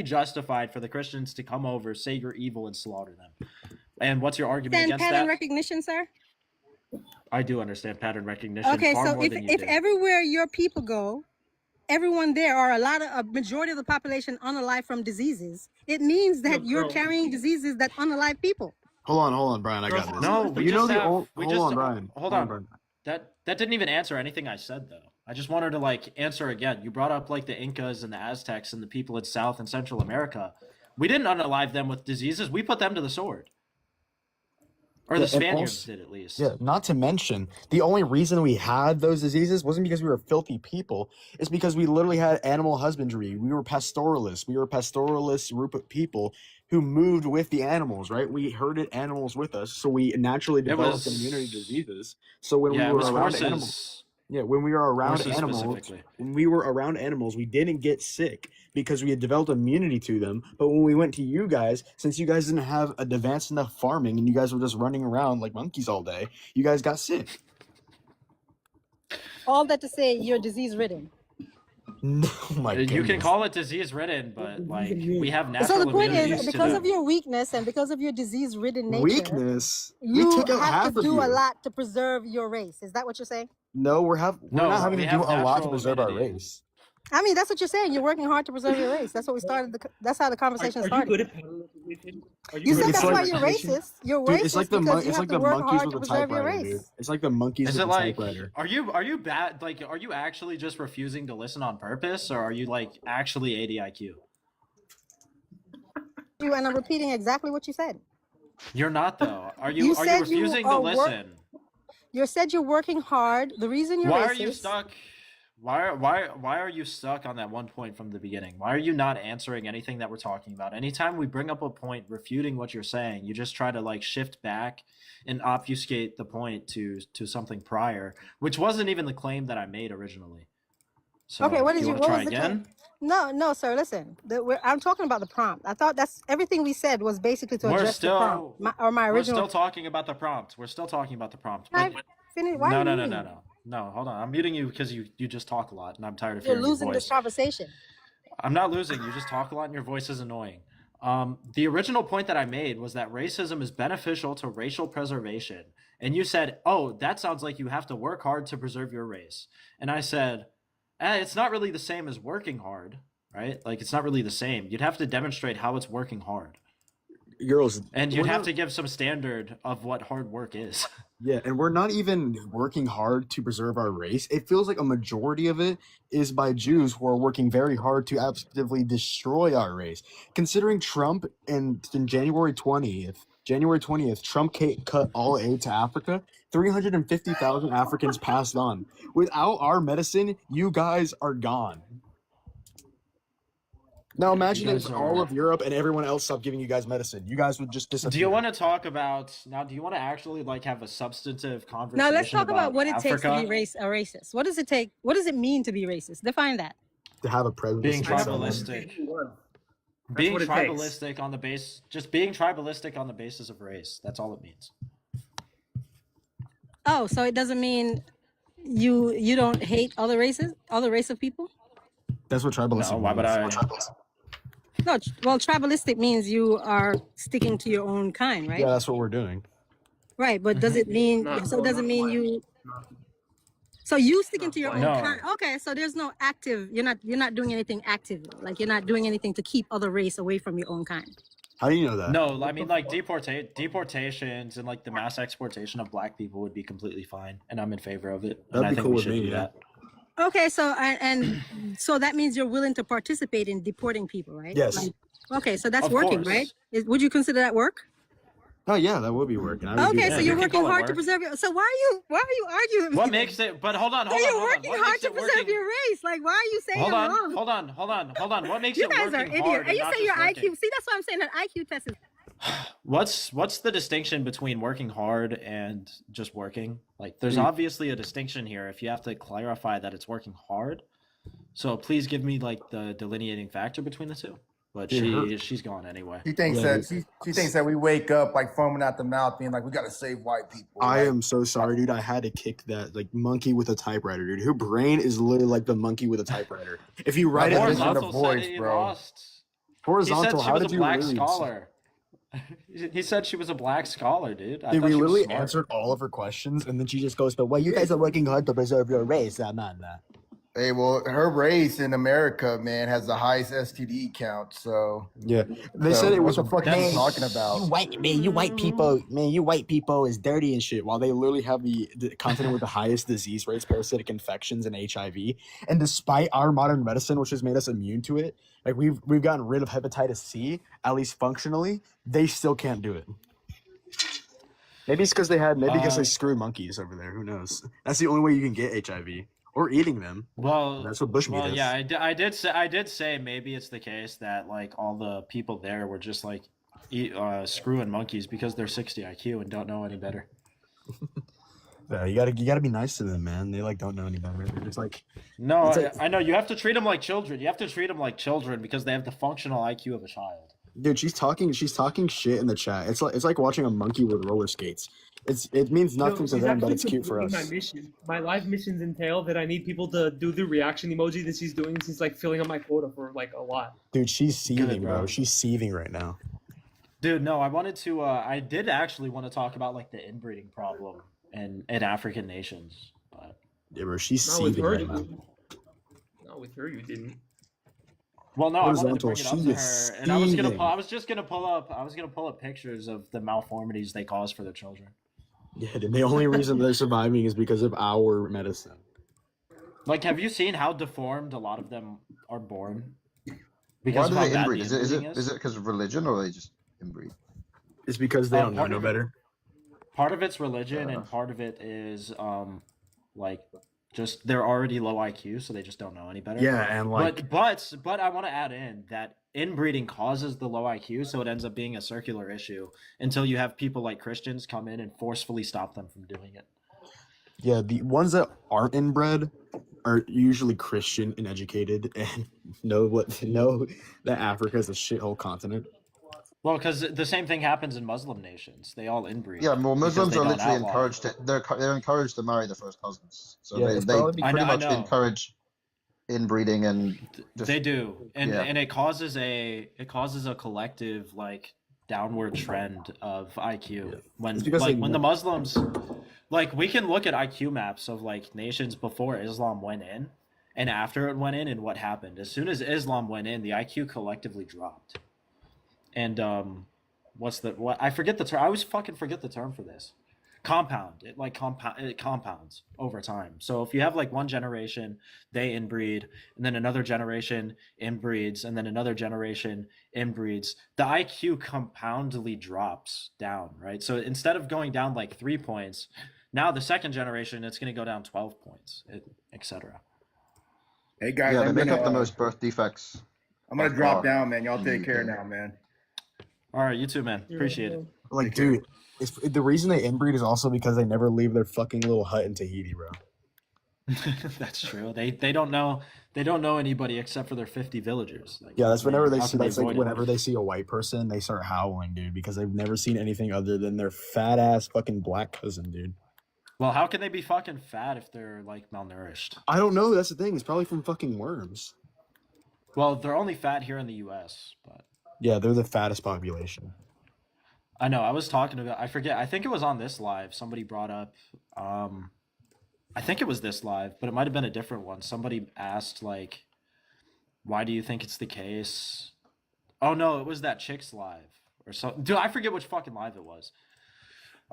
justified for the Christians to come over, say you're evil, and slaughter them. And what's your argument Understand against pattern that? recognition, sir? I do understand pattern recognition Okay, far so more if than you do. everywhere your people go, everyone there or a majority of the population unalive from diseases, it means that you're carrying diseases that unalive people. Hold on, Brian. I got this. No, we You know just the have. old. We Hold just on, Brian. hold Hold on, on. Brian. That didn't even answer anything I said though. I just wanted to like answer again. You brought up like the Incas and the Aztecs and the people in South and Central America. We didn't unalive them with diseases. We put them to the sword. Or the Yeah, and Spaniards also- did at least. Yeah, not to mention the only reason we had those diseases wasn't because we were filthy people. It's because we literally had animal husbandry. We were pastoralists. We were pastoralist group of people who moved with the animals, right? We herded animals with us, so we naturally developed immunity to diseases. So when Yeah, it we was were around horses. animals, yeah, when we were around Horses animals, specifically. when we were around animals, we didn't get sick because we had developed immunity to them. But when we went to you guys, since you guys didn't have advanced enough farming and you guys were just running around like monkeys all day, you guys got sick. All that to say, you're disease ridden. No, my You can goodness. call it disease ridden, but like we have So natural the point immunities is, to because them. of your weakness and because of your disease ridden nature, Weakness. We you took out have half to of do a you. lot to preserve your race. Is that what you're saying? No, we're No, not having we to do have a lot to natural preserve our immunity. race. I mean, that's what you're saying. You're working hard to preserve your race. That's what we started. That's how the conversation Are you started. good at pattern recognition? Are You said It's that's like- why you're racist. You're Dude, racist it's like the because you it's have like to the work monkeys hard with to a preserve your typewriter, dude. race. It's like the monkeys Is with it a like typewriter. are you bad like are you actually just refusing to listen on purpose or are you like actually ADIQ? And I'm repeating exactly what you said. You're not though. Are you You are you said you refusing to are work- listen? You said you're working hard. The reason you're Why racist. are you stuck? Why are you stuck on that one point from the beginning? Why are you not answering anything that we're talking about? Anytime we bring up a point refuting what you're saying, you just try to like shift back and obfuscate the point to something prior, which wasn't even the claim that I made originally. So, Okay, what do did you you? want to What try was the again? claim? No, sir. Listen, I'm talking about the prompt. I thought that's everything we said was basically to We're address the still prompt. My we're original. still talking about the prompt. We're still talking about the prompt. Can But I finish? Why no, are you no, no, muting no, me? no. Hold on. I'm muting you because you just talk a lot, and I'm tired of You're hearing your losing this voice. conversation. I'm not losing. You just talk a lot, and your voice is annoying. The original point that I made was that racism is beneficial to racial preservation, and you said, "Oh, that sounds like you have to work hard to preserve your race." And I said, "It's not really the same as working hard, right? Like it's not really the same. You'd have to demonstrate how it's working hard, Girls, and you'd we're have not- to give some standard of what hard work is." Yeah, and we're not even working hard to preserve our race. It feels like a majority of it is by Jews who are working very hard to actively destroy our race. Considering Trump in January 20th, Trump cut all aid to Africa. 350,000 Africans passed on. Without our medicine, you guys are gone. Now imagine You if guys all are- of Europe and everyone else stopped giving you guys medicine. You guys would just disappear. Do you want to talk about now? Do you want to actually like have a substantive conversation? Now let's talk about what it takes to Africa? be a racist. What does it take? What does it mean to be racist? Define that. to have a president? Being that's tribalistic. That's Being what it takes. tribalistic on the base, just being tribalistic on the basis of race. That's all it means. Oh, so it doesn't mean you don't hate other races, other race of people? That's what tribalism No, why would I? means. No, well, tribalistic means you are sticking to your own kind, right? Yeah, that's what we're doing. Right, but does it mean? No, So it doesn't not mean quite. you. So you sticking to your own No. kind? Okay, so there's no active. You're not doing anything actively. Like you're not doing anything to keep other race away from your own kind. How do you know that? No, I mean like deportations and like the mass exportation of black people would be completely fine, and I'm in favor of it. And That'd I be think cool we with should me, do yeah. that. Okay, so and so that means you're willing to participate in deporting people, right? Yes. Like, okay, so that's Of working, course. right? Would you consider that work? Oh yeah, that would be working. I would do Okay, that. so you you're can working call it hard to work. preserve your. So why are you arguing? with What me? makes it? But hold on, So hold on, you're hold on. working What hard makes to it preserve working? your race. Like, why are you saying Hold I'm on, wrong? hold on, hold on, hold on. What makes You it guys are working idiots. hard And and you not say just your working? IQ. See, that's why I'm saying that IQ test is. What's the distinction between working hard and just working? Like, there's obviously a distinction here. If you have to clarify that it's working hard, so please give me like the delineating factor between the two. But she's gone anyway. She thinks Yeah, that she thinks that we wake up like foaming out the mouth, being like, we gotta save white people. I Like, am so sorry, dude. I had to kick that like monkey with a typewriter, dude. Her brain is literally like the monkey with a typewriter. If you write it, Horizontal Horizontal said voice, he bro. lost. He said horizontal. she How was did a you black lose? scholar. He said she was a black scholar, dude. I Dude, thought we she was literally smart. answered all of her questions, and then she just goes, "But well, you guys are working hard to preserve your race." I'm not that. Hey, well, her race in America, man, has the highest STD count. So Yeah, they so said it was what a the fuck are you fucking talking about? you white people, man, you white people is dirty and shit. While they literally have the continent with the highest disease rates, parasitic infections, and HIV, and despite our modern medicine, which has made us immune to it, like we've gotten rid of hepatitis C, at least functionally, they still can't do it. Maybe it's because they screw monkeys over there. Who knows? That's the only way you can get HIV, or eating them. Well, That's what bushmeat is. yeah, I did say maybe it's the case that like all the people there were just like screwing monkeys because they're 60 IQ and don't know any better. Yeah, you gotta be nice to them, man. They like don't know any better. They're just like No, it's like, I know you have to treat them like children. You have to treat them like children because they have the functional IQ of a child. dude, she's talking shit in the chat. It's like watching a monkey with roller skates. It means nothing to he's them, but actually it's cute for completing us. My mission, my live missions entail that I need people to do the reaction emoji that she's doing. She's like filling up my quota for like a lot. Dude, she's seething, bro. bro. She's seething right now. Dude, no, I wanted to. I did actually want to talk about like the inbreeding problem in African nations. But... Yeah, bro, she's Not with seething her, right you now. didn't. Not with her, you didn't. Well, no, I wanted to Horizontal, bring it up she to is her, and I was seething. gonna pull up pictures of the malformities they cause for their children. Yeah, and the only reason they're surviving is because of our medicine. Like, have you seen how deformed a lot of them are born? Why Because do of how they bad inbreed? the Is it inbreeding is? because of religion, or they just inbreed? It's because they don't know part no of better. Part of it's religion, and part of it is like just they're already low IQ, so they just don't know any better. Yeah, and like but I want to add in that inbreeding causes the low IQ, so it ends up being a circular issue until you have people like Christians come in and forcefully stop them from doing it. yeah, the ones that aren't inbred are usually Christian and educated and know that Africa is a shithole continent. Well, because the same thing happens in Muslim nations. They all inbreed. Yeah, well, because Muslims they are don't literally outlaw. encouraged. They're encouraged to marry their first cousins. So Yeah, they it's probably pretty I much know. encourage inbreeding and just They do, and yeah. and it causes a collective like downward trend of IQ when It's because like they when the know. Muslims, like we can look at IQ maps of like nations before Islam went in and after it went in and what happened. As soon as Islam went in, the IQ collectively dropped. And what I forget the term. I always fucking forget the term for this. Compound. It compounds over time. So if you have like one generation, they inbreed, and then another generation inbreeds, and then another generation inbreeds, the IQ compoundly drops down, right? So instead of going down like 3 points, now the second generation it's going to go down 12 points, etc. Hey guys, Yeah, they I'm make up the gonna most birth defects. I'm gonna by drop far down, man. Y'all in the take care UK. now, man. All right, you too, man. Appreciate it. Like, Take care. dude, the reason they inbreed is also because they never leave their fucking little hut in Tahiti, bro. That's true. They don't know anybody except for their 50 villagers. Like, Yeah, that's whenever they how see can that's like avoid it? whenever they see a white person, they start howling, dude, because they've never seen anything other than their fat ass fucking black cousin, dude. Well, how can they be fucking fat if they're like malnourished? I don't know. That's the thing. It's probably from fucking worms. Well, they're only fat here in the U.S., but Yeah, they're the fattest population. I know. I was talking about. I forget. I think it was on this live. Somebody brought up. I think it was this live, but it might have been a different one. Somebody asked like, "Why do you think it's the case?" Oh no, it was that Chicks live or something. Dude, I forget which fucking live it was.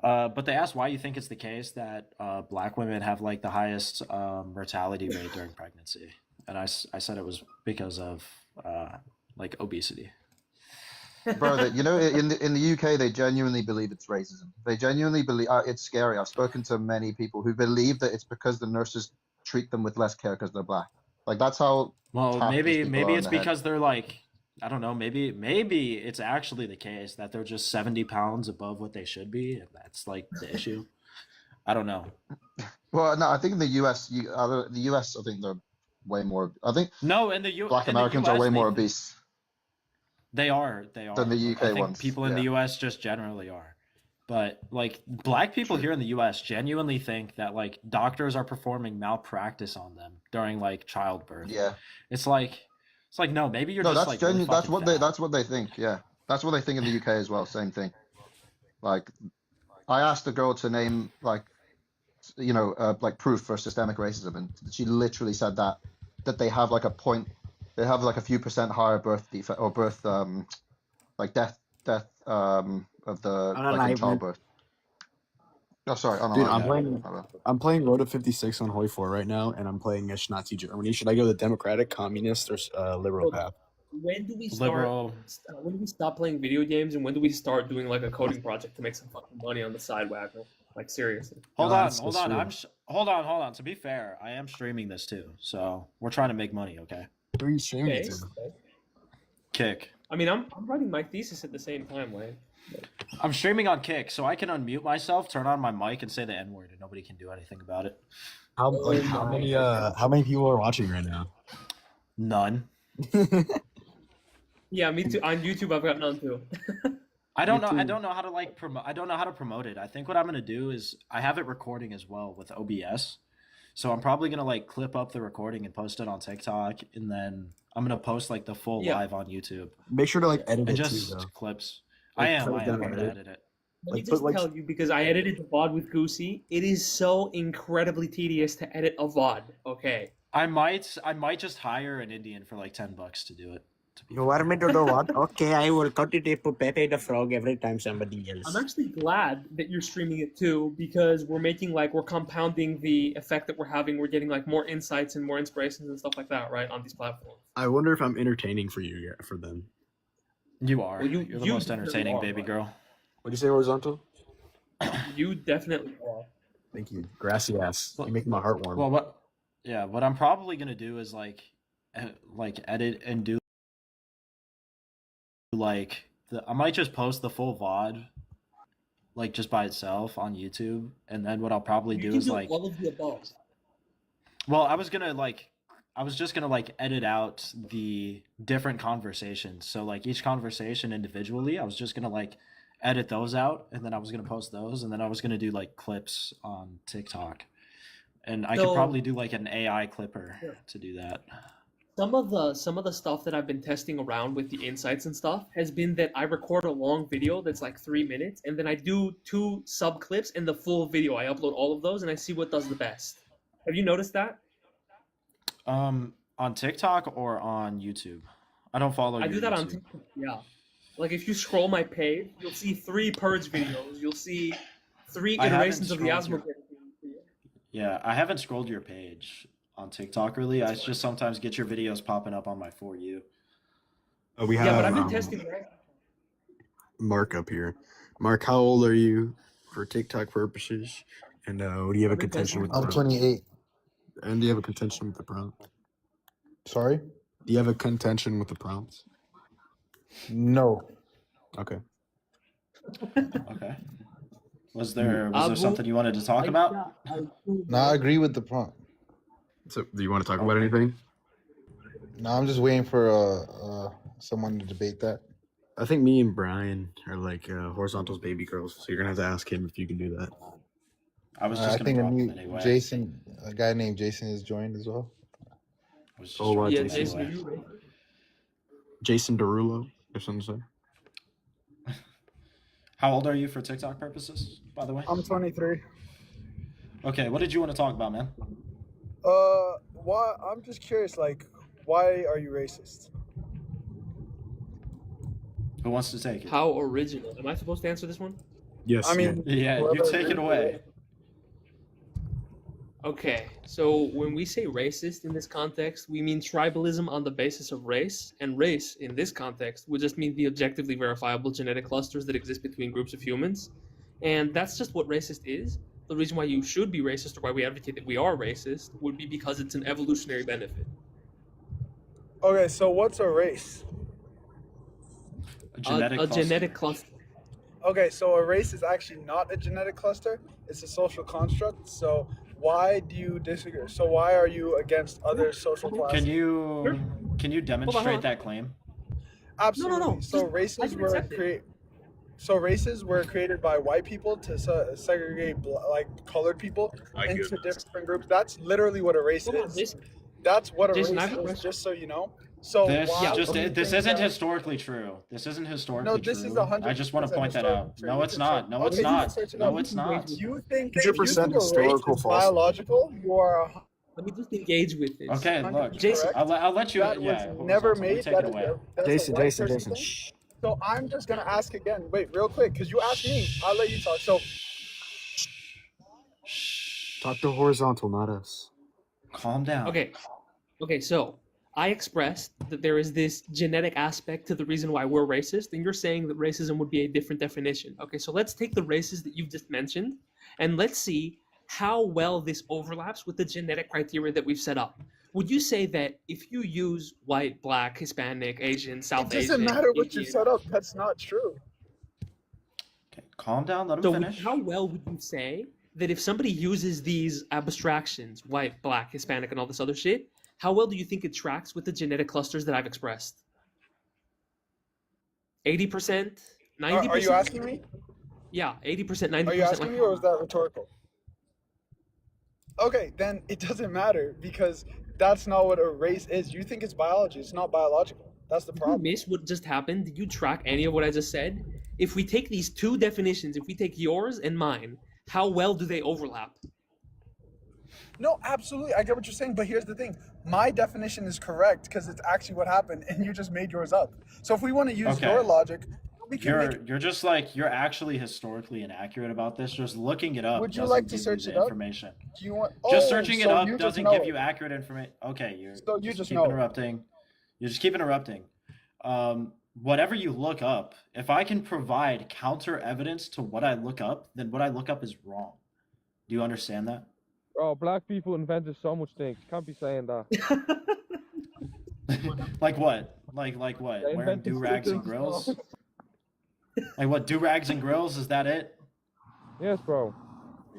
But they asked why you think it's the case that black women have like the highest mortality rate during pregnancy, and I said it was because of like obesity. Bro, in the UK, they genuinely believe it's racism. They genuinely believe it's scary. I've spoken to many people who believe that it's because the nurses treat them with less care because they're black. Like that's how. Well, tapped these maybe people are in it's the head. because they're like, I don't know, maybe it's actually the case that they're just 70 pounds above what they should be, and that's like the issue. I don't know. Well, no, I think in the US, I think they're way more. I think No, black in the Americans are US, way more obese. They are. Than the UK I think ones, people in the US just generally are. But like black people here in the US genuinely think that like doctors are performing malpractice on them during like childbirth. Yeah. It's like no, maybe you're No, just that's like really That's fucking what fat. that's what they think. Yeah. That's what they think in the UK as well. Same thing. Like, I asked a girl to name like proof for systemic racism, and she literally said that they have like they have like a few percent higher birth defect or birth like death of the like in childbirth. Oh, sorry, Dude, unalive. I'm playing Road to 56 on Hoi 4 right now, and I'm playing as Nazi Germany. Should I go the Democratic, Communist, or liberal path? When do we start? Liberal. When do we stop playing video games, and when do we start doing like a coding project to make some fucking money on the side, Wagner? Like seriously. Hold No, on, that's so hold on. sweet. Hold on. To be fair, I am streaming this too, so we're trying to make money. Okay. Who are you streaming Okay. to? Kick. I mean, I'm writing my thesis at the same time, Wayne. I'm streaming on Kick, so I can unmute myself, turn on my mic, and say the N word, and nobody can do anything about it. How many people are watching right now? None. Yeah, me too. On YouTube, I've got none too. I don't know how to like promote. I don't know how to promote it. I think what I'm gonna do is I have it recording as well with OBS, so I'm probably gonna like clip up the recording and post it on TikTok, and then I'm gonna post like the full live on YouTube. Make sure to like edit And it just too, though. clips. Like, I am clip down gonna edit. edit it. Let me Like, just put, like- tell you, because I edited the VOD with Goosey, it is so incredibly tedious to edit a VOD. Okay. I might just hire an Indian for like $10 to do it. You want me to do what? Okay, I will cut it to Pepe the Frog every time somebody yells. I'm actually glad that you're streaming it too, because we're compounding the effect that we're having. We're getting like more insights and more inspirations and stuff like that, right, on these platforms. I wonder if I'm entertaining for you for them. You are. Well, You're the you most definitely entertaining are, baby right? girl. What'd you say, Horizontal? You definitely are. Thank you. Gracias. You make my heart warm. Well, what I'm probably gonna do is like edit and do like I might just post the full VOD like just by itself on YouTube, and then what I'll probably You do can is do like, all of the above. well, I was just gonna like edit out the different conversations. So like each conversation individually, I was just gonna like edit those out, and then I was gonna post those, and then I was gonna do like clips on TikTok, and I could So- probably do like an AI clipper to do that. Some of the stuff that I've been testing around with the insights and stuff has been that I record a long video that's like 3 minutes, and then I do 2 sub clips and the full video. I upload all of those, and I see what does the best. Have you noticed that? On TikTok or on YouTube? I don't follow. I your do that on YouTube. TikTok. Yeah. Like if you scroll my page, you'll see 3 Purge videos. You'll see 3 I haven't iterations of the scrolled Asmo. Yeah, I haven't scrolled your page on TikTok really. I just sometimes get your videos popping up on my For You. We have Yeah, but I've been testing that. Mark up here. Mark, how old are you for TikTok purposes? And do you have a contention with? I'm 28. And do you have a contention with the prompt? Sorry? Do you have a contention with the prompt? No. Okay. Okay. Was there Abu- something you wanted to talk about? No, I agree with the prompt. So, do you want to talk about anything? No, I'm just waiting for someone to debate that. I think me and Brian are like Horizontal's baby girls, so you're gonna have to ask him if you can do that. I was I just think a gonna new drop him anyway. Jason, a guy named Jason, has joined as well. I was just Oh, dropping Yeah, him Jason, anyway. you Jason Derulo, if something said. How old are you for TikTok purposes, by the way? I'm 23. Okay, what did you want to talk about, man? Why? I'm just curious. Like, why are you racist? Who wants to take it? How original. Am I supposed to answer this one? Yes. I mean, Yeah, you whoever- take it away. Okay, so when we say racist in this context, we mean tribalism on the basis of race, and race in this context would just mean the objectively verifiable genetic clusters that exist between groups of humans. And that's just what racist is. The reason why you should be racist, or why we advocate that we are racist, would be because it's an evolutionary benefit. Okay, so what's a race? A genetic cluster. Genetic cluster. Okay, so a race is actually not a genetic cluster. It's a social construct. So why do you disagree? So why are you against other social classes? Can you demonstrate that claim? Absolutely. No. So Just- I races can were accept it. created. So races were created by white people to segregate like colored people into different groups. That's literally what a race Hold on, is. Jason. That's what a Jason, I race have a is. question. Just so you know, So This why just do you this think isn't that? historically true. This isn't historically No, this is true. 100%. I just want to point that out. true. No, You it's can not. search- No, it's okay, you can not. search it No, up. it's not. You think 100% a race historical is falsity. biological? You are Let me just engage with this. Okay, look, Jason. I'll let you. that Yeah, was never horizontal. We made. take That it is away. that's Jason, a white Jason, person Jason. thing. Shh. So I'm just gonna ask again. Wait, real quick, because you asked me. I'll let you talk. So Talk to horizontal, not us. Calm down. Okay, so I expressed that there is this genetic aspect to the reason why we're racist, and you're saying that racism would be a different definition. Okay, so let's take the races that you've just mentioned, and let's see how well this overlaps with the genetic criteria that we've set up. Would you say that if you use white, black, Hispanic, Asian, it South doesn't Asian, matter what you Indian, set up. That's not true. Okay, calm down. Let him so finish. how well would you say that if somebody uses these abstractions, white, black, Hispanic, and all this other shit, how well do you think it tracks with the genetic clusters that I've expressed? 80%? 90%? Are you asking me? Yeah, 80%, 90%. Are you asking like, me, or was that rhetorical? Okay, then it doesn't matter because that's not what a race is. You think it's biology. It's not biological. That's the Did problem. you miss what just happened? Did you track any of what I just said? If we take these two definitions, if we take yours and mine, how well do they overlap? No, absolutely. I get what you're saying, but here's the thing. My definition is correct because it's actually what happened, and you just made yours up. So if we want to use Okay. your logic, we can make You're just like you're actually historically inaccurate about this. Just looking it up Would you doesn't like to give search you it the up? information. Do you want? Just Oh, searching it so up you just doesn't know give it. you accurate information. Okay, you're So you just keep know it. interrupting. You just keep interrupting. Whatever you look up, if I can provide counter evidence to what I look up, then what I look up is wrong. Do you understand that? Bro, black people invented so much things. Can't be saying that. Like what? Like what? They Wearing invented do rags and stickers. grills? Like what? Do rags and grills? Is that it? Yes, bro.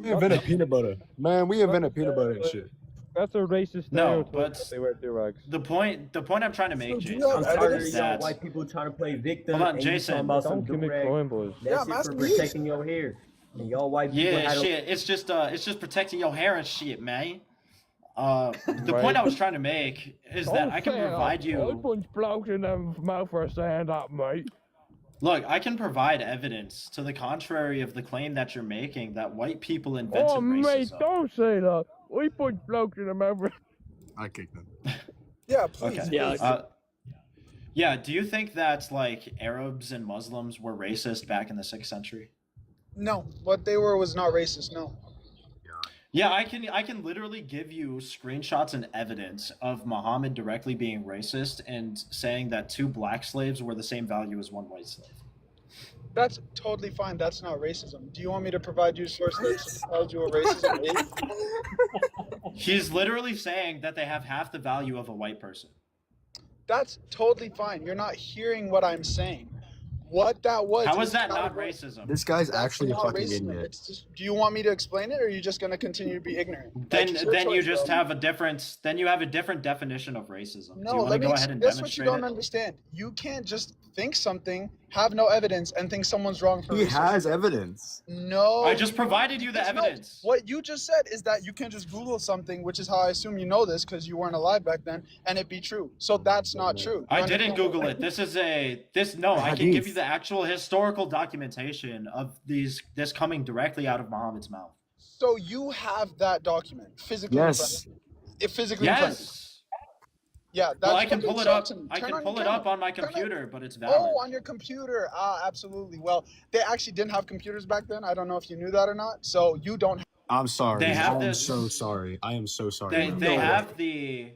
We invented peanut butter. Man, we invented peanut butter and shit. That's a racist No, stereotype. but that they wear do-rags. the point I'm trying to make, do you Jason, have is evidence? that White people trying to play victim. Hold on, and you Jason. talking about some Don't give me do-rag. coin, boys. Yeah, That's I'm it for asking you. protecting your hair. And y'all white people yeah, had a- shit. It's just protecting your hair and shit, man. The Right. point I was trying to make is that I can provide I you. punch blokes in the mouth for saying that, mate. Look, I can provide evidence to the contrary of the claim that you're making that white people invented Oh, mate, racism. don't say that. We punch blokes in the mouth. I kicked them. Yeah, please. Okay. Yeah, Yeah. Do you think that like Arabs and Muslims were racist back in the 6th century? No, what they were was not racist. No. Yeah, I can literally give you screenshots and evidence of Muhammad directly being racist and saying that 2 black slaves were the same value as 1 white slave. That's totally fine. That's not racism. Do you want me to provide you sources that tells you what racism is? He's literally saying that they have half the value of a white person. That's totally fine. You're not hearing what I'm saying. What that was. How is is that kind not of what- racism? This guy's That's actually a not fucking racism. idiot. It's just, do you want me to explain it, or are you just gonna continue to be ignorant? Then Like, it's your then you choice, just bro. have a different definition of racism. Do No, you want to let me. go ahead and That's what you demonstrate don't it? understand. You can't just think something, have no evidence, and think someone's wrong for He racism. has evidence. No. I just provided you the it's not. evidence. What you just said is that you can just Google something, which is how I assume you know this because you weren't alive back then, and it be true. So that's not true. I You didn't understand? Google it. I can give you Hadith. the actual historical documentation of this coming directly out of Muhammad's mouth. So you have that document physically. in front Yes. of you. It physically. in front of you. Yes. Yeah, that's Well, I can fucking pull it up. something. I Turn can on pull your it up camera. on my Turn on- computer, but it's valid. Oh, on your computer. Absolutely. Well, they actually didn't have computers back then. I don't know if you knew that or not. So you don't. I'm sorry. They have I'm this- so sorry. I am so sorry. They have the.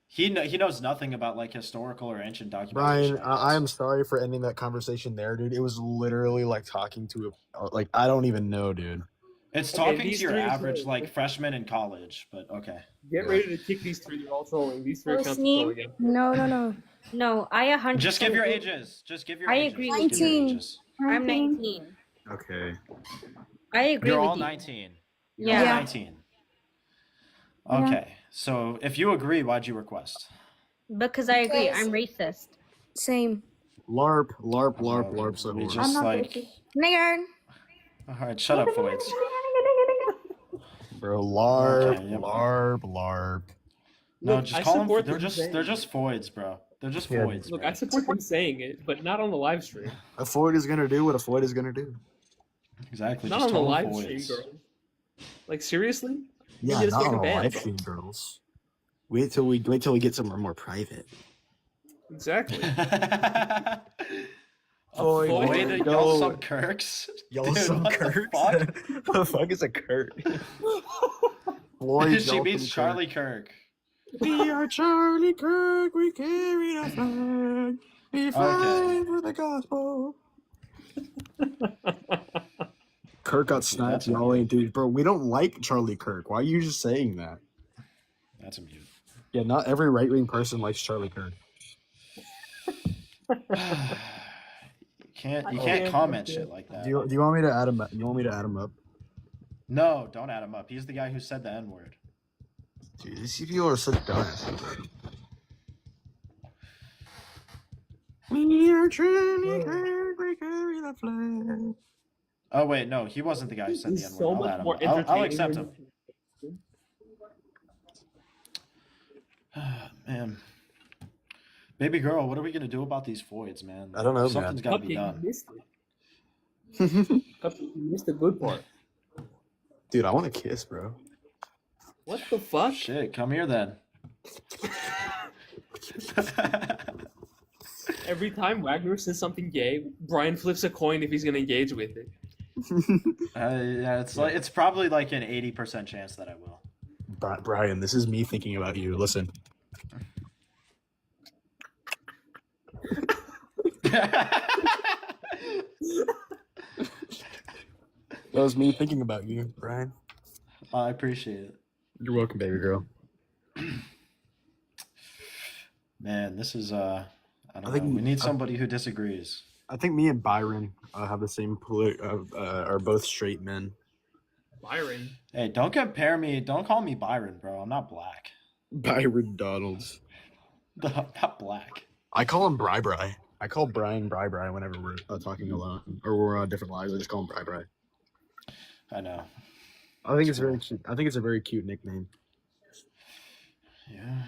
He knows nothing about like historical or ancient Brian, documentation. I am sorry for ending that conversation there, dude. It was literally like talking to like I don't even know, dude. It's Okay, talking to these your three- average like freshman in college, but okay. Get ready to kick these 3. They're all trolling. These 3 accounts are Hosni, trolling. no, I 100%. Just give your ages. Just give your I ages. agree Just with give your you. ages. I'm 19. Okay. I agree You're with all you. 19. You're Yeah. all 19. Okay. So if you agree, why'd you request? Because I agree. I'm racist. Same. LARP, LARP, LARP, LARP. So We hard. just like. Nigger. All right, shut up, Floyd. Bro, LARP, Okay, yep. LARP, LARP. No, Look, just I call them. support They're them just saying they're it. just foids, bro. They're just Yeah. foids, Look, bro. I support them saying it, but not on the live stream. A Floyd is gonna do what a Floyd is gonna do. Exactly. Not Just on the total live stream, foids. girl. Like seriously? We Yeah, get us not on fucking a banned, live bro. stream, girls. Wait till we get somewhere more private. Exactly. A Floyd, foid way to to y'all go. some Kirks? Y'all Dude, some what Kirks? the What the fuck is a Kirk? fuck? Floyd, She y'all means some Charlie Kirk. We are Charlie Kirk. We carry the flag. We fight for the gospel. Kirk got snapped. That's a Y'all mute. ain't dude, bro. We don't like Charlie Kirk. Why are you just saying that? That's a mute. Yeah, not every right wing person likes Charlie Kirk. You can't comment shit like that. Do you want me to add him? You want me to add him up? No, don't add him up. He's the guy who said the N word. Dude, these people are such dumbasses. We are Charlie Kirk. We carry the flag. Oh wait, no, he wasn't the guy who said the He's N word. so I'll much add him. more I'll entertaining accept than him. Man, baby girl, what are we gonna do about these voids, man? I don't know, Something's man. gotta be Cupcake, done. you missed it. Cupcake, you missed the good part. Dude, I want to kiss, bro. What the fuck? Shit, come here then. Every time Wagner says something gay, Brian flips a coin if he's gonna engage with it. Yeah, it's probably like an 80% chance that I will. Brian, this is me thinking about you. Listen. That was me thinking about you, Brian. I appreciate it. You're welcome, baby girl. Man, this is I don't think know. We need I- somebody who disagrees. I think me and Byron have the same are both straight men. Byron. Hey, don't compare me. Don't call me Byron, bro. I'm not black. Byron Donalds. I'm not black. I call him Bri. I call Brian Bri whenever we're talking alone or we're on different lives. I just call him Bri. I know. I think it's very cute. I think it's a very cute nickname. Yeah.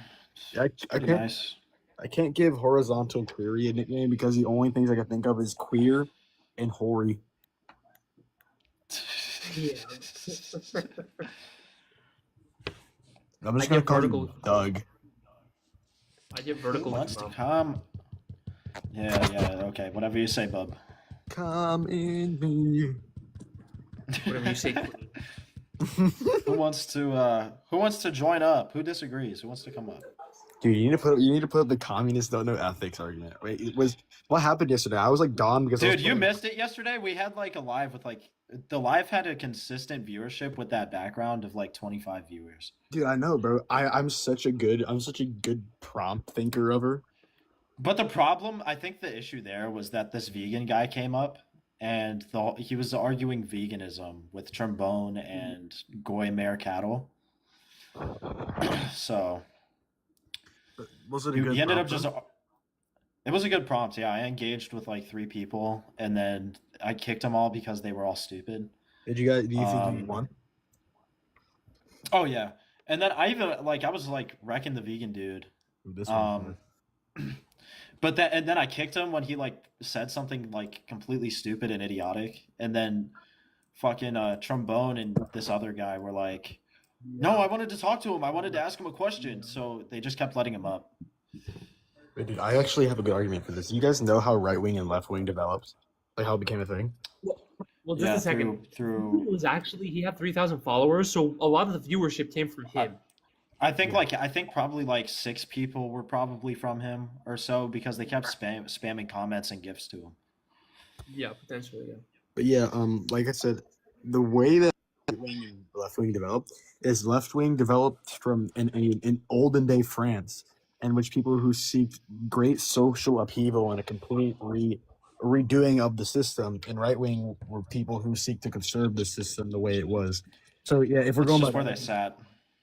I Pretty can't. nice. I can't give horizontal query a nickname because the only things I can think of is queer and hoary. Yeah. I'm just I gonna get call vertical. him Doug. I get Who vertical. wants to bro. come? Yeah, okay. Whatever you say, bub. Come in me. Whatever you say. Who wants to join up? Who disagrees? Who wants to come up? Dude, you need to put up the communists don't know ethics argument. Wait, what happened yesterday? I was like Don because I was Dude, you playing- missed it yesterday. We had like a live with like the live had a consistent viewership with that background of like 25 viewers. Dude, I know, bro. I'm such a good prompt thinker of her. But the problem, I think the issue there was that this vegan guy came up and he was arguing veganism with Trombone and Goy Mare Cattle. So Was it a good he ended up prompt, just. though? It was a good prompt, yeah. I engaged with like 3 people, and then I kicked them all because they were all stupid. Do you think you won? Oh yeah, and then I even I was like wrecking the vegan dude. This one. But then I kicked him when he like said something like completely stupid and idiotic, and then fucking Trombone and this other guy were like, "No, I wanted to talk to him. I wanted to ask him a question." So they just kept letting him up. Wait, dude, I actually have a good argument for this. You guys know how right wing and left wing developed? Like how it became a thing? Well, just Yeah, a second. through- He was actually he had 3,000 followers, so a lot of the viewership came from him. I think probably like 6 people were probably from him or so because they kept spamming comments and gifts to him. Yeah, potentially. Yeah. But yeah, like I said, the way that right wing and left wing developed is left wing developed from in olden day France, in which people who seek great social upheaval and a complete redoing of the system, and right wing were people who seek to conserve the system the way it was. So yeah, if we're It's going just by where they sat.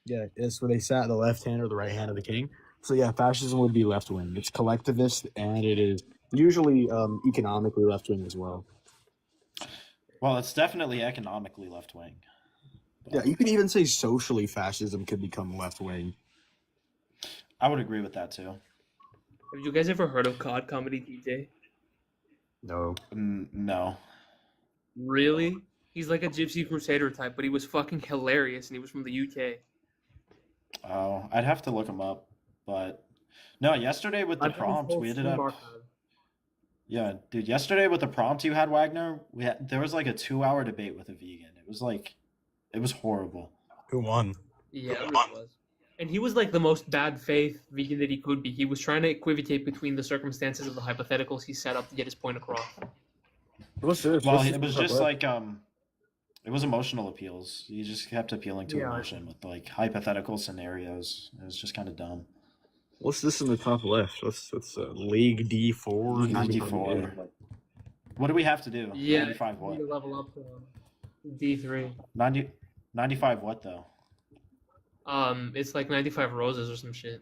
yeah, it's where they sat the left hand or the right hand of the king. So yeah, fascism would be left wing. It's collectivist and it is usually economically left wing as well. Well, it's definitely economically left wing. Yeah, you could even say socially fascism could become left wing. I would agree with that too. Have you guys ever heard of COD Comedy DJ? No. No. Really? He's like a Gypsy Crusader type, but he was fucking hilarious, and he was from the UK. Oh, I'd have to look him up, but no. Yesterday with the I've got his prompt, whole we ended stream up. archive. Yeah, dude. Yesterday with the prompt you had, Wagner, there was like a 2-hour debate with a vegan. It was horrible. Who won? Yeah, it really was. And he was like the most bad faith vegan that he could be. He was trying to equivocate between the circumstances of the hypotheticals he set up to get his point across. What's this? Well, What's it was this just about? like it was emotional appeals. He just kept appealing to Yeah. emotion with like hypothetical scenarios. It was just kind of dumb. What's this in the top left? What's League D4? League D4. What do we have to do? Yeah, 95 you what? need to level up to D3. 95 what though? It's like 95 roses or some shit.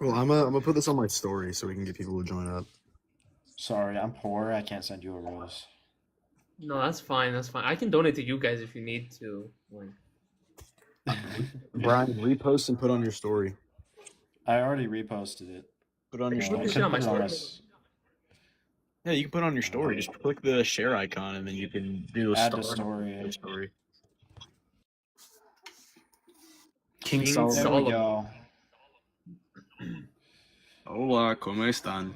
Well, I'm gonna put this on my story so we can get people to join up. Sorry, I'm poor. I can't send you a rose. No, that's fine. That's fine. I can donate to you guys if you need to. Like, Brian, repost and put on your story. I already reposted it. Put on your Put story. this shit on my story. Yeah, you can put on your story. Just click the share icon and then you can do Add a to story. story. King King Solomon. There we Solomon. go. Hola, ¿cómo están?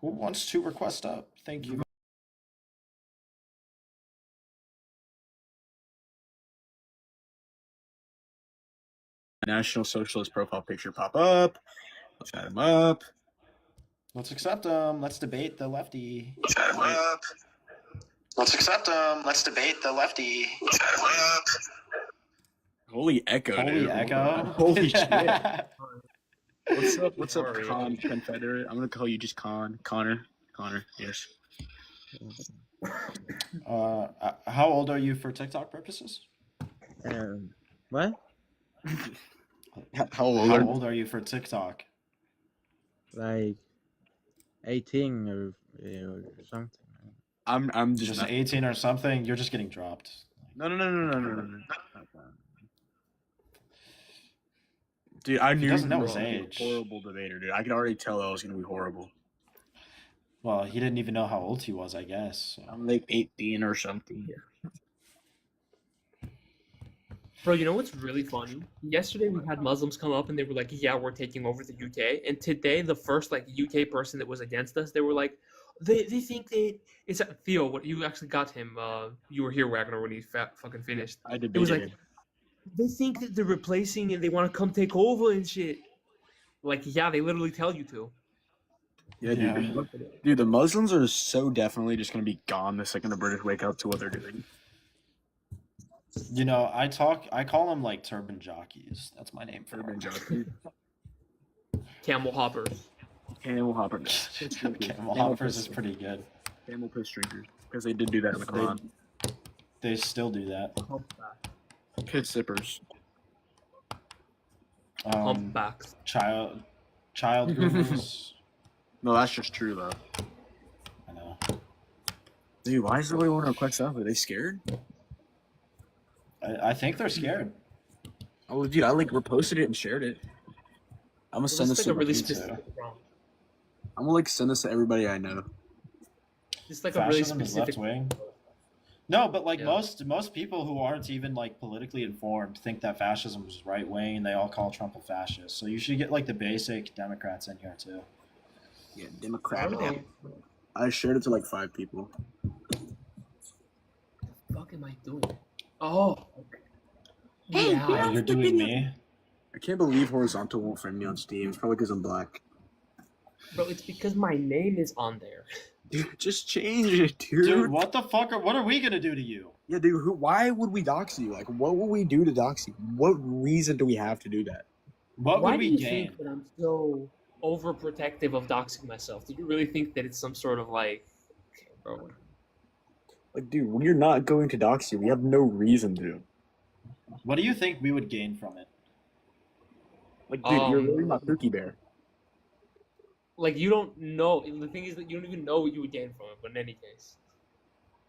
Who wants to request up? Thank you. National Socialist profile picture pop up. Let's add him up. Let's accept them. Let's debate the lefty. Let's add him up. Let's accept them. Let's debate the lefty. Let's add him up. Holy echo, Holy dude. echo. Holy shit. What's up? What's up, Sorry. Con Confederate? I'm gonna call you just Con. Connor, yes. How old are you for TikTok purposes? What? How old? How old are you for TikTok? Like 18 or something. I'm just Just not- 18 or something? You're just getting dropped. No. Dude, I knew doesn't know you his were gonna be a age. horrible debater, dude. I could already tell I was gonna be horrible. Well, he didn't even know how old he was, I guess. So. I'm like 18 or something. Bro, you know what's really funny? Yesterday we had Muslims come up and they were like, "Yeah, we're taking over the UK." And today, the first like UK person that was against us, they were like, "They think that it's Theo. What you actually got him? You were here, Wagner, when he fucking finished." I It was debated like, him. they think that they're replacing and they want to come take over and shit. Like, yeah, they literally tell you to. Yeah, dude. Dude, the Muslims are so definitely just gonna be gone the second the British wake up to what they're doing. You know, I call them like turban jockeys. That's my name for Turban jockey. Camel hoppers. Camel hopper. Camel hoppers is pretty good. Camel piss drinkers. Because they did do that in the Quran. They still do that. Piss sippers. Humpbacks. Child groomers. No, that's just true though. I know. Dude, why is nobody want to request that? Are they scared? I think they're scared. Oh, dude, I like reposted it and shared it. I'm gonna send this It's to like a really my- specific prompt. I'm gonna like send this to everybody I know. It's like a really Fascism is specific. left wing. No, but like Yeah. most people who aren't even like politically informed think that fascism is right wing. They all call Trump a fascist. So you should get like the basic Democrats in here too. Yeah, Democrat. Oh. I shared it to like 5 people. What am I doing? Oh. Okay. Hey, Yeah. yeah. You're doing me. I can't believe Horizontal won't friend me on Steam. It's probably because I'm black. Bro, it's because my name is on there. Dude, just change it, dude. Dude, what the fuck? What are we gonna do to you? Yeah, dude. Why would we dox you? Like, what would we do to dox you? What reason do we have to do that? What Why would do we you gain? think that I'm so overprotective of doxing myself? Do you really think that it's some sort of like, okay, bro? Like, dude, we're not going to dox you. We have no reason to. What do you think we would gain from it? Like, dude, you're really my Pookie Bear. Like, you don't know. The thing is that you don't even know what you would gain from it. But in any case,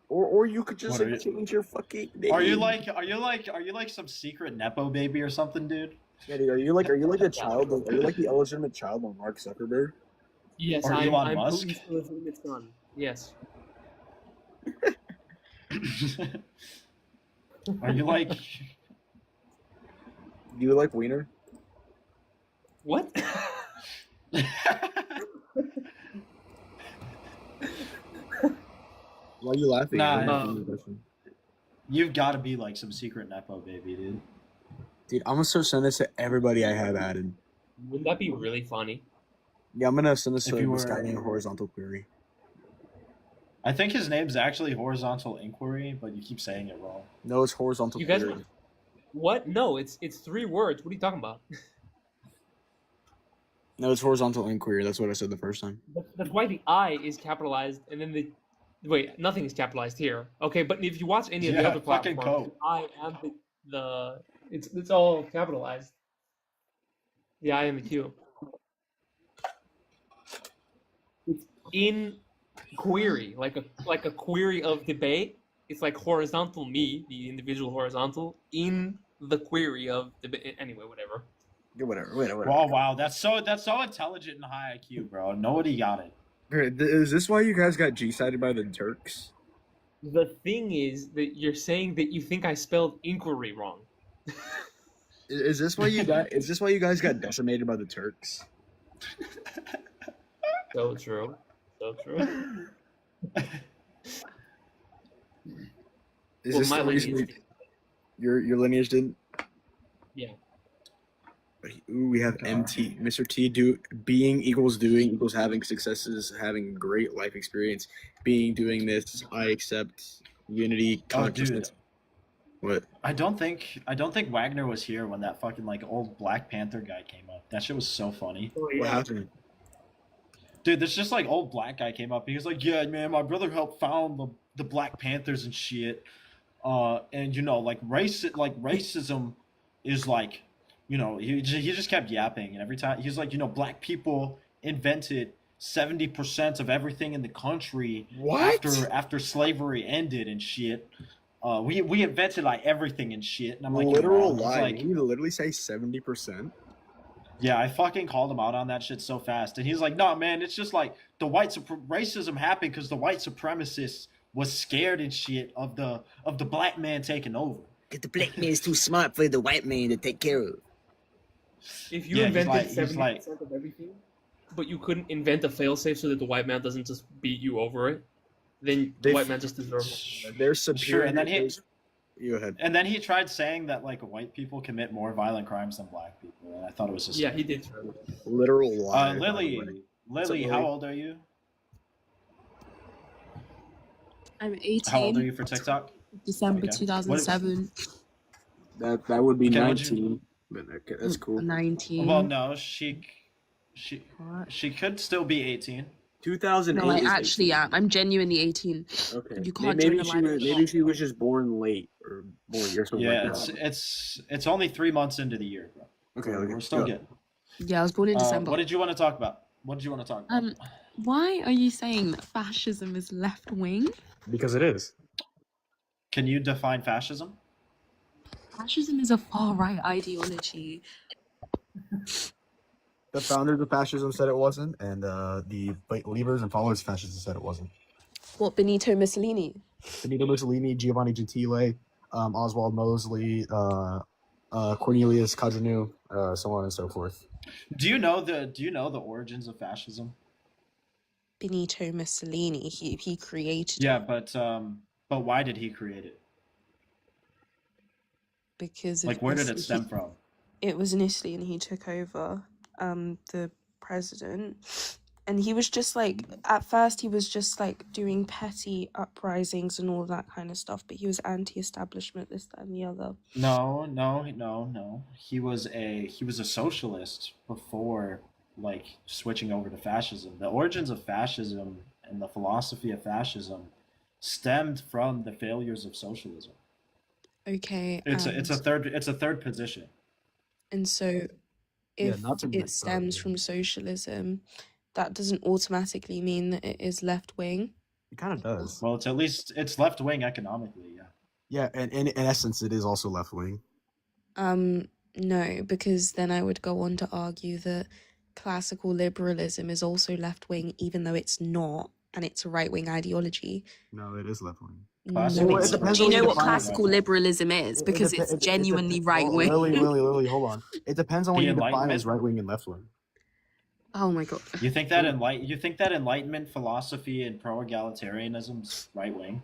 Or you could just What are like, you- change your fucking name. Are you like some secret nepo baby or something, dude? Yeah, dude, are you like the child? Are you like the illegitimate child of Mark Zuckerberg? Yes, Or I'm Elon Musk? Putin's illegitimate son. Yes. Are you like? Do you like wiener? What? Why are you laughing? Nah, I don't understand the question. You've got to be like some secret nepo baby, dude. Dude, I'm gonna start sending this to everybody I have added. Wouldn't that be really funny? Yeah, I'm gonna send this If to you this guy were- named Horizontal Query. I think his name's actually Horizontal Inquiry, but you keep saying it wrong. No, it's Horizontal You guys, Query. what? No, it's 3 words. What are you talking about? No, it's Horizontal Inquiry. That's what I said the first time. That's why the I is capitalized, and then the wait, nothing is capitalized here. Okay, but if you watch any of the Yeah, other fucking platforms, cope. the I and the it's all capitalized. The I and the Q. It's in query, like a query of debate. It's like horizontal me, the individual horizontal, in the query of debate. Anyway, whatever. Yeah, whatever. Wow, that's so intelligent and high IQ, bro. Nobody got it. Is this why you guys got G-sided by the Turks? The thing is that you're saying that you think I spelled inquiry wrong. Is this why you got? Is this why you guys got decimated by the Turks? So true. So true. Is Well, this my the reason lineage your lineage didn't? Yeah. Ooh, we have MT, Mr. T. Being equals doing equals having successes, having great life experience. Being doing this, I accept unity Oh, consciousness. dude. What? I don't think Wagner was here when that fucking like old Black Panther guy came up. That shit was so funny. What happened? Dude, this just like old black guy came up. He was like, "Yeah, man, my brother helped found the Black Panthers and shit." And you know, like racism is like, you know, he just kept yapping, and every time he's like, you know, black people invented 70% of everything in the country after slavery ended and shit. We invented like everything and shit. And I'm like, Literal "He's lie. like, You literally say 70%. yeah, I fucking called him out on that shit so fast, and he's like, "No, man, it's just like the racism happened because the white supremacists was scared and shit of the black man taking over." Because the black man is too smart for the white man to take care of. If you Yeah, he's invented like- 70% of everything, but you couldn't invent a failsafe so that the white man doesn't just beat you over it, then the white man just deserves it. They're Sure, superior. and then he You go ahead. and then he tried saying that like white people commit more violent crimes than black people, and I thought it was just Yeah, he did. Literal lie. by the Lily, way. Lily, up, how Lily? old are you? I'm 18. How old are you for TikTok? December Okay. 2007. That would be Okay, what'd 19. But okay, that's cool. 19. Well, no, she could still be 18. 2008. No, I is actually am. I'm genuinely 18. 18. Okay. You can't Maybe join the she live was. chat. Maybe she was just born late or something Yeah, like that. it's only 3 months into the year, bro. Okay, We're still go. good. Yeah, I was born in December. What did you want to talk about? What did you want to talk about? Why are you saying that fascism is left wing? Because it is. Can you define fascism? Fascism is a far right ideology. The founders of fascism said it wasn't, and the believers and followers of fascism said it wasn't. What, Benito Mussolini? Benito Mussolini, Giovanni Gentile, Oswald Mosley, Cornelius Cadrenu, so on and so forth. Do you know the origins of fascism? Benito Mussolini. He created Yeah, it but why did he create it? because of Like, where did it Italy. stem from? It was in Italy, and he took over the president, and he was just like, at first he was just like doing petty uprisings and all that kind of stuff, but he was anti-establishment, this, that, and the other. No. He was a socialist before like switching over to fascism. The origins of fascism and the philosophy of fascism stemmed from the failures of socialism. Okay, It's a third position. and so Yeah, if not to it stems from socialism, that doesn't automatically mean that it is left wing. It kind of does. Well, it's left wing economically, yeah. Yeah, and in essence, it is also left wing. No, because then I would go on to argue that classical liberalism is also left wing, even though it's not, and it's a right wing ideology. No, it is left wing. No, Classical it's. depends Do on you what know you what define as classical right wing. liberalism is? Because it's genuinely right wing. Lily, hold on. It depends on what The you define Enlightenment. as right wing and left wing. Oh my god. You think that Enlightenment philosophy and pro-egalitarianism's right wing?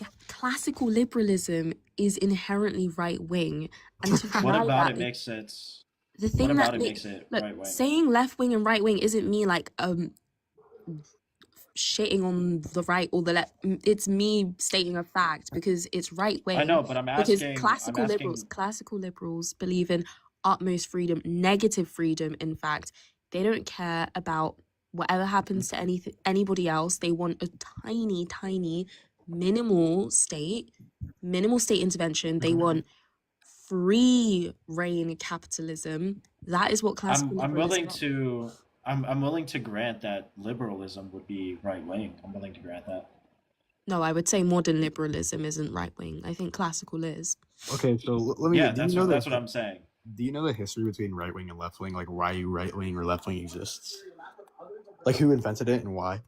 Yeah, classical liberalism is inherently right wing, and to What deny about that, it makes it? the What thing about that it makes makes it look, right wing? saying left wing and right wing isn't me like shitting on the right or the left. It's me stating a fact because it's right wing. I know, but I'm Because asking. classical liberals believe in utmost freedom, negative freedom. In fact, they don't care about whatever happens to anybody else. They want a tiny minimal state intervention. They want free reign capitalism. That is what classical I'm liberalism willing is. to. I'm willing to grant that liberalism would be right wing. I'm willing to grant that. No, I would say modern liberalism isn't right wing. I think classical is. Okay, so let me. Yeah, do you that's know what I'm saying. Do you know the history between right wing and left wing? Like why right wing or left wing exists? Like who invented it and why?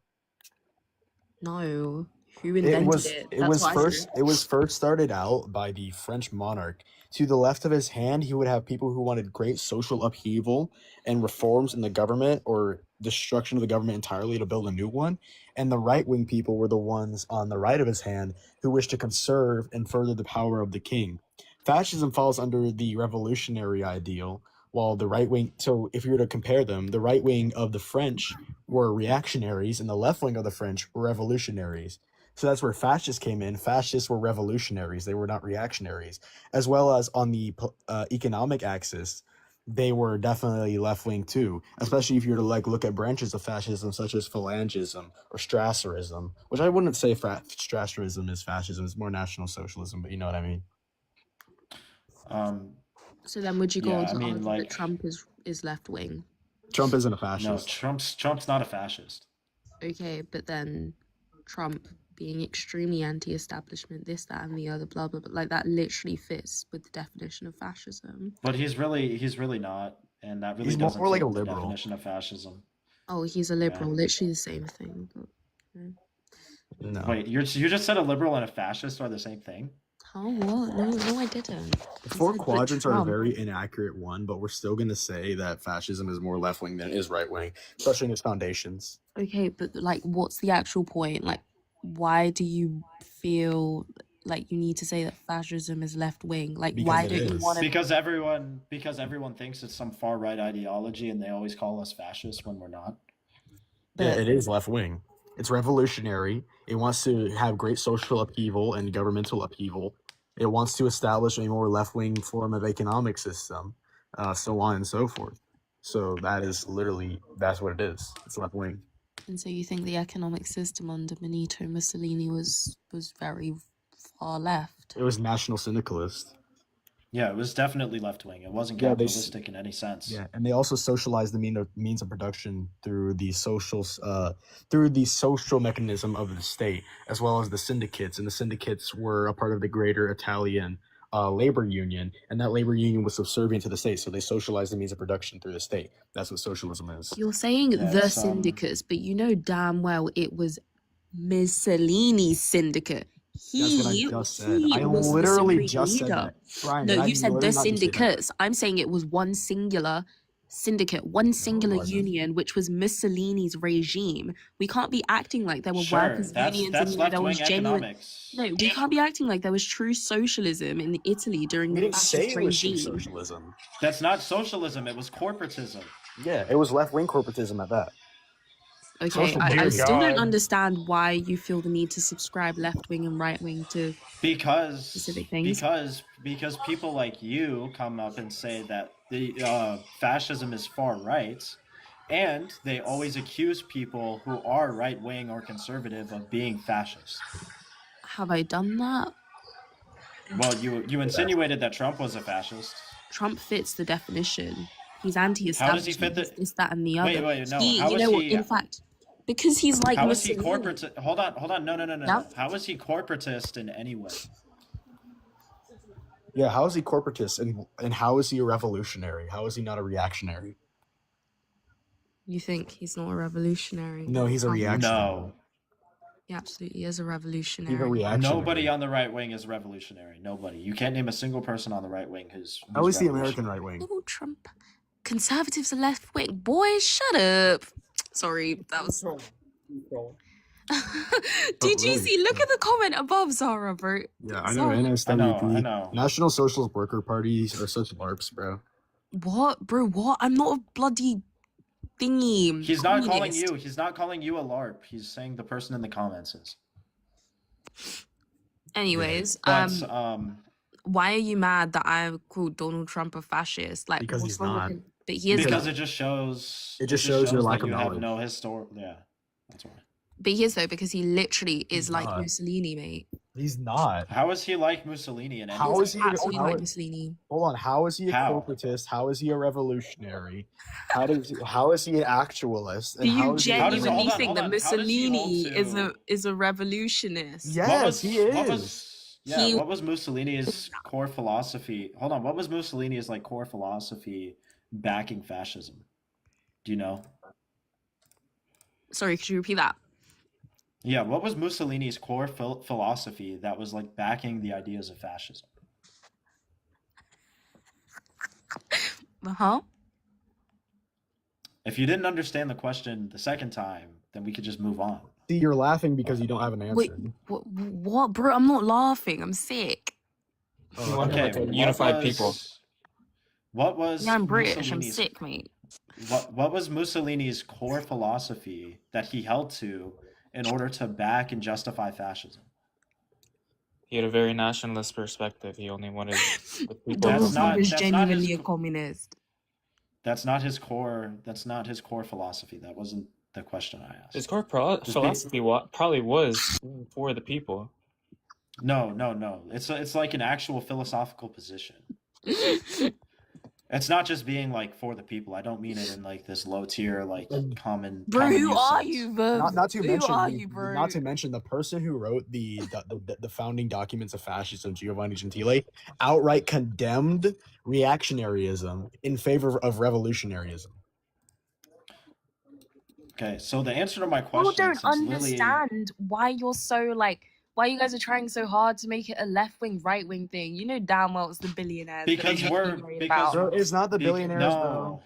No, who invented it? It That's was what I first. said. It was first started out by the French monarch. To the left of his hand, he would have people who wanted great social upheaval and reforms in the government or destruction of the government entirely to build a new one. And the right wing people were the ones on the right of his hand who wished to conserve and further the power of the king. Fascism falls under the revolutionary ideal, while the right wing. So if you were to compare them, the right wing of the French were reactionaries, and the left wing of the French were revolutionaries. So that's where fascists came in. Fascists were revolutionaries; they were not reactionaries. As well as on the economic axis, they were definitely left wing too. Especially if you were to like look at branches of fascism, such as Phalangism or Strasserism, which I wouldn't say Strasserism is fascism; it's more National Socialism. But you know what I mean. So then, would you go Yeah, on I to mean, argue like that Trump is left wing? Trump isn't a no, fascist. Trump's not a fascist. Okay, but then Trump being extremely anti-establishment, this, that, and the other, blah blah blah, like that literally fits with the definition of fascism. But he's really not, and that really He's doesn't more like fit a with the liberal. definition of fascism. Oh, he's a liberal, literally the same thing. But, No. Wait, you just said a liberal and a fascist are the same thing? oh what? No, I didn't. The I four said, but quadrants are a Trump. very inaccurate one, but we're still going to say that fascism is more left wing than it is right wing, especially in its foundations. Okay, but like, what's the actual point? Like, why do you feel like you need to say that fascism is left wing? Like, why Because it don't you is. want to? Because everyone thinks it's some far right ideology, and they always call us fascists when we're not. Yeah, it is left wing. It's revolutionary. It wants to have great social upheaval and governmental upheaval. It wants to establish a more left wing form of economic system, so on and so forth. So that's what it is. It's left wing. And so you think the economic system under Benito Mussolini was very far left? It was national syndicalist. Yeah, it was definitely left wing. It wasn't Yeah, capitalistic in any sense. Yeah, and they also socialized the means of production through the social mechanism of the state, as well as the syndicates. And the syndicates were a part of the greater Italian labor union, and that labor union was subservient to the state. So they socialized the means of production through the state. That's what socialism is. You're saying the syndicates, but you know damn well it was Mussolini's syndicate. That's what I He just said. I was the literally supreme just said leader. that. Brian, No, did I you said the literally not just say that? syndicates. I'm saying it was one singular syndicate, one singular union, which was Mussolini's regime. We can't be acting like there were Sure, workers' unions that's and there was left-wing genuine. economics. No, we can't be acting like there was true socialism in Italy during We the didn't say fascist it was true regime. socialism. That's not socialism. It was corporatism. Yeah, it was left wing corporatism at that. Okay, Social I Dear still don't God. understand why you feel the need to subscribe left wing and right wing to specific things. Because people like you come up and say that the fascism is far right, and they always accuse people who are right wing or conservative of being fascist. Have I done that? Well, you insinuated that Trump was a fascist. Trump fits the definition. He's How does he anti-establishment. fit the? He's this, that, and the other. Wait, no. He, How you is know what? he? In fact, because he's like How is he Mussolini. corporate? Hold on. No. Yep. How is he corporatist in any way? Yeah, how is he corporatist and how is he a revolutionary? How is he not a reactionary? You think he's not a revolutionary? No, he's a Um, reactionary. No. He absolutely is a He's a revolutionary. reactionary. Nobody on the right wing is revolutionary. Nobody. You can't name a single person on the right wing who's How is the revolutionary. American right wing? Donald Trump. Conservatives are left wing. Boys, shut up. Sorry, that was. Did you really? see? Look at the comment above, Zara, bro. Yeah, I know. Zara. NSWP. I know. National Socialist Worker Parties are such LARPs, bro. What, bro? What? I'm not a bloody thingy. He's not calling communist. you. He's not calling you a LARP. He's saying the person in the comments is. Anyways, But why are you mad that I called Donald Trump a fascist? Like, Because what's he's wrong with not. him? But he is. because it just shows. It just shows your lack that of you have knowledge. no historic. Yeah, that's why. But he is though, because he literally is He's like not. Mussolini, mate. He's not. How is he like Mussolini and How is he? Absolutely How, like Mussolini. hold on. How is he a How? corporatist? How is he a revolutionary? How is he an actualist? Do you hold on, genuinely think hold that on. How does he hold Mussolini to- is a revolutionist? Yes, he is. What was Mussolini's core philosophy? Hold on, what was Mussolini's like core philosophy backing fascism? Do you know? Sorry, could you repeat that? Yeah, what was Mussolini's core philosophy that was like backing the ideas of fascism? Huh? If you didn't understand the question the second time, then we could just move on. See, you're laughing because you don't have an answer. Wait, what, bro? I'm not laughing. I'm sick. Oh, Okay, okay. What was Yeah, I'm British. I'm Mussolini's- sick, mate. What was Mussolini's core philosophy that he held to in order to back and justify fascism? He had a very nationalist perspective. He only wanted the people. Donald Trump is that's not genuinely his- a communist. That's not his core. That's not his core philosophy. That wasn't the question I asked. His core Just philosophy probably was for the people. No. It's like an actual philosophical position. It's not just being like for the people. I don't mean it in like this low tier like common. Bro, common who use are sense. you, bro? Not to Who mention, are you, bro? not to mention the person who wrote the founding documents of fascism, Giovanni Gentile, outright condemned reactionaryism in favor of revolutionaryism. Okay, so the answer to my question, People don't since Lily, understand why you're so like why you guys are trying so hard to make it a left wing, right wing thing. You know damn well it's the billionaires. that because you're we're worried because about. Bro, it's not the billionaires, no,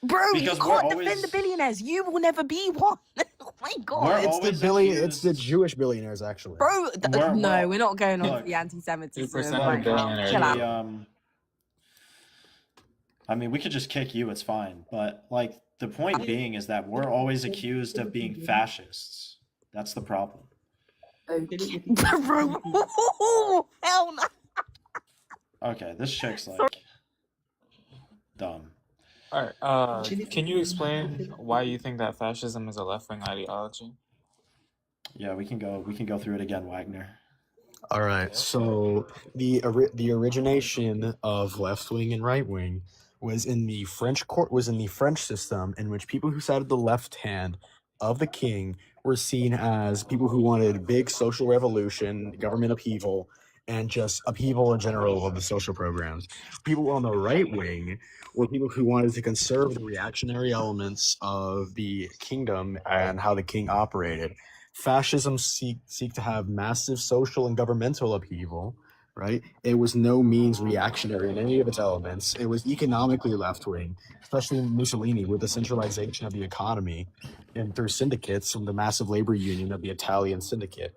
Bro, you because can't we're defend always- the billionaires. You will never be one. Oh my god. It's the Jewish billionaires, actually. Bro, We're- we're not going on look, to the anti-Semitism. 2% Like, of billionaires. chill out. I mean, we could just kick you. It's fine. But like the point being is that we're always accused of being fascists. That's the problem. Bro, hell no. Okay, this chick's like dumb. All right. Can you explain why you think that fascism is a left-wing ideology? Yeah, we can go through it again, Wagner. All right. So the origination of left wing and right wing was in the French system, in which people who sat at the left hand of the king were seen as people who wanted big social revolution, government upheaval, and just upheaval in general of the social programs. People on the right wing were people who wanted to conserve the reactionary elements of the kingdom and how the king operated. Fascism seek to have massive social and governmental upheaval, right? It was no means reactionary in any of its elements. It was economically left-wing, especially in Mussolini with the centralization of the economy and through syndicates from the massive labor union of the Italian syndicate.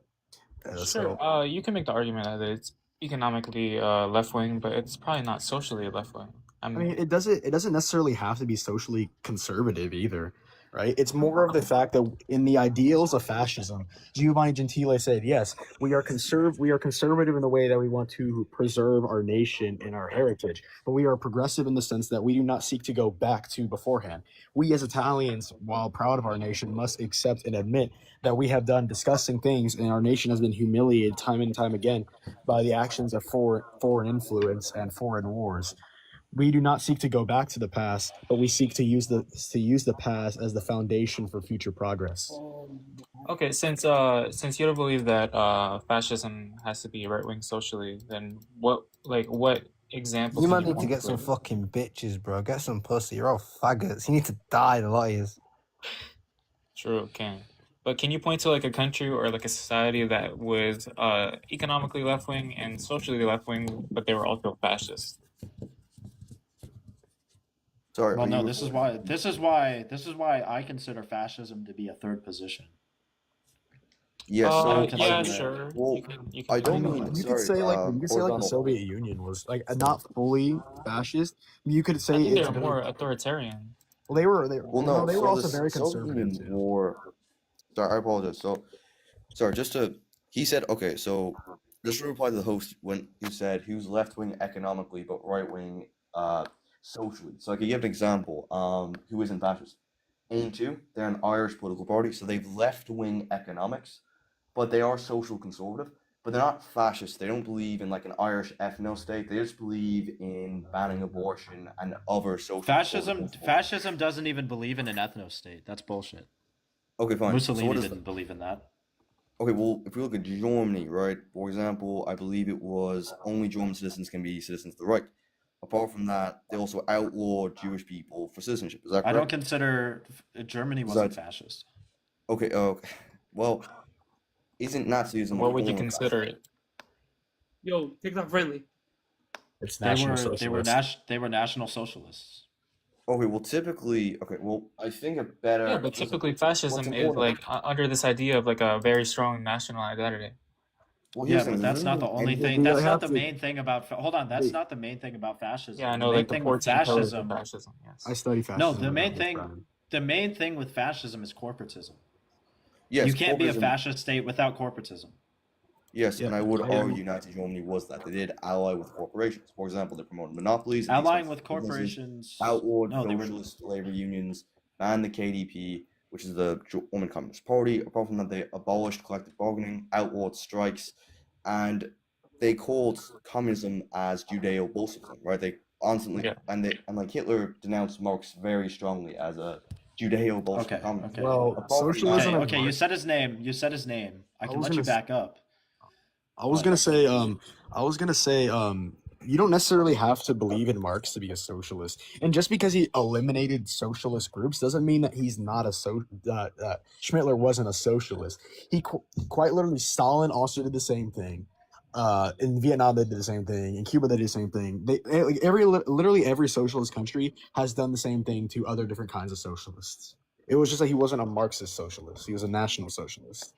Sure. You can make the argument that it's economically left-wing, but it's probably not socially left-wing. I mean, it doesn't necessarily have to be socially conservative either, right? It's more of the fact that in the ideals of fascism, Giovanni Gentile said, yes, we are conservative in the way that we want to preserve our nation and our heritage, but we are progressive in the sense that we do not seek to go back to beforehand. We as Italians, while proud of our nation, must accept and admit that we have done disgusting things and our nation has been humiliated time and time again by the actions of foreign influence and foreign wars. We do not seek to go back to the past, but we seek to use the past as the foundation for future progress. Okay, since you don't believe that fascism has to be right wing socially, then what example You can man you need to point get to? some fucking bitches, bro. Get some pussy. You're all faggots. You need to die, the lot of yous. True, okay. But can you point to like a country or like a society that was economically left wing and socially left wing, but they were also fascist? Sorry, Well, are no, you? this is why I consider fascism to be a third position. Yes. I So don't Yeah, consider sure. well, You I can don't point mean. to You that. could Sorry. say like the Horizontal. Soviet Union was like not fully fascist. You could I say think they it's were very more authoritarian. well. They were Well, no, no. they were So the also very Soviet conservative Union too. war. Sorry, I apologize. So, sorry. Just to. He said, okay. So, just to reply to the host when he said he was left wing economically, but right wing, socially. So I could give an example. Who isn't fascist? AIM2. They're an Irish political party, so they've left wing economics, but they are social conservative. But they're not fascist. They don't believe in like an Irish ethno state. They just believe in banning abortion and other social conservative principles. Fascism doesn't even believe in an ethno state. That's bullshit. Okay, fine. So what Mussolini is didn't believe in that. Okay, well, if we look at Germany, right, for example, I believe it was only German citizens can be citizens of the right. Apart from that, they also outlawed Jewish people for citizenship. Is that I don't correct? consider Germany Is wasn't that fascist. okay? Okay. Well, isn't Nazism What a would you form of consider fascism? it? Yo, TikTok friendly. It's They National were Socialist. they were national socialists. Okay, well, typically, okay, well, I think a Yeah, better, but just typically what's fascism is important. like under this idea of like a very strong national identity. Well, Yeah, here's the but thing. that's not the only And thing. We That's not have the to main thing about. Hold on, that's wait. not the main thing about fascism. Yeah, I The know, main like the thing with 14 pillars of fascism. fascism. I Yes. study No, fascism right now, Brian. the main thing with fascism is corporatism. yes, You can't be a corporatism. fascist state without corporatism. Yes, Yep. and I would I argue Nazi Germany was that they did ally with corporations. For example, they promoted monopolies at the Allying expense with of businesses, corporations. outlawed No, they were. socialist labor unions, banned the KDP, which is the German Communist Party. Apart from that, they abolished collective bargaining, outlawed strikes, and they called communism as Judeo-Bolshevism, right? They constantly Yeah. and like Hitler denounced Marx very strongly as a Judeo-Bolshevik Okay. communist. Okay. Well, Apart from socialism that, and Okay. You said his name. You said his name. I I can was let gonna you s- back up. I was But gonna say you don't necessarily have to believe in Marx to be a socialist. And just because he eliminated socialist groups doesn't mean that he's not a Schmittler wasn't a socialist. He quite literally Stalin also did the same thing. In Vietnam they did the same thing. In Cuba they did the same thing. Like literally every socialist country has done the same thing to other different kinds of socialists. It was just that he wasn't a Marxist socialist. He was a national socialist.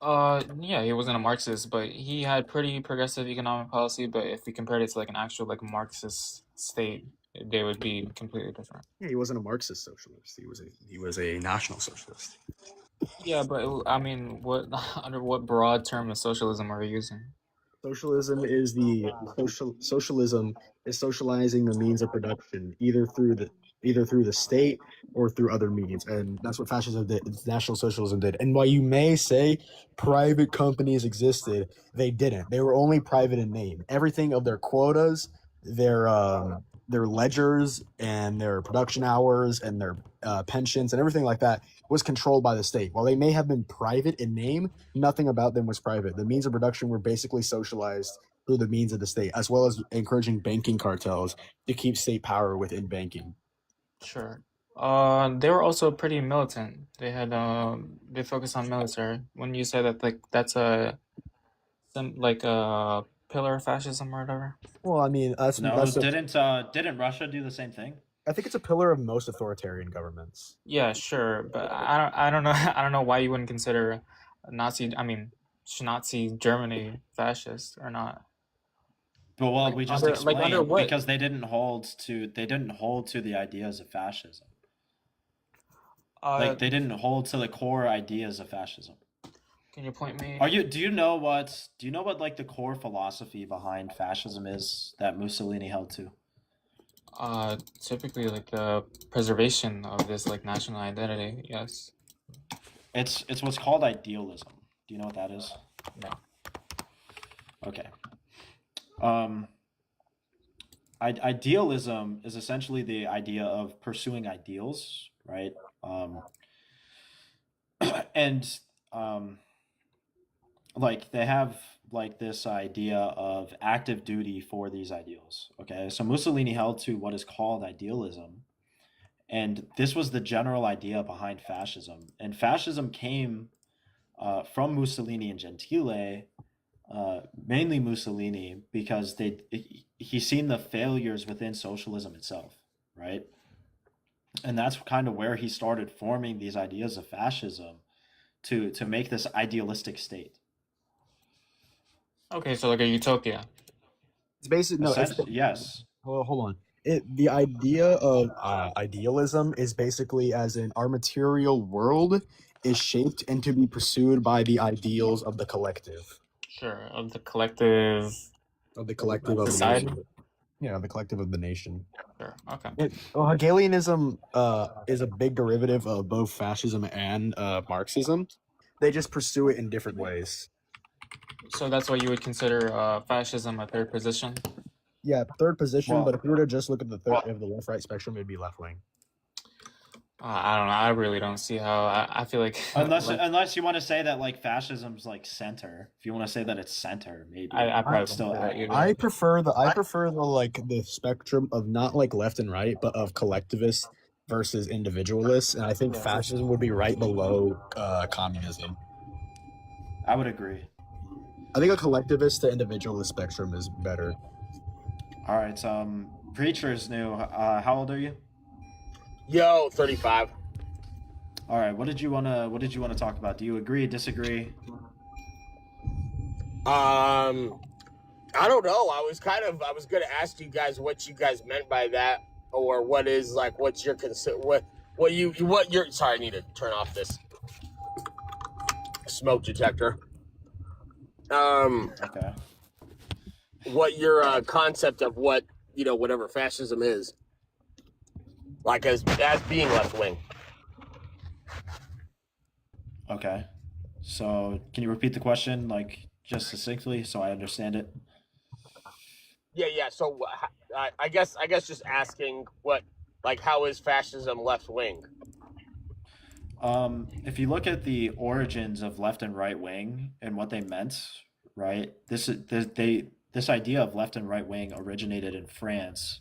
Yeah, he wasn't a Marxist, but he had pretty progressive economic policy. But if we compared it to like an actual like Marxist state, they would be completely different. Yeah, he wasn't a Marxist socialist. He was a national socialist. Yeah, but I mean, what under what broad term of socialism are we using? Socialism is socialism is socializing the means of production either through the state or through other means, and that's what fascism did. National socialism did. And while you may say private companies existed, they didn't. They were only private in name. Everything of their quotas, their ledgers, and their production hours, and their pensions, and everything like that was controlled by the state. While they may have been private in name, nothing about them was private. The means of production were basically socialized through the means of the state, as well as encouraging banking cartels to keep state power within banking. Sure. They were also pretty militant. They had they focused on military. When you say that like that's a pillar of fascism or whatever. Well, I mean, no, didn't Russia do the same thing? I think it's a pillar of most authoritarian governments. Yeah, sure, but I don't know I don't know why you wouldn't consider Nazi Germany fascist or not. But well, we just explained under what? because they didn't hold to the ideas of fascism. Like they didn't hold to the core ideas of fascism. Can you point me? Do you know what like the core philosophy behind fascism is that Mussolini held to? Typically like the preservation of this like national identity. Yes. It's what's called idealism. Do you know what that is? No. Okay. Idealism is essentially the idea of pursuing ideals, right? and like they have like this idea of active duty for these ideals. Okay, so Mussolini held to what is called idealism, and this was the general idea behind fascism. And fascism came from Mussolini and Gentile, mainly Mussolini, because he's seen the failures within socialism itself, right? And that's kind of where he started forming these ideas of fascism to make this idealistic state. Okay, so like a utopia. It's basically Yes. Hold on. The idea of idealism is basically as in our material world is shaped and to be pursued by the ideals of the collective. Sure, of the collective. Of the collective of society. the nation. Yeah, the collective of the nation. Sure. Okay. Hegelianism is a big derivative of both fascism and Marxism. They just pursue it in different ways. So that's why you would consider fascism a third position. Yeah, third position. Well- but if we were to just look at the third of the left-right spectrum, it'd be left wing. I don't know. I really don't see how. I feel like Unless you want to say that like fascism's like center. If you want to say that it's center, maybe. I probably I'd still don't say that either. I prefer the like the spectrum of not like left and right, but of collectivists versus individualists, and I think fascism would be right below communism. I would agree. I think a collectivist to individualist spectrum is better. All right. Preacher's new. How old are you? Yo, 35. All right. What did you wanna talk about? Do you agree? Disagree? I don't know. I was gonna ask you guys what you guys meant by that, or what is like what's your sorry, I need to turn off this smoke detector. Okay. What your concept of what whatever fascism is, like as being left wing. Okay. So can you repeat the question, like just succinctly, so I understand it? Yeah. So I guess just asking how is fascism left wing? If you look at the origins of left and right wing and what they meant, right? This idea of left and right wing originated in France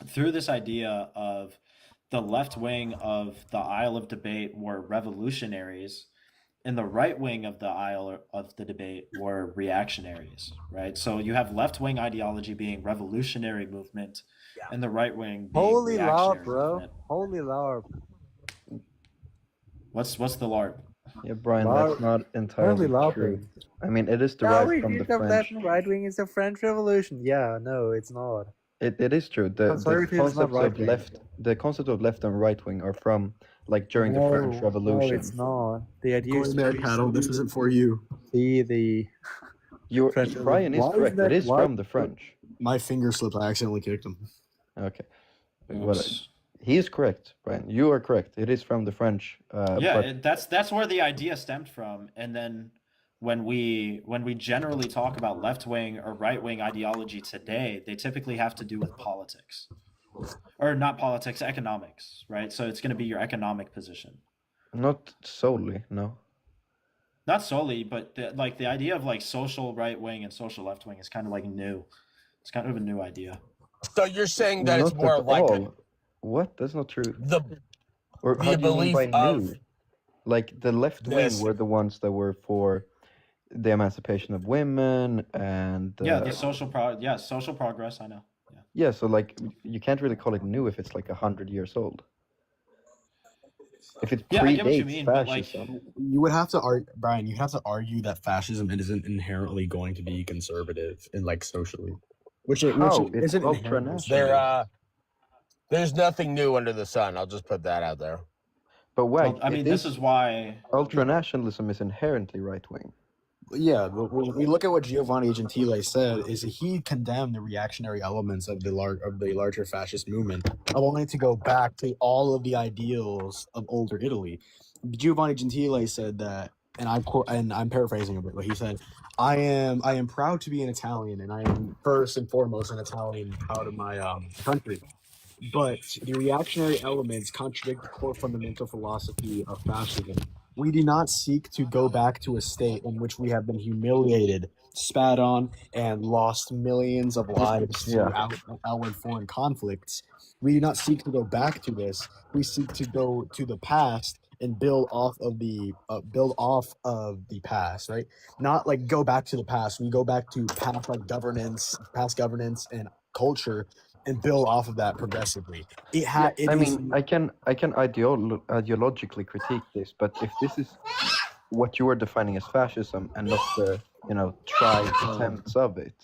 through this idea of the left wing of the aisle of debate were revolutionaries and the right wing of the aisle of the debate were reactionaries, right? So you have left wing ideology being revolutionary movement and the right wing being Holy reactionary LARP, bro. movement. Holy LARP. What's the LARP? Yeah, Brian, LARP. that's not entirely LARPing. true. I mean, it is No, derived we from the did the French. left and right wing is the French Revolution. Yeah, no, it's not. It is true. The Conservative is not concepts right of wing. the concept of left and right wing are from like during the French No, Revolution. it's not. The idea Go is in to there, be Paddle. This isn't for you. see the French Brian is Why is correct. that- It is why- from the French. My finger slipped. I accidentally kicked him. Okay. Oops. Well, he is correct, Brian. You are correct. It is from the French. Yeah, but that's where the idea stemmed from. And then when we generally talk about left wing or right wing ideology today, they typically have to do with politics, or not politics, economics, right? So it's going to be your economic position, not solely, no. not solely, but the idea of like social right wing and social left wing is kind of like new. It's kind of a new idea. So you're saying that it's Not more at like all. What? That's not true. Or the how do you mean by belief of new? Like the left wing this. were the ones that were for the emancipation of women and Yeah, the social progress. I know. yeah. So like you can't really call it new if it's like 100 years old. If it Yeah, I get what you predates mean, but like, fascism, You would have to argue, Brian. You have to argue that fascism isn't inherently going to be conservative and like socially, which How? It's isn't ultra-national. inherently. There's nothing new under the sun. I'll just put that out there. but wait, well, I mean, this is why ultranationalism is inherently right wing. Yeah, but when we look at what Giovanni Gentile said, is that he condemned the reactionary elements of the larger fascist movement. I wanted to go back to all of the ideals of older Italy. Giovanni Gentile said that, and I'm paraphrasing a bit, but he said, "I am proud to be an Italian, and I am first and foremost an Italian, proud of my country. But the reactionary elements contradict the core fundamental philosophy of fascism. We do not seek to go back to a state in which we have been humiliated, spat on, and lost millions of lives to Yeah. outward foreign conflicts. We do not seek to go back to this. We seek to go to the past and build off of the past, right? Not like go back to the past. We go back to past governance and culture, and build off of that progressively. It I is mean, I can ideologically critique this, but if this is what you are defining as fascism and not the tried attempts of it,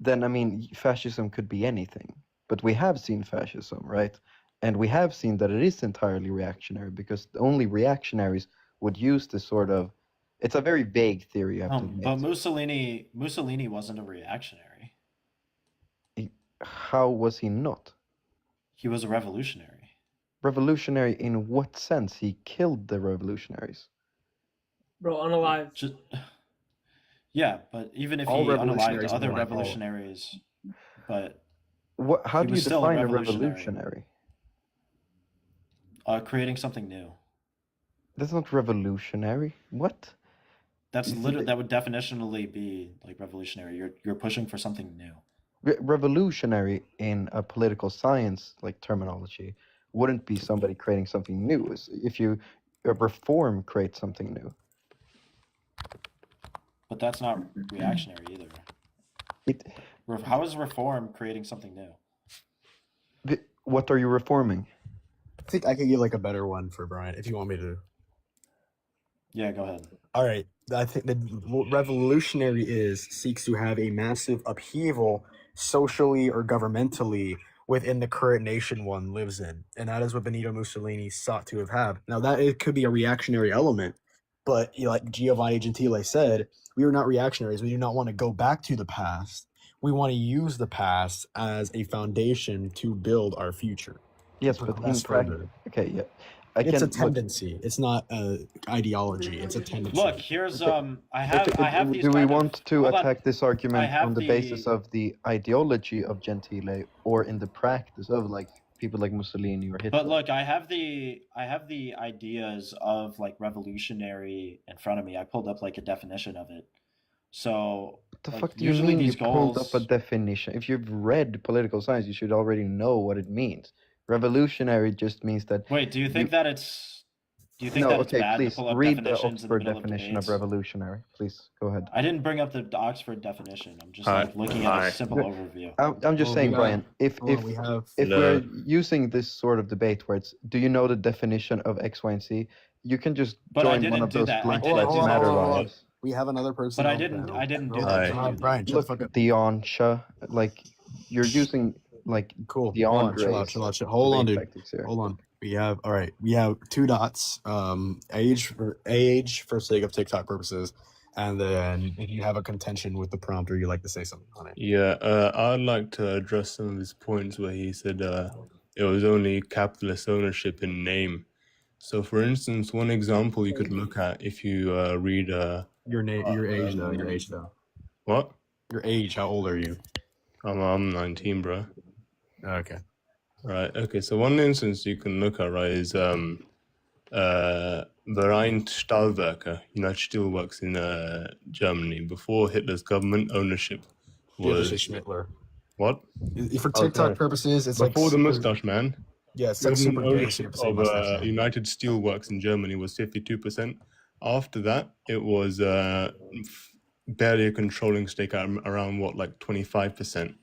then I mean, fascism could be anything. But we have seen fascism, right? And we have seen that it is entirely reactionary, because only reactionaries would use this sort of. It's a very vague theory, you have to admit. But Mussolini wasn't a reactionary. How was he not? He was a revolutionary. Revolutionary in what sense? He killed the revolutionaries. Bro, unalived. Yeah, but even if he All unalived revolutionaries other weren't all- revolutionaries, but How he do you was still a define a revolutionary. revolutionary? Creating something new. That's not revolutionary. What? That's literally that would definitionally be like revolutionary. You're pushing for something new. Revolutionary in a political science like terminology wouldn't be somebody creating something new. If you reform creates something new. But that's not reactionary either. How is reform creating something new? What are you reforming? I think I could get like a better one for Brian if you want me to. Yeah, go ahead. All right. I think what revolutionary seeks to have a massive upheaval socially or governmentally within the current nation one lives in. And that is what Benito Mussolini sought to have had. Now, that it could be a reactionary element, but like Giovanni Gentile said, we are not reactionaries. We do not want to go back to the past. We want to use the past as a foundation to build our future. Yes, but in practice, okay, yeah. It's a tendency. It's not an ideology. It's a tendency. Look, here's I have these. Do we kind of- want to hold on. attack this argument have on the basis of the ideology of Gentile, or in the practice of like people like Mussolini or Hitler? But look, I have the ideas of like revolutionary in front of me. I pulled up like a definition of it. So What the like, fuck do you usually mean you these pulled goals. up a definition? If you've read political science, you should already know what it means. Revolutionary just means that. Wait, do you think that it's? Do you think No, that it's okay, bad please to pull up read the definitions in the Oxford middle of definition of debates? revolutionary. Please go ahead. I didn't bring up the Oxford definition. I'm just Hi. like looking at a simple overview. I'm just saying, Brian, if we're using this sort of debate where it's, do you know the definition of X, Y, and Z? You can just But I join one didn't of do those that. I Black didn't Lives do that. Matter Hold on. lives. We have another person. But I on didn't do panel. that. Brian, shut the Look, fuck up. Deoncha, like you're using like Cool. DeAndre. Chill out. Hold on, dude. tactics here. Hold on. We have 2 dots. Age for sake of TikTok purposes, and then if you have a contention with the prompt or you like to say something on it. Yeah, I'd like to address some of his points where he said it was only capitalist ownership in name. So, for instance, one example you could look at if you read Your age though. What? Your age. How old are you? I'm 19, bro. Okay. Right. Okay. So one instance you can look at, right, is Verein Stahlwerke, United Steelworks in Germany. Before Hitler's government, ownership You have to was say Schmittler. what? For TikTok purposes, it's before like the super- mustache man. Yeah, it's like super government gay ownership to say of mustache man. United Steelworks in Germany was 52%. After that, it was barely a controlling stake at around what, like 25%.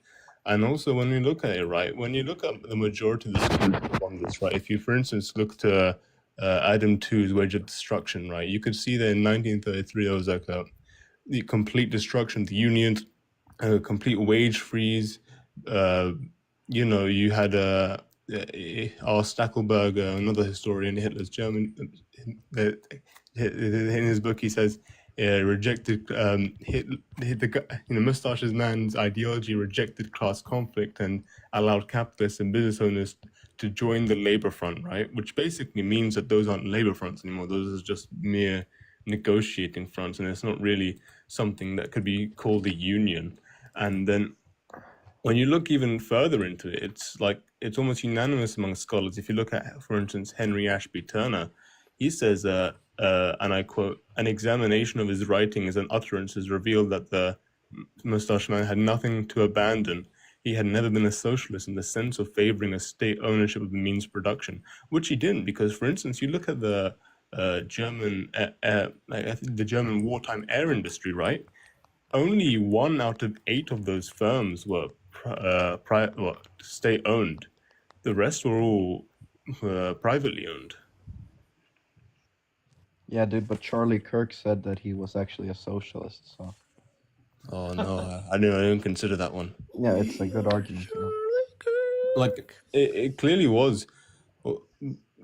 And also, when we look at it, right, when you look at the majority of the on this, right, if you, for instance, look to Adam II's Wage of Destruction, right, you could see that in 1933 there was like the complete destruction of the unions, a complete wage freeze. You know, you had R. Stackelberg, another historian, Hitler's German. In his book, he says rejected Mustache's man's ideology rejected class conflict and allowed capitalists and business owners to join the labor front, right? Which basically means that those aren't labor fronts anymore. Those are just mere negotiating fronts, and it's not really something that could be called a union. And then when you look even further into it, it's almost unanimous among scholars. If you look at, for instance, Henry Ashby Turner, he says and I quote, "An examination of his writings and utterances revealed that the Mustache Man had nothing to abandon. He had never been a socialist in the sense of favoring a state ownership of the means of production," which he didn't, because, for instance, you look at the German, I think the German wartime air industry, right? Only 1 out of 8 of those firms were state owned. The rest were all privately owned. Yeah, dude, but Charlie Kirk said that he was actually a socialist, so. Oh no, I don't consider that one. Yeah, it's a good argument. You know? Like it clearly was. Well,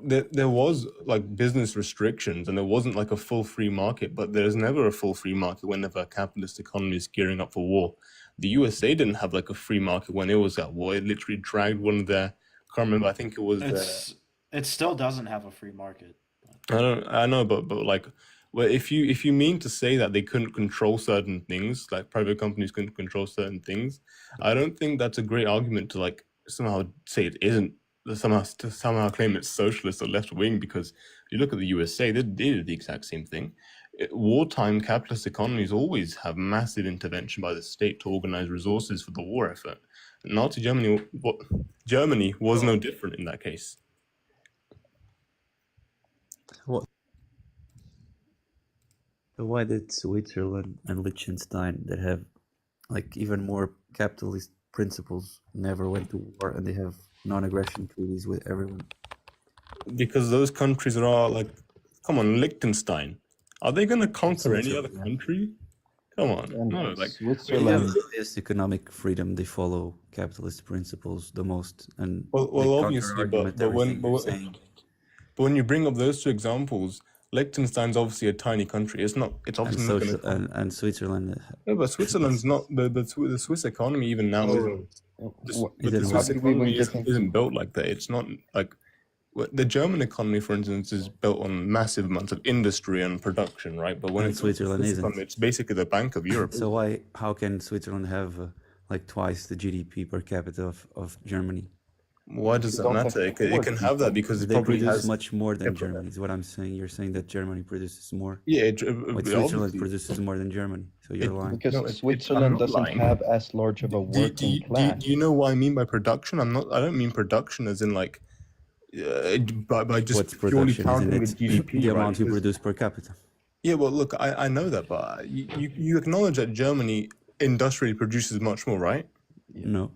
there was like business restrictions, and there wasn't like a full free market. But there's never a full free market whenever a capitalist economy is gearing up for war. The USA didn't have like a free market when it was at war. It literally dragged one of their. Can't remember. I think it was. It still doesn't have a free market. I know, but like, well, if you mean to say that they couldn't control certain things, like private companies couldn't control certain things, I don't think that's a great argument to like somehow say it isn't. Somehow claim it's socialist or left wing, because you look at the USA, they did the exact same thing. Wartime capitalist economies always have massive intervention by the state to organize resources for the war effort. Nazi Germany was no different in that case. What? So why did Switzerland and Liechtenstein, that have like even more capitalist principles, never went to war, and they have non-aggression treaties with everyone? Because those countries are like, come on, Liechtenstein. Are they going to conquer any other country? Come on, no. Like Switzerland, this economic freedom, they follow capitalist principles the most, and well, obviously, but when you bring up those two examples, Liechtenstein's obviously a tiny country. It's not. It's obviously not going to. And Switzerland. Yeah, but Switzerland's not the Swiss economy even now. The Swiss economy isn't built like that. It's not like the German economy, for instance, is built on massive amounts of industry and production, right? But when it's Switzerland isn't. Economy, it's basically the Bank of Europe. So how can Switzerland have like twice the GDP per capita of Germany? Why does that matter? It can have that because they probably produce has much more than Germany. Is what I'm saying. You're saying that Germany produces more. Yeah, but Switzerland produces more than Germany. So you're lying. Because Switzerland doesn't have as large of a working class. Do you know what I mean by production? I don't mean production as in like by just What's purely production? counting Isn't the it GDP. the right? amount you produce per capita? Yeah, well, look, I know that, but you acknowledge that Germany industrially produces much more, right? No.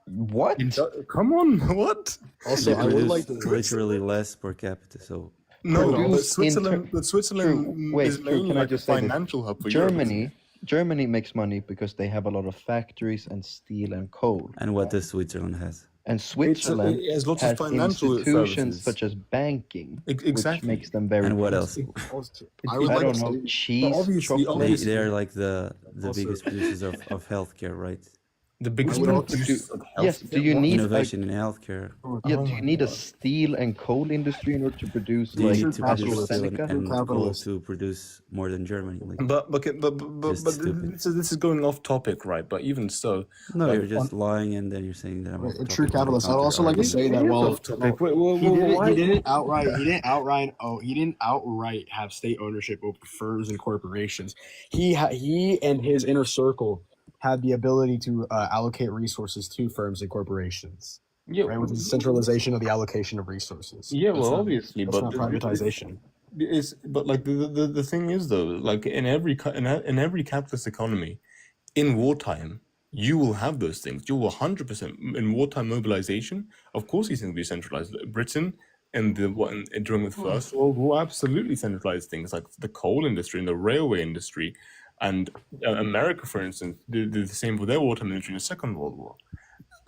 What? Come on, what? Also, I would like literally less per capita. So no, but Switzerland is mainly can I like a just say this? financial hub for Europe. Germany makes money because they have a lot of factories and steel and coal. And what does Switzerland has? And Switzerland it has lots of has financial institutions services. such as banking, Exactly. which makes them very. And what else? I don't know, cheese, chocolate. They're like the biggest producers of healthcare, right? The biggest producers of healthcare. Yes. Do you need innovation in healthcare? Yeah. Do you need a steel and coal industry in order to produce Do you like need to produce steel AstraZeneca? and coal to produce more than Germany? Like, But this is going off topic, right? But even so, no, like, you're just lying, and then you're saying that I'm a true capitalist. I'd also like to say that he didn't outright have state ownership over firms and corporations. He and his inner circle had the ability to allocate resources to firms and corporations. Yeah, right, with the centralization of the allocation of resources. Yeah, That's well, not- obviously, that's but not privatization. But like the thing is though, like in every capitalist economy, in wartime, you will have those things. You will 100% in wartime mobilization. Of course, these things will be centralized. Britain and during the First World War absolutely centralized things like the coal industry and the railway industry. And America, for instance, did the same with their wartime industry in the Second World War.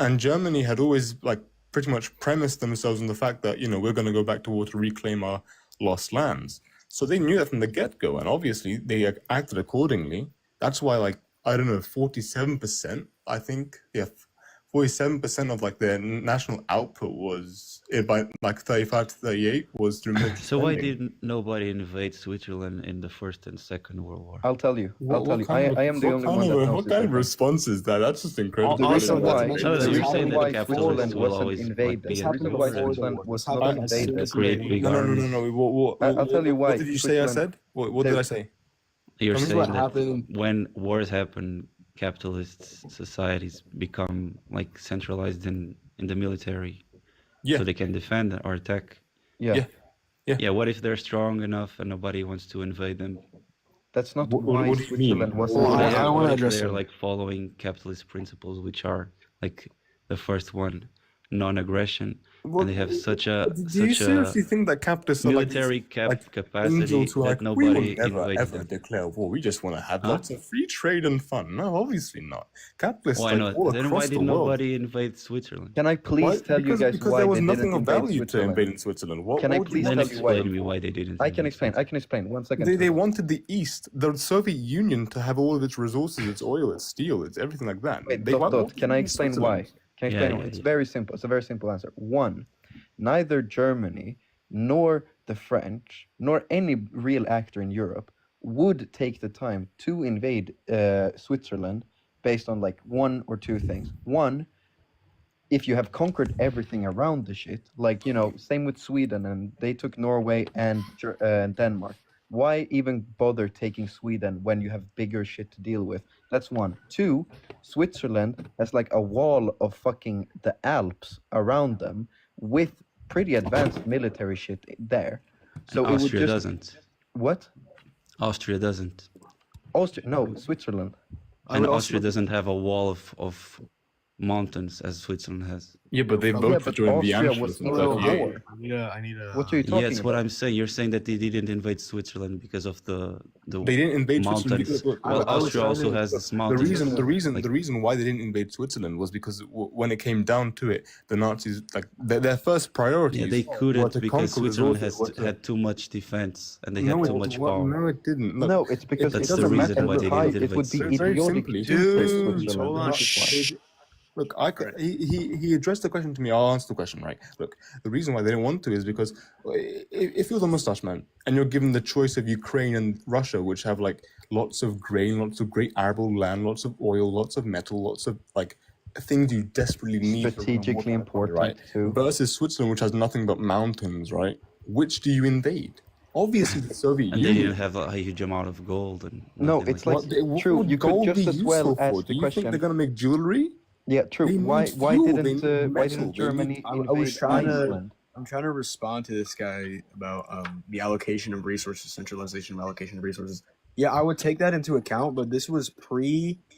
And Germany had always like pretty much premised themselves on the fact that, you know, we're going to go back to war to reclaim our lost lands. So they knew that from the get-go, and obviously they acted accordingly. That's why, like, I don't know, 47%, I think, yeah, 47% of like their national output was by like 35 to 38 was through military So why spending. didn't nobody invade Switzerland in the First and Second World War? I'll tell you. What, I'll tell what you. kind of I am the what only kind one of that a, knows what this. kind of Okay. response is that? That's just incredible. The What reason is why, that? No, the you're reason saying that why capitalists Switzerland will wasn't always like invaded, be the in reason control why and Switzerland was This not happened as soon invaded. as he create made big No, no, no, no, armies. no. I'll tell you why. What did you say I Switzerland, said? What did I say? You're This is saying what that happened. when wars happen, capitalist societies become like centralized in the military, Yeah, so they can defend or attack. yeah, yeah, yeah. Yeah, what if they're strong enough and nobody wants to invade them? that's not What, why what do you mean? Switzerland Well, wasn't What I if, invaded. want what to if address they're him. like following capitalist principles, which are like the first one, non-aggression, and they have such a Do you seriously think that capitalists are like these military like capacity angels who are that like, we will nobody never invades ever them? declare war. We just want to have Huh? lots of free trade and fun. No, obviously not. Capitalists Why like not? all Then why across did the world. nobody invade Switzerland? Can I Why? please tell you guys Because why there was they nothing didn't of invade value to Switzerland? invade in Switzerland. Can I What would you please Then tell want? you why? explain me why they didn't I can invade explain. I Switzerland. can explain. 1 second. They Turtle. wanted the East, the Soviet Union, to have all of its resources, its oil, its steel, its everything like that. Wait, They dot, wanted Can I to use explain why? Switzerland. Can I Yeah, explain why? yeah, It's yeah. very simple. It's a very simple answer. One, neither Germany nor the French nor any real actor in Europe would take the time to invade Switzerland based on like one or two things. One, if you have conquered everything around the shit, like, you know, same with Sweden, and they took Norway and Denmark. Why even bother taking Sweden when you have bigger shit to deal with? That's one. Two, Switzerland has like a wall of fucking the Alps around them with pretty advanced military shit there. So And it would Austria just doesn't. what? Austria doesn't. Austria? No, Switzerland. I And would Austria also. doesn't have a wall of mountains as Switzerland has. Yeah, but they Yeah, both but joined the Austria Anschluss was in in a war. 38. I need a. What are you Yeah, talking it's what about? I'm saying. You're saying that they didn't invade Switzerland because of the They didn't invade Switzerland mountains. because look, Well, look, look, Austria also has look, this mountains. Like the reason why they didn't invade Switzerland was because when it came down to it, the Nazis like their first yeah, priorities they were couldn't to because conquer Switzerland resources. had too much defense and they No, had too it much power. no, it didn't. Look, No, it's because That's it the doesn't reason matter why how they high. didn't It would invade be very idiotic simply, to invade Dudes, Switzerland. hold on. This is why. Shh. look, he addressed the question to me. I'll answer the question, right? Look, the reason why they didn't want to is because if you're the mustache man and you're given the choice of Ukraine and Russia, which have like lots of grain, lots of great arable land, lots of oil, lots of metal, lots of like things you desperately need for Strategically important right? too. Versus Switzerland, which has nothing but mountains, right? Which do you invade? Obviously, the Soviet And they Union. didn't have a huge amount of gold and No, nothing it's like like that. What true. would You could gold just be as well useful for? ask Do the you think question. they're gonna make jewelry? Yeah, true. They Why need fuel. They didn't need why metal. didn't They need. Germany I was invade trying to. Iceland? I'm trying to respond to this guy about the allocation of resources, centralization of allocation of resources. Yeah, I would take that into account, but this was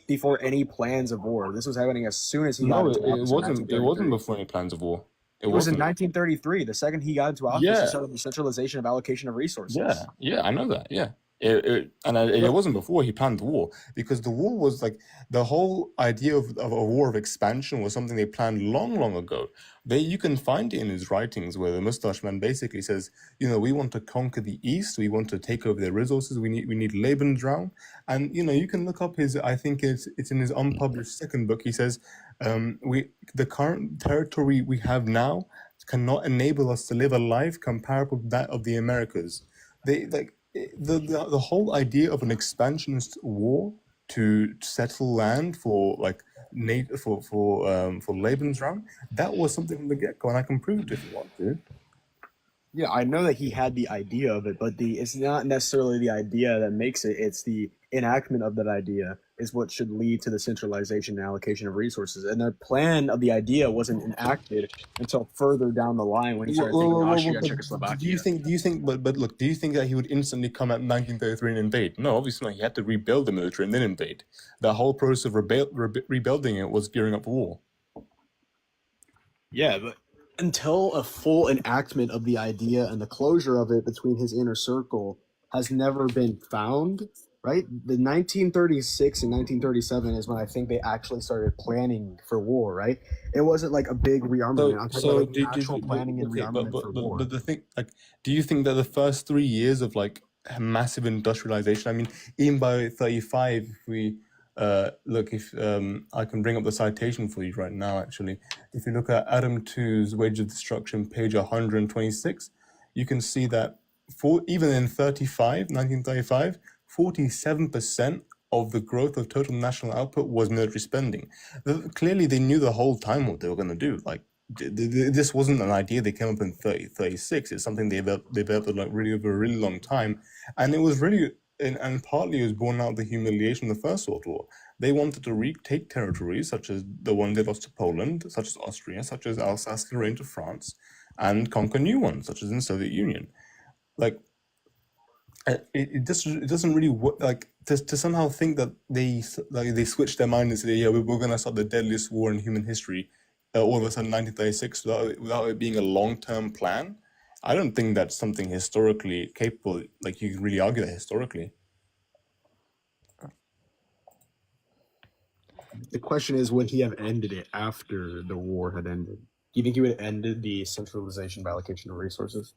before any plans of war. This was happening as soon as he got No, into it office in wasn't. It 1933. wasn't before any plans of war. It It was in wasn't. 1933. The second he got into office, he Yeah, started the centralization of allocation of resources. yeah, I know that. Yeah, it wasn't before he planned the war because the war was like the whole idea of a war of expansion was something they planned long ago. You can find it in his writings where the mustache man basically says, you know, we want to conquer the East, we want to take over their resources, we need Lebensraum, and you know you can look up his. I think it's in his unpublished second book. He says, the current territory we have now cannot enable us to live a life comparable to that of the Americas. They like the whole idea of an expansionist war to settle land for like for Lebensraum, that was something from the get-go, and I can prove it if you want to. Yeah, I know that he had the idea of it, but it's not necessarily the idea that makes it. It's the enactment of that idea is what should lead to the centralization and allocation of resources. And the plan of the idea wasn't enacted until further down the line when he started thinking Austria and But Czechoslovakia. do you think, but look, do you think that he would instantly come out in 1933 and invade? No, obviously not. He had to rebuild the military and then invade. The whole process of rebuilding it was gearing up for war. Yeah, but until a full enactment of the idea and the closure of it between his inner circle has never been found, right? The 1936 and 1937 is when I think they actually started planning for war, right? It wasn't like a big rearmament. I'm talking about like actual planning and rearmament for war. But the thing, like, do you think that the first 3 years of like massive industrialization? I mean, even by 35, if we look, if I can bring up the citation for you right now, actually. If you look at Adam 2's Wage of Destruction, page 126, you can see that even in 1935, 47% of the growth of total national output was military spending. Clearly, they knew the whole time what they were going to do. Like, this wasn't an idea they came up in 36. It's something they developed like really over a really long time, and it was really, and partly it was born out of the humiliation of the First World War. They wanted to retake territories such as the one they lost to Poland, such as Austria, such as Alsace-Lorraine to France, and conquer new ones, such as in the Soviet Union. Like, it doesn't really work. Like, to somehow think that they switched their mind and said, yeah, we're going to start the deadliest war in human history, all of a sudden 1936 without it being a long-term plan. I don't think that's something historically capable. Like, you can really argue that historically. The question is, would he have ended it after the war had ended? Do you think he would have ended the centralization of allocation of resources?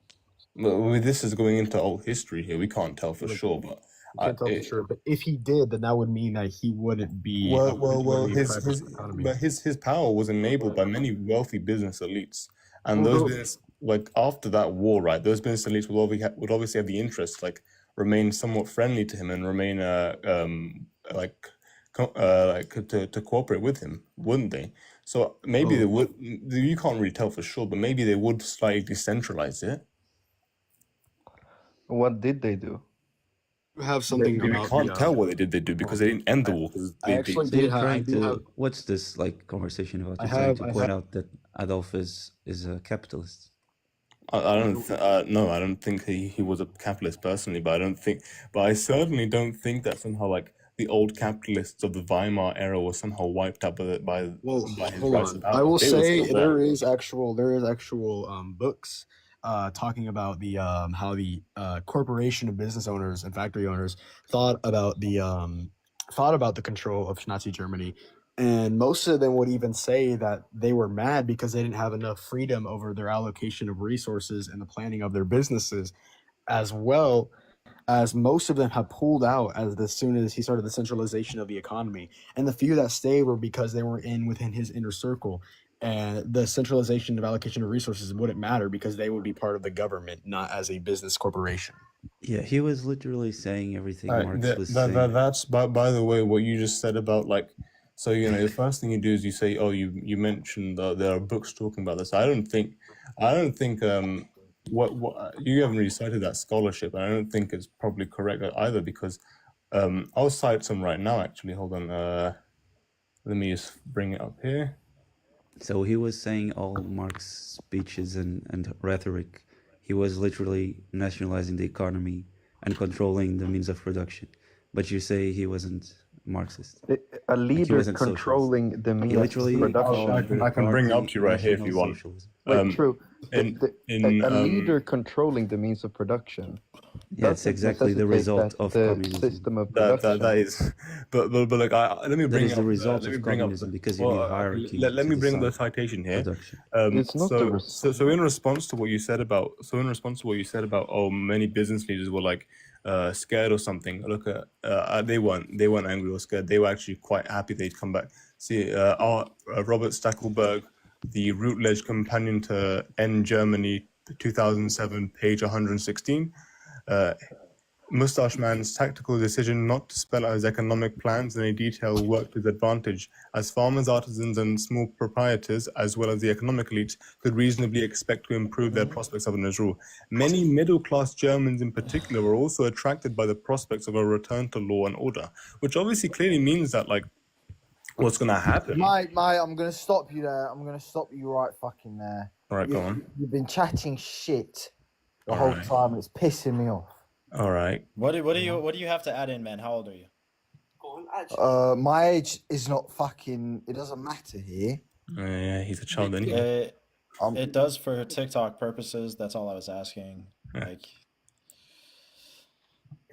Well, this is going into old history here. We can't tell for sure, but You can't tell for sure, but if he did, then that would mean that he wouldn't be. well, his economy. his power was enabled by many wealthy business elites, and Well, those no. business, like after that war, right? Those business elites would obviously have the interest, like remain somewhat friendly to him and remain to cooperate with him, wouldn't they? So maybe they would. You can't really tell for sure, but maybe they would slightly decentralize it. What did they do? Have something We about can't the, tell what they did because they didn't end the war. I actually So you're did have. I trying do to have. what's this like conversation about? I You're trying have. to I point have. out that Adolf is a capitalist. I don't no, I don't think he was a capitalist personally, but I certainly don't think that somehow like the old capitalists of the Weimar era were somehow wiped out Well, by his hold rise on. to power. I will They were say still there. there is actual books talking about the how the corporation of business owners and factory owners thought about the control of Nazi Germany, and most of them would even say that they were mad because they didn't have enough freedom over their allocation of resources and the planning of their businesses, as well as most of them have pulled out as soon as he started the centralization of the economy, and the few that stayed were because they were within his inner circle, and the centralization of allocation of resources wouldn't matter because they would be part of the government, not as a business corporation. Yeah, he was literally saying everything Marx was saying. That's by the way what you just said about like, so the first thing you do is you say, oh, you mentioned there are books talking about this. I don't think what you haven't really cited that scholarship, and I don't think it's probably correct either because I'll cite some right now actually. Hold on, let me just bring it up here. So he was saying all Marx's speeches and rhetoric. He was literally nationalizing the economy and controlling the means of production. But you say he wasn't Marxist. A Like he leader wasn't socialist. controlling the He means of literally production. called I can bring it up to you right here if you National want. Socialism. Wait, true. in A leader controlling the means of production. Yeah, it's doesn't exactly the necessitate result that of the communism. system of production. that is, but like let me That bring is up the result let me of bring up communism because you need hierarchy let to me bring up the decide citation here. production. It's not the So in response to what you said about many business leaders were like scared or something. Look at they weren't angry or scared. They were actually quite happy they'd come back. See, Robert Stackelberg, the Routledge Companion to End Germany, 2007, page 116. Mustache Man's tactical decision not to spell out his economic plans in any detail worked to his advantage, as farmers, artisans, and small proprietors, as well as the economic elites, could reasonably expect to improve their prospects under his rule. Many middle-class Germans in particular were also attracted by the prospects of a return to law and order, which obviously clearly means that, like, what's going to happen? Mate, I'm going to stop you there. I'm going to stop you right fucking there. All right, go on. You've been chatting shit the All whole right. time. It's pissing me off. All right. What do you have to add in, man? How old are you? My age is not fucking. It doesn't matter here. Yeah, he's a child anyway. It does for TikTok purposes. That's all I was asking. Like,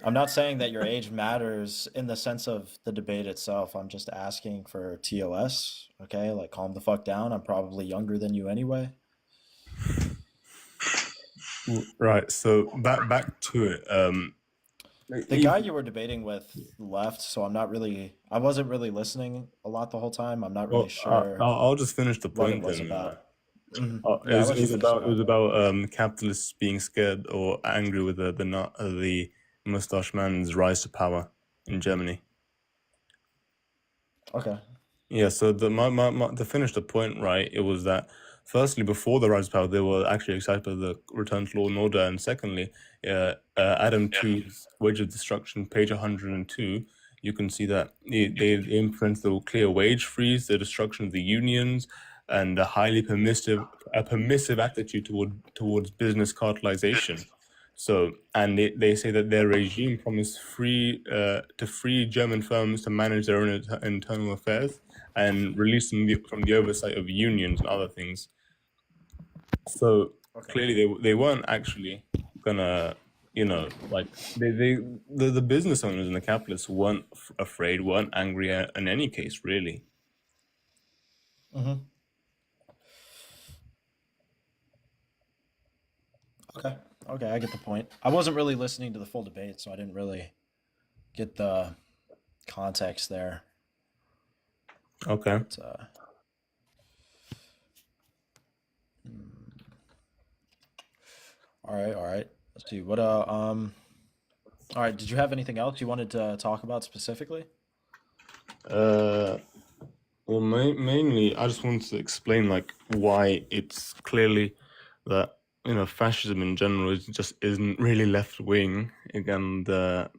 I'm not saying that your age matters in the sense of the debate itself. I'm just asking for TOS. Okay, like calm the fuck down. I'm probably younger than you anyway. Right. So back to it. The guy you were debating with left, so I wasn't really listening a lot the whole time. I'm not Well, really sure I'll just finish the what it point was then. about. It Yeah, I'll was, let it you was finish about it up. capitalists being scared or angry with the mustache man's rise to power in Germany. Okay. Yeah, so to finish the point, right, it was that firstly, before the rise to power, they were actually excited by the return to law and order, and secondly, Adam Tooze's Wage of Destruction, page 102, you can see that they implemented the clear wage freeze, the destruction of the unions, and a highly permissive attitude towards business cartelization. So, and they say that their regime promised to free German firms to manage their own internal affairs and release them from the oversight of unions and other things. So clearly, they weren't actually gonna, like the business owners and the capitalists weren't afraid, weren't angry in any case, really. Mm-hmm. Okay, I get the point. I wasn't really listening to the full debate, so I didn't really get the context there. Okay. But, all right. Let's see. All right, did you have anything else you wanted to talk about specifically? Well, mainly, I just wanted to explain like why it's clearly that fascism in general isn't really left wing, and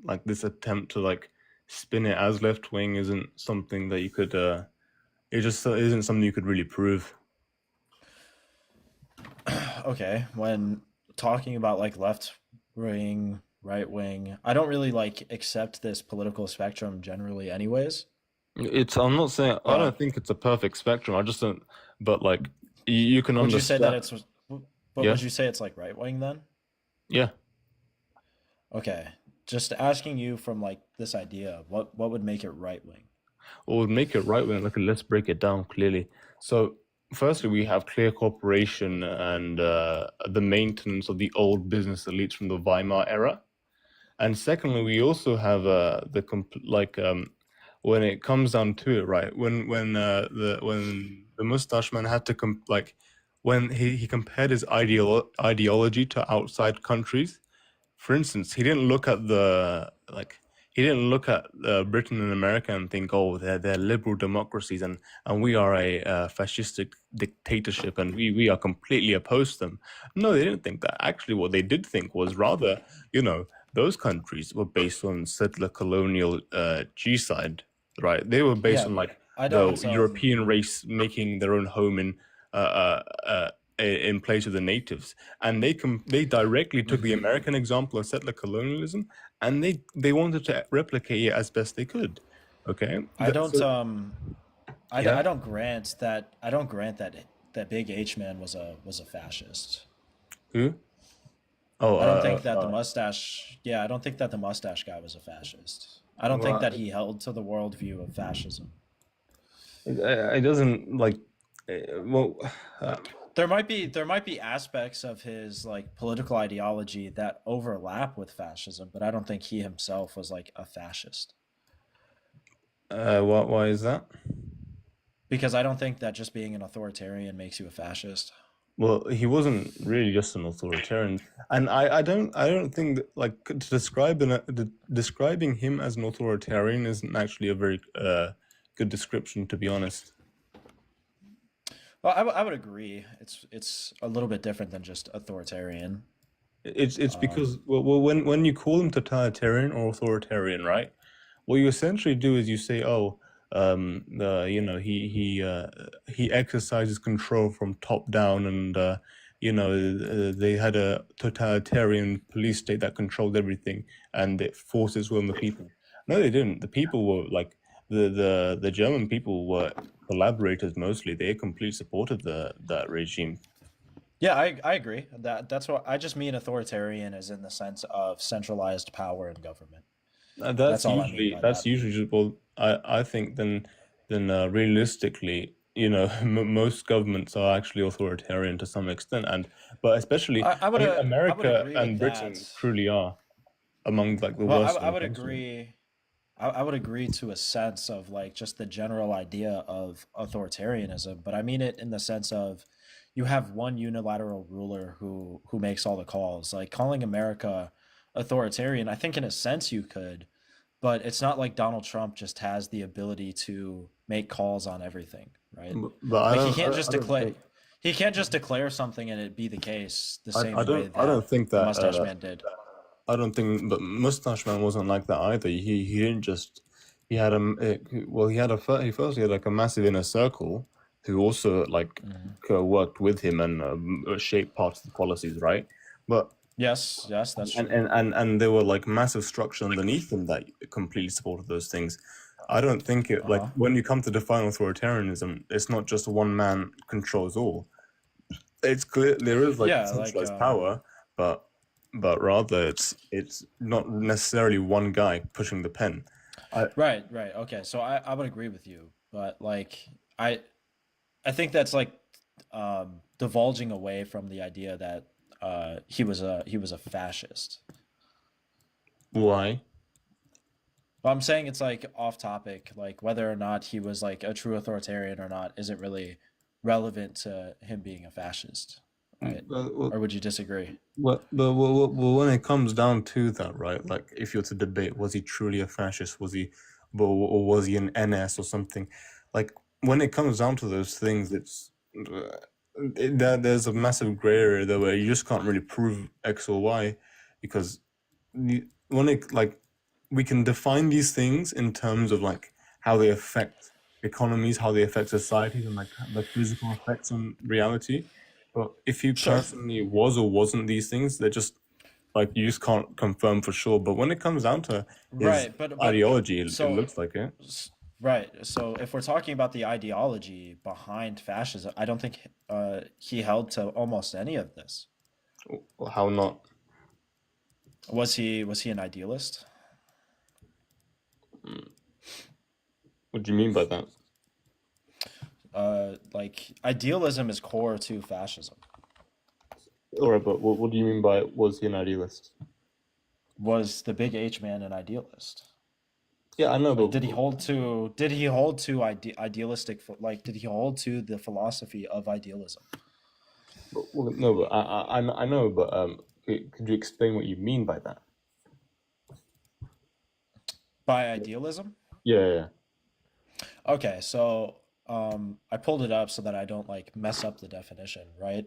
like this attempt to like spin it as left wing isn't something that you could it just isn't something you could really prove. Okay, when talking about like left wing, right wing, I don't really like accept this political spectrum generally anyways. I'm not saying I don't think it's a perfect spectrum. I just don't, but like you can Would you say understand. that it's but Yeah. would you say it's like right wing then? Yeah. Okay. Just asking you from like this idea, what would make it right wing? What would make it right wing? Let's break it down clearly. So, firstly, we have clear cooperation and the maintenance of the old business elites from the Weimar era, and secondly, we also have when it comes down to it, right? When the mustache man had to when he compared his ideology to outside countries. For instance, he didn't look at Britain and America and think, oh, they're liberal democracies and we are a fascistic dictatorship and we are completely opposed to them. No, they didn't think that. Actually, what they did think was rather, those countries were based on settler colonial genocide, right? They were based on the European race making their own home in place of the natives, and they directly took the American example of settler colonialism, and they wanted to replicate it as best they could. Okay, I don't grant that Big H Man was a fascist. Who? Oh, I don't think that the mustache. Yeah, I don't think that the mustache guy was a fascist. I don't think that he held to the worldview of fascism. It doesn't like. There might be aspects of his like political ideology that overlap with fascism, but I don't think he himself was like a fascist. Why is that? Because I don't think that just being an authoritarian makes you a fascist. Well, he wasn't really just an authoritarian, and I don't think that, like, to describing him as an authoritarian isn't actually a very good description, to be honest. Well, I would agree. It's a little bit different than just authoritarian. It's because when you call him totalitarian or authoritarian, right? What you essentially do is you say, he exercises control from top down, and they had a totalitarian police state that controlled everything, and it forced its will on the people. No, they didn't. The people were like the German people were collaborators mostly. They completely supported that regime. Yeah, I agree. That's what I just mean. Authoritarian is in the sense of centralized power in government. That's all usually I mean by that. usually well. I think then realistically, most governments are actually authoritarian to some extent, but especially I would America agree and with Britain that. truly are. among like the Well, worst. I in the would country. agree. I would agree to a sense of like just the general idea of authoritarianism, but I mean it in the sense of you have one unilateral ruler who makes all the calls. Like calling America authoritarian, I think in a sense you could, but it's not like Donald Trump just has the ability to make calls on everything, right? But I Like don't. I don't think. he can't just declare something and it be the case the same I way don't. I don't that think the that. Mustache Man did. I don't think. But Mustache Man wasn't like that either. He didn't just. He had he had he had like a massive inner circle who also like worked with him and shaped parts of the policies, right? But Yes, that's true. and there were like massive structure underneath them that completely supported those things. I don't think it like when you come to define authoritarianism, it's not just one man controls all. It's clear there is like Yeah, centralized power, but rather it's not necessarily one guy pushing the pen. Right. Okay, so I would agree with you, but like I think that's like divulging away from the idea that he was a fascist. Why? Well, I'm saying it's like off topic, like whether or not he was like a true authoritarian or not isn't really relevant to him being a fascist, right? Or would you disagree? Well, when it comes down to that, right? Like, if you're to debate, was he truly a fascist? Or was he an NS or something? Like, when it comes down to those things, there's a massive gray area there where you just can't really prove X or Y, because we can define these things in terms of like how they affect economies, how they affect societies, and like the physical effects on reality. But if you personally was or wasn't these things, they're just like you just can't confirm for sure. But when it comes down to his Right, but ideology, it so looks like it. right. So if we're talking about the ideology behind fascism, I don't think he held to almost any of this. How not? Was he an idealist? What do you mean by that? Like idealism is core to fascism. All right, but what do you mean by was he an idealist? Was the Big H Man an idealist? Yeah, I know, but Did he hold to idealistic, like did he hold to the philosophy of idealism? No, but I know, but could you explain what you mean by that? By idealism? Yeah. Okay, so I pulled it up so that I don't like mess up the definition, right?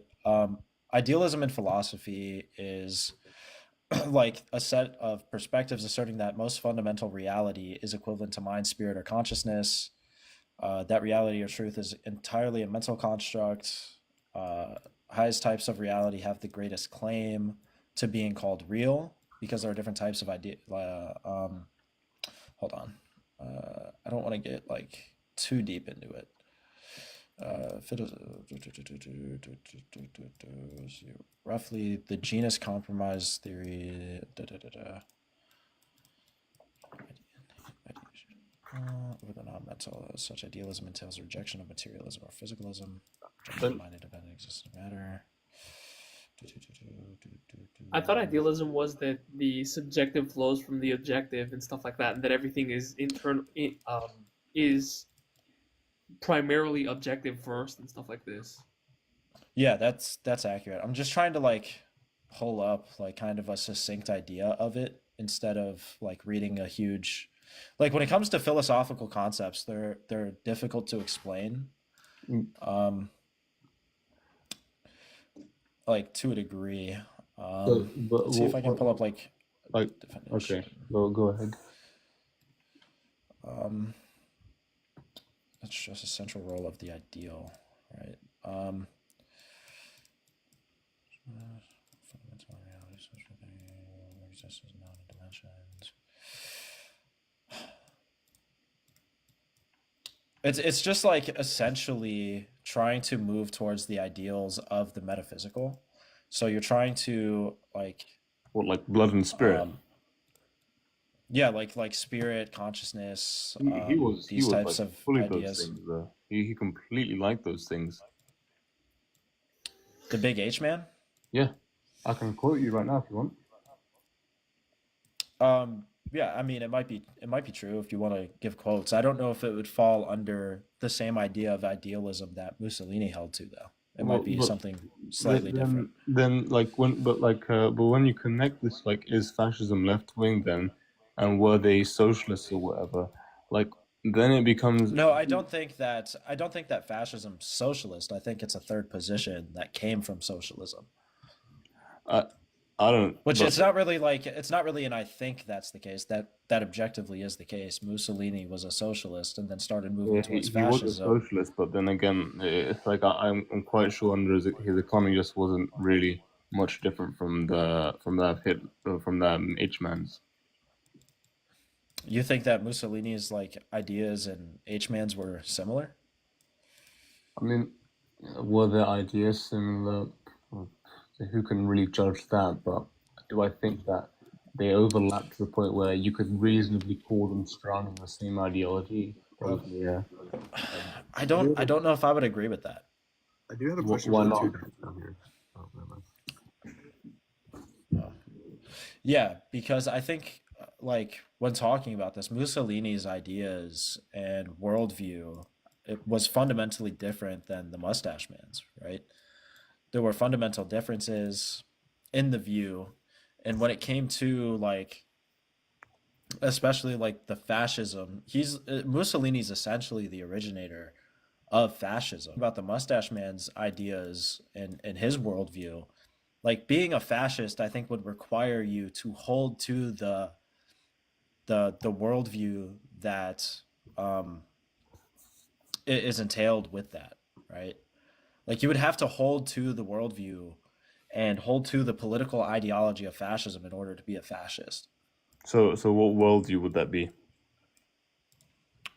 Idealism in philosophy is like a set of perspectives asserting that most fundamental reality is equivalent to mind, spirit, or consciousness. That reality or truth is entirely a mental construct. Highest types of reality have the greatest claim to being called real because there are different types of idea. Hold on. I don't want to get like too deep into it. Roughly the genus compromise theory. With a non-mental, such idealism entails rejection of materialism or physicalism. Mind independent existence of matter. I thought idealism was that the subjective flows from the objective and stuff like that, and that everything is is primarily objective first and stuff like this. Yeah, that's accurate. I'm just trying to like pull up like kind of a succinct idea of it instead of like reading a huge, like when it comes to philosophical concepts, they're difficult to explain. Like to a degree. Let's see if I can pull up like definition. Okay, well, go ahead. That's just a central role of the ideal, right? Fundamental reality, social thing, existence in dimensions. It's just like essentially trying to move towards the ideals of the metaphysical. So you're trying to like like blood and spirit. Yeah, like spirit, consciousness. He was these types like of fully ideas. those things, though. He completely liked those things. The Big H Man? Yeah, I can quote you right now if you want. Yeah, I mean, it might be true if you want to give quotes. I don't know if it would fall under the same idea of idealism that Mussolini held to, though. It Well, might be but something slightly different. then like but when you connect this, like, is fascism left wing then, and were they socialists or whatever, like, then it becomes No, I don't think that fascism's socialist. I think it's a third position that came from socialism. I don't. Which But it's not really, and I think that's the case. That objectively is the case. Mussolini was a socialist and then started moving yeah, towards he was a fascism. socialist, but then again, it's like I'm quite sure under his economy just wasn't really much different from that H-man's. You think that Mussolini's like ideas and H-man's were similar? I mean, were their ideas similar? Who can really judge that? But do I think that they overlap to the point where you could reasonably call them strong in the same ideology? Probably, yeah. I don't know if I would agree with that. I do have a question Why for the not? two guys down here. Oh, never mind. Yeah, because I think like when talking about this, Mussolini's ideas and worldview, it was fundamentally different than the Mustache Man's, right? There were fundamental differences in the view, and when it came to like, especially like the fascism, Mussolini's essentially the originator of fascism. About the Mustache Man's ideas and his worldview, like being a fascist, I think would require you to hold to the worldview that is entailed with that, right? Like you would have to hold to the worldview and hold to the political ideology of fascism in order to be a fascist. So what worldview would that be?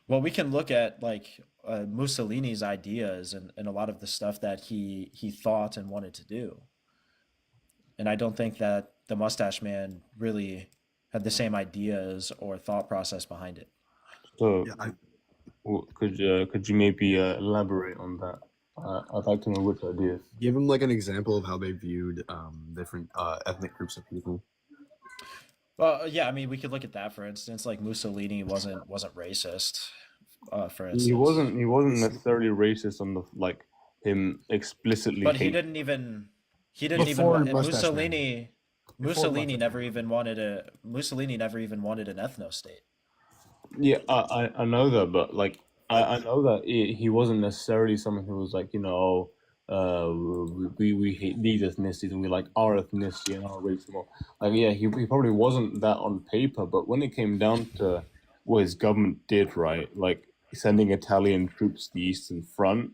Well, we can look at like Mussolini's ideas and a lot of the stuff that he thought and wanted to do. And I don't think that the Mustache Man really had the same ideas or thought process behind it. So, could you maybe elaborate on that? I'd like to know which ideas. Give them like an example of how they viewed different ethnic groups of people. Well, yeah, I mean, we could look at that, for instance. Like Mussolini wasn't racist, for instance. He wasn't necessarily racist on the like him explicitly. But he hate. didn't even Before want, Mustache Mussolini Mustache never even wanted an ethno state. Yeah, I know that, but like I know that he wasn't necessarily someone who was like, we hate these ethnicities and we like our ethnicity and our race more. Like, yeah, he probably wasn't that on paper, but when it came down to what his government did, right, like sending Italian troops to the Eastern Front,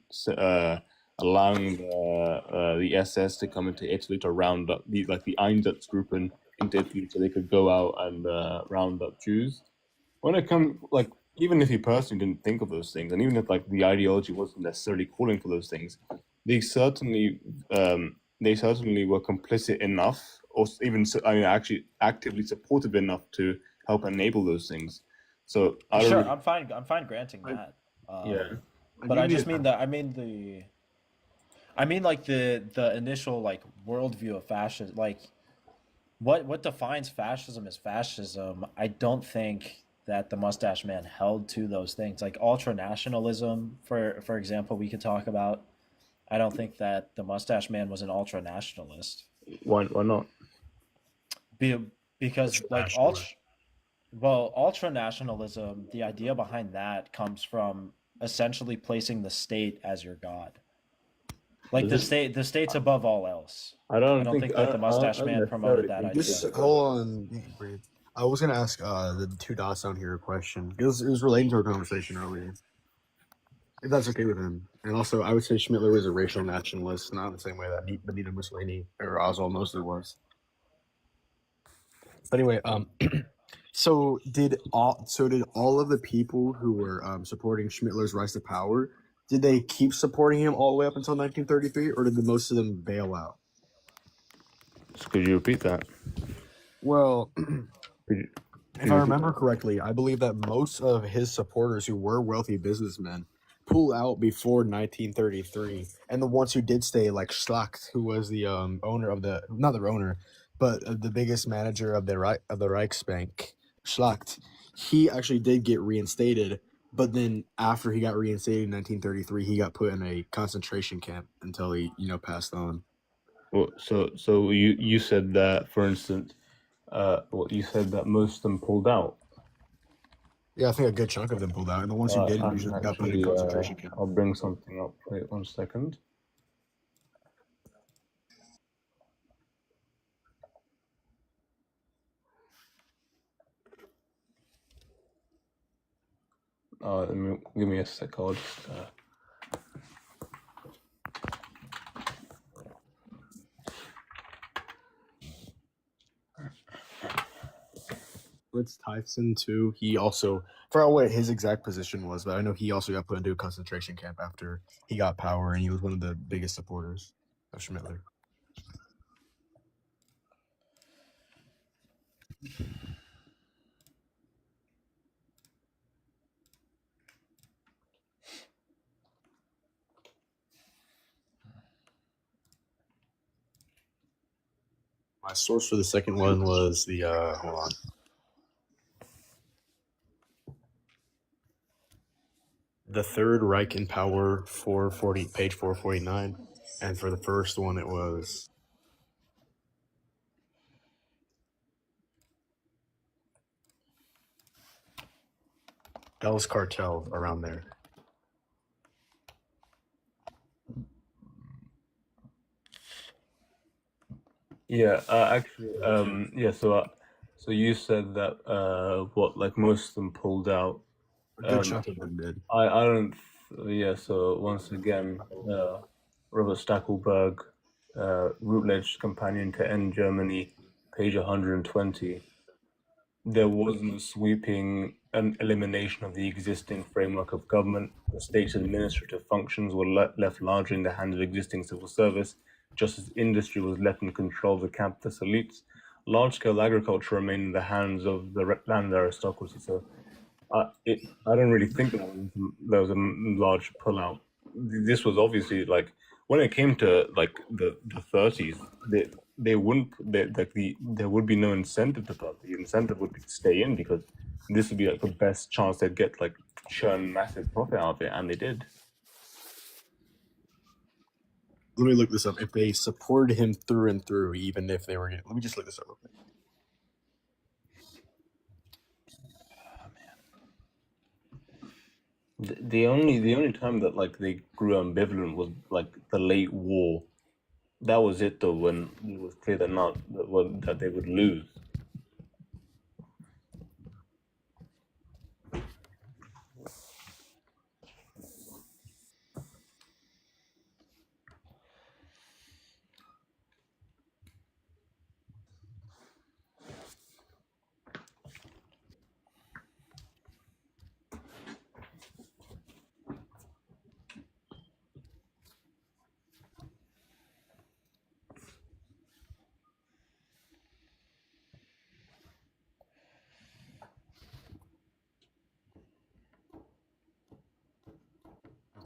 allowing the SS to come into Italy to round up the Einsatzgruppen into Italy so they could go out and round up Jews. When it comes, like, even if he personally didn't think of those things, and even if like the ideology wasn't necessarily calling for those things, they certainly were complicit enough, or even actually actively supportive enough to help enable those things. So Sure, I'm fine granting that. Yeah. But I just mean the initial like worldview of fascism, like what defines fascism as fascism. I don't think that the Mustache Man held to those things, like ultranationalism, for example, we could talk about. I don't think that the Mustache Man was an ultranationalist. Why not? Because like ultranationalism, the idea behind that comes from essentially placing the state as your god. Like the state's above all else. I don't think that the Mustache Man promoted that idea. Just hold on. Breathe. I was gonna ask the two dots down here a question. It was relating to our conversation earlier. If that's okay with him. And also, I would say Schmittler was a racial nationalist, not in the same way that Benito Mussolini or Oswald Mosley was. But anyway, so did all of the people who were supporting Schmittler's rise to power, did they keep supporting him all the way up until 1933, or did most of them bail out? Could you repeat that? Well, if I remember correctly, I believe that most of his supporters who were wealthy businessmen pulled out before 1933, and the ones who did stay, like Schlacht, who was the owner of but the biggest manager of the Reichsbank, Schlacht, he actually did get reinstated. But then after he got reinstated in 1933, he got put in a concentration camp until he, passed on. Well, so you said that, for instance, you said that most of them pulled out. Yeah, I think a good chunk of them pulled out, and the ones who didn't I'm usually got put in actually, concentration camp. I'll bring something up. Wait 1 second. Give me a sec. I'll just. Fritz Tyson too. He also, I forgot what his exact position was, but I know he also got put into a concentration camp after he got power, and he was one of the biggest supporters of Schmittler. My source for the second one was the hold on. The Third Reich in Power, page 449, and for the first one it was Bell's Cartel, around there. Yeah, actually, yeah. So you said that most of them pulled out. A good chunk of them did. I don't. Yeah. So once again, Robert Stackelberg, Routledge's Companion to End Germany, page 120. There was no sweeping an elimination of the existing framework of government. The state's administrative functions were left largely in the hands of existing civil service, just as industry was left in control of the capitalist elites. Large-scale agriculture remained in the hands of the land aristocracy. So I don't really think there was a large pullout. This was obviously when it came to the 30s, there would be no incentive to vote. The incentive would be to stay in because this would be the best chance they'd get churn massive profit out of it, and they did. Let me look this up. If they supported him through and through, even if they were, let me just look this up real quick. The only time that they grew ambivalent was the late war. That was it though, when it was clear that they would lose.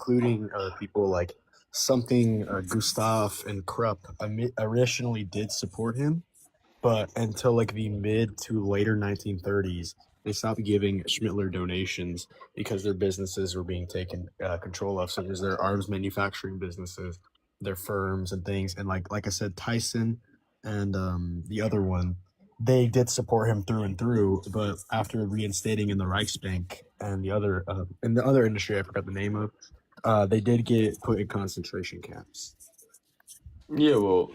Including people like Gustav and Krupp originally did support him, but until the mid to later 1930s, they stopped giving Schmittler donations because their businesses were being taken control of, such as their arms manufacturing businesses, their firms and things. And like I said, Tyson and the other one, they did support him through and through, but after reinstating in the Reichsbank and the other industry I forgot the name of, they did get put in concentration camps. Yeah, well,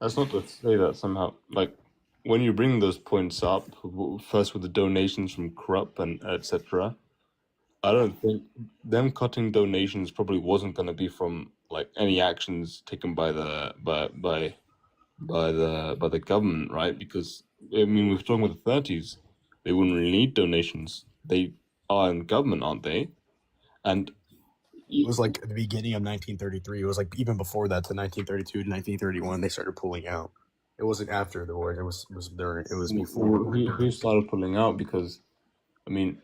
that's not to say that somehow, when you bring those points up, first with the donations from Krupp and etc., I don't think them cutting donations probably wasn't going to be from any actions taken by the government, right? Because we're talking about the 30s, they wouldn't really need donations. They are in government, aren't they? And it was at the beginning of 1933. It was even before that, to 1932 to 1931, they started pulling out. It wasn't after the war. It was during. It was before. Who started pulling out? Because, from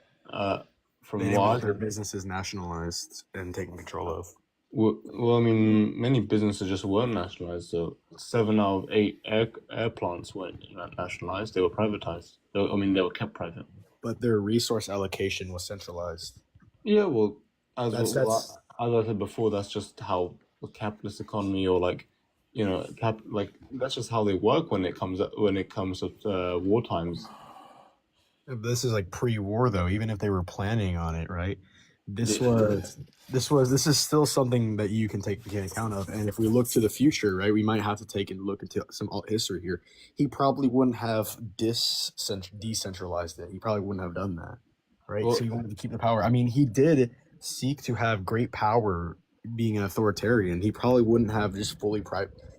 they what their businesses nationalized and taken control of. Well, I mean, many businesses just weren't nationalized. So 7 out of 8 air plants weren't nationalized. They were privatized. They were kept private. But their resource allocation was centralized. Yeah, well, That's as I said before, that's just how the capitalist economy, or like, that's just how they work when it comes to war times. This is like pre-war though. Even if they were planning on it, right? This Yeah. this is still something that you can take account of. And if we look to the future, right, we might have to take and look into some alt history here. He probably wouldn't have decentralized it. He probably wouldn't have done that, right? Well, So he wanted to keep the power. I mean, he did seek to have great power, being an authoritarian. He probably wouldn't have just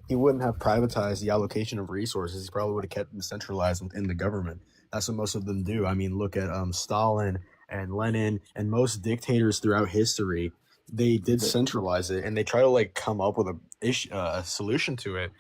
He wouldn't have privatized the allocation of resources. He probably would have kept them centralized within the government. That's what most of them do. I mean, look at Stalin and Lenin and most dictators throughout history. They did centralize it, and they try to like come up with a solution to it.